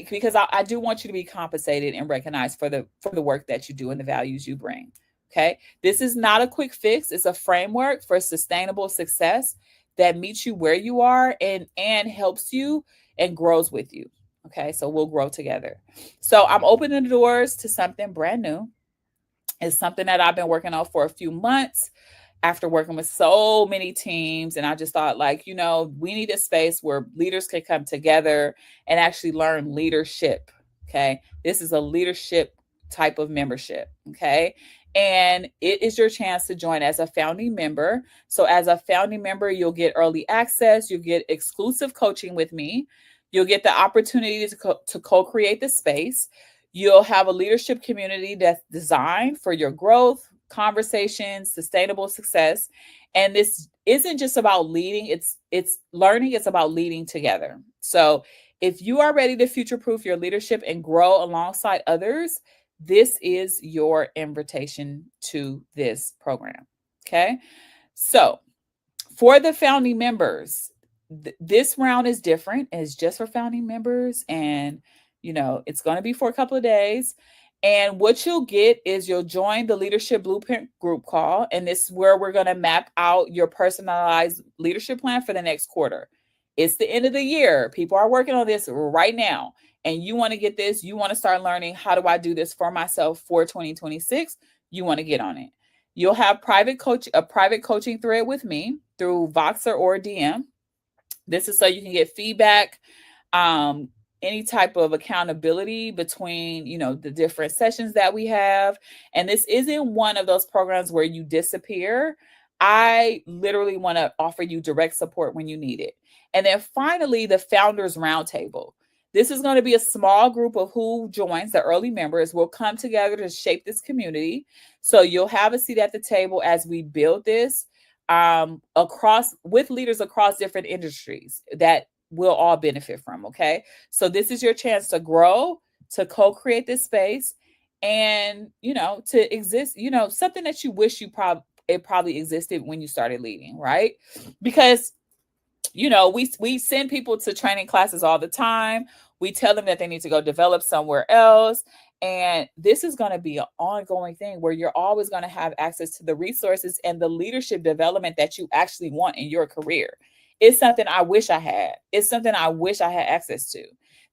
because I do want you to be compensated and recognized for the work that you do and the values you bring. Okay. This is not a quick fix. It's a framework for sustainable success that meets you where you are and helps you and grows with you. Okay. So we'll grow together. So I'm opening the doors to something brand new. It's something that I've been working on for a few months after working with so many teams. And I just thought, like, we need a space where leaders can come together and actually learn leadership. Okay. This is a leadership type of membership. Okay. And it is your chance to join as a founding member. So as a founding member, you'll get early access. You'll get exclusive coaching with me. You'll get the opportunity to co-create the space. You'll have a leadership community that's designed for your growth, conversations, sustainable success. And this isn't just about leading, it's learning, it's about leading together. So if you are ready to future-proof your leadership and grow alongside others, this is your invitation to this program. Okay. So for the founding members, this round is different. It's just for founding members, and it's going to be for a couple of days. And what you'll get is you'll join the Leadership Blueprint group call, and this is where we're going to map out your personalized leadership plan for the next quarter. It's the end of the year. People are working on this right now, and you want to get this. You want to start learning, how do I do this for myself for 2026? You want to get on it. You'll have a private coaching thread with me through Voxer or DM. This is so you can get feedback, any type of accountability between, the different sessions that we have. And this isn't one of those programs where you disappear. I literally want to offer you direct support when you need it. And then finally, the Founders Roundtable. This is going to be a small group of who joins, the early members will come together to shape this community. So you'll have a seat at the table as we build this with leaders across different industries that we'll all benefit from. Okay. So this is your chance to grow, to co-create this space, and, to exist, something that you wish it probably existed when you started leading, right? Because we send people to training classes all the time. We tell them that they need to go develop somewhere else. And this is going to be an ongoing thing where you're always going to have access to the resources and the leadership development that you actually want in your career. It's something I wish I had. It's something I wish I had access to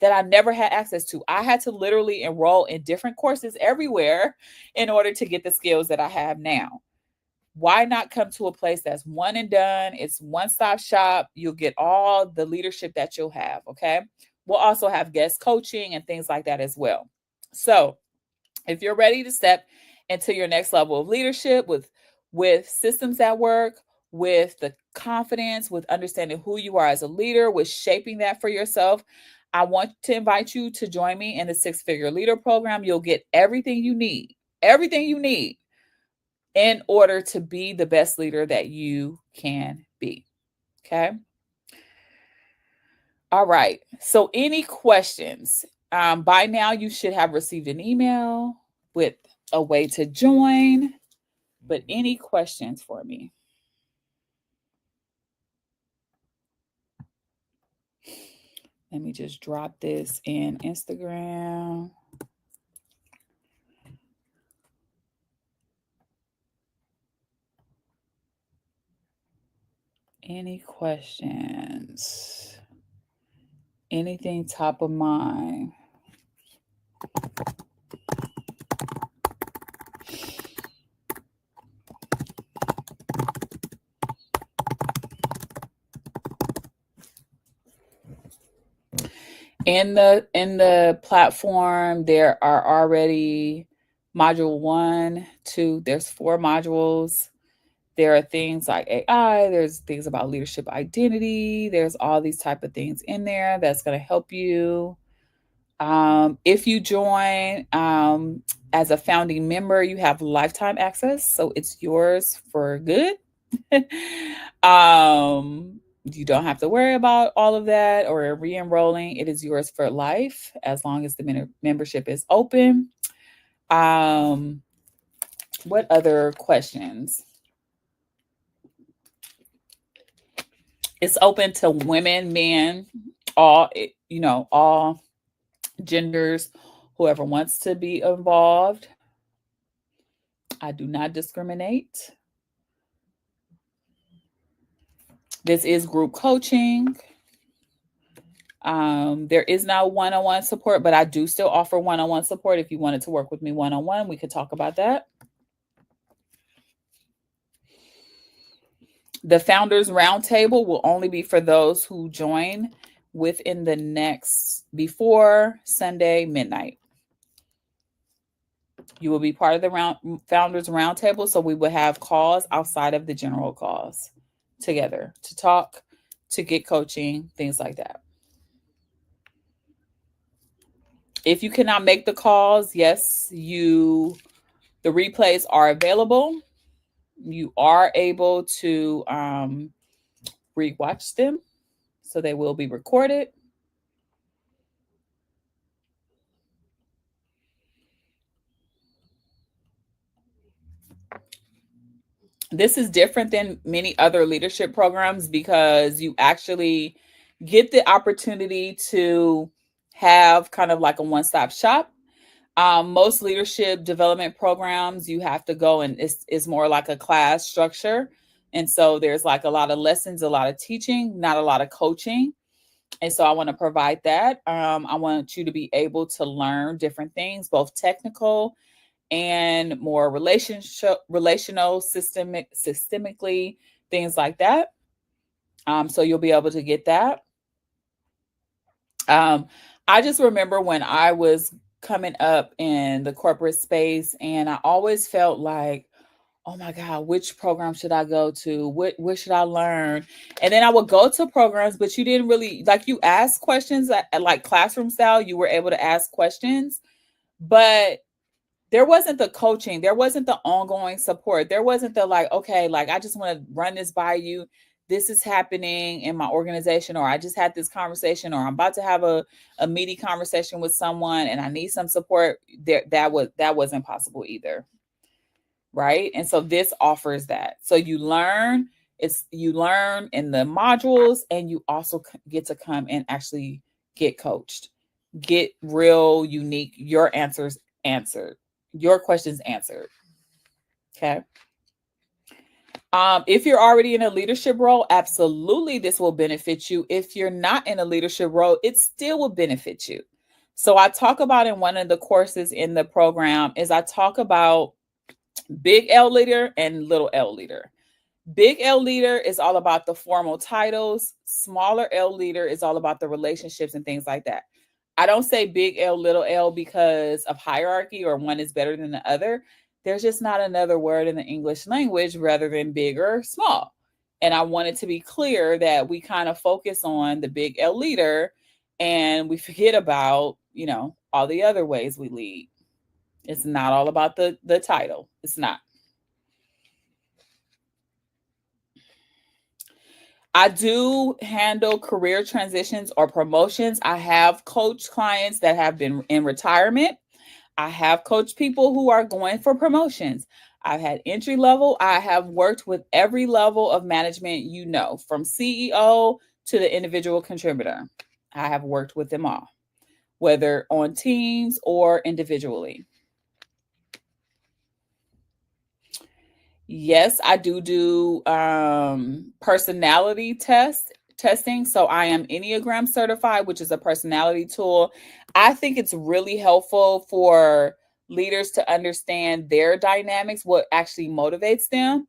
that I never had access to. I had to literally enroll in different courses everywhere in order to get the skills that I have now. Why not come to a place that's one and done? It's one-stop shop. You'll get all the leadership that you'll have. Okay. We'll also have guest coaching and things like that as well. So if you're ready to step into your next level of leadership with systems that work, with the confidence, with understanding who you are as a leader, with shaping that for yourself, I want to invite you to join me in the Six Figure Leader Program. You'll get everything you need in order to be the best leader that you can be. Okay. All right. So, any questions? By now, you should have received an email with a way to join. But any questions for me? Let me just drop this in Instagram. Any questions? Anything top of mind? In the platform, there are already module 1, 2, there's 4 modules. There are things like AI, there's things about leadership identity, there's all these type of things in there that's going to help you. If you join as a founding member, you have lifetime access, so it's yours for good. You don't have to worry about all of that or re-enrolling. It is yours for life as long as the membership is open. What other questions? It's open to women, men, all genders, whoever wants to be involved. I do not discriminate. This is group coaching. There is no one-on-one support, but I do still offer one-on-one support. If you wanted to work with me one-on-one, we could talk about that. The Founders Roundtable will only be for those who join within the before Sunday midnight. You will be part of the Founders Roundtable, so we will have calls outside of the general calls together to talk, to get coaching, things like that. If you cannot make the calls, yes, the replays are available. You are able to rewatch them, so they will be recorded. This is different than many other leadership programs because you actually get the opportunity to have kind of like a one-stop shop. Most leadership development programs, you have to go and it's more like a class structure. And so there's like a lot of lessons, a lot of teaching, not a lot of coaching. And so I want to provide that. I want you to be able to learn different things, both technical and more relational, systemically, things like that. So you'll be able to get that. I just remember when I was coming up in the corporate space, and I always felt like, oh my God, which program should I go to? What should I learn? And then I would go to programs, but you didn't really, like, you asked questions at like classroom style, you were able to ask questions, but there wasn't the coaching, there wasn't the ongoing support, there wasn't the like, okay, like I just want to run this by you. This is happening in my organization, or I just had this conversation, or I'm about to have a meaty conversation with someone and I need some support. That wasn't possible either. Right. And so this offers that. So you learn in the modules, and you also get to come and actually get coached, get real unique, your answers answered, your questions answered. Okay. If you're already in a leadership role, absolutely this will benefit you. If you're not in a leadership role, it still will benefit you. So I talk about in one of the courses in the program is I talk about big L leader and little L leader. Big L leader is all about the formal titles. Smaller L leader is all about the relationships and things like that. I don't say big L, little L because of hierarchy or one is better than the other. There's just not another word in the English language rather than big or small. And I wanted to be clear that we kind of focus on the big L leader and we forget about, all the other ways we lead. It's not all about the title. It's not. I do handle career transitions or promotions. I have coached clients that have been in retirement. I have coached people who are going for promotions. I've had entry level. I have worked with every level of management, from CEO to the individual contributor. I have worked with them all, whether on teams or individually. Yes, I do personality testing. So I am Enneagram certified, which is a personality tool. I think it's really helpful for leaders to understand their dynamics, what actually motivates them.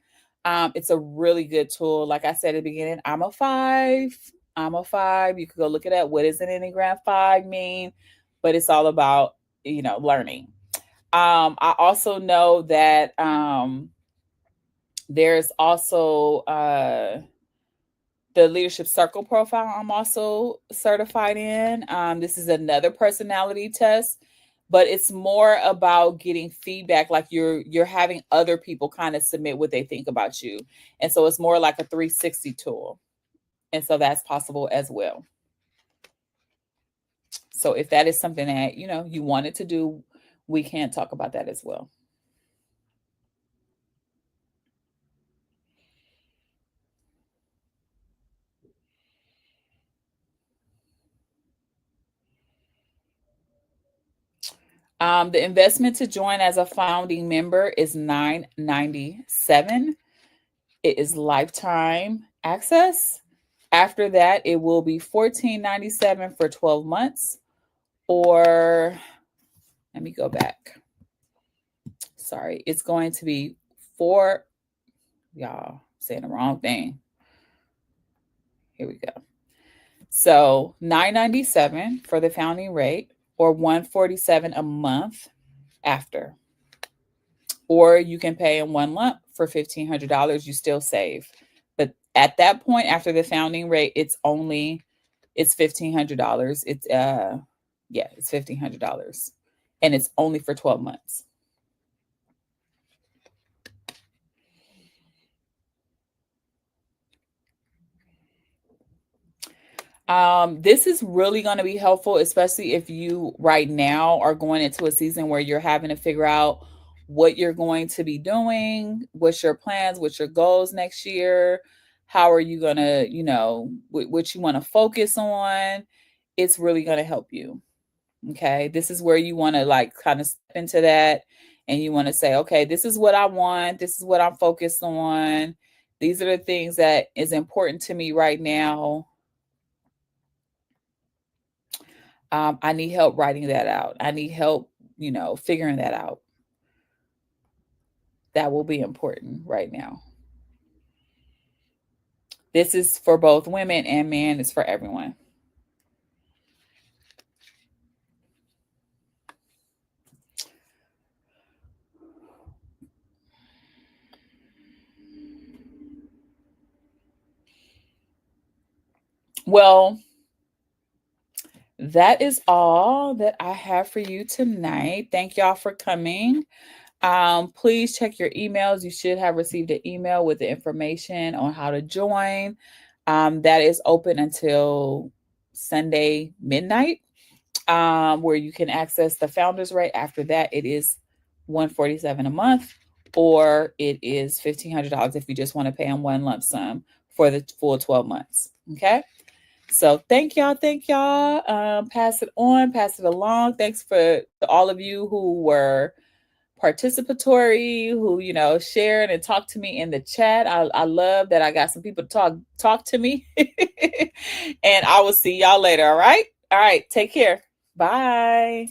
It's a really good tool. Like I said at the beginning, I'm a 5. I'm a 5. You could go look at that. What does an Enneagram 5 mean? But it's all about, learning. I also know that there's also the leadership circle profile I'm also certified in. This is another personality test, but it's more about getting feedback. Like you're having other people kind of submit what they think about you. And so it's more like a 360 tool. And so that's possible as well. So if that is something that, you wanted to do, we can talk about that as well. The investment to join as a founding member is $9.97. It is lifetime access. After that, it will be $14.97 for 12 months. Or let me go back. Sorry, it's going to be y'all saying the wrong thing. Here we go. So $9.97 for the founding rate, or $147 a month after. Or you can pay in one lump for $1,500. You still save. But at that point, after the founding rate, it's $1,500. It's $1,500. And it's only for 12 months. This is really going to be helpful, especially if you right now are going into a season where you're having to figure out what you're going to be doing, what's your plans, what's your goals next year, how are you going to, what you want to focus on. It's really going to help you. Okay. This is where you want to kind of step into that, and you want to say, okay, this is what I want. This is what I'm focused on. These are the things that is important to me right now. I need help writing that out. I need help, figuring that out. That will be important right now. This is for both women and men. It's for everyone. Well, that is all that I have for you tonight. Thank y'all for coming. Please check your emails. You should have received an email with the information on how to join. That is open until Sunday midnight, where you can access the founders rate. After that, it is $147 a month, or it is $1,500 if you just want to pay in one lump sum for the full 12 months. Okay. So thank y'all. Pass it on, pass it along. Thanks for all of you who were participatory, who shared and talked to me in the chat. I love that I got some people to talk to me. And I will see y'all later. All right. Take care. Bye.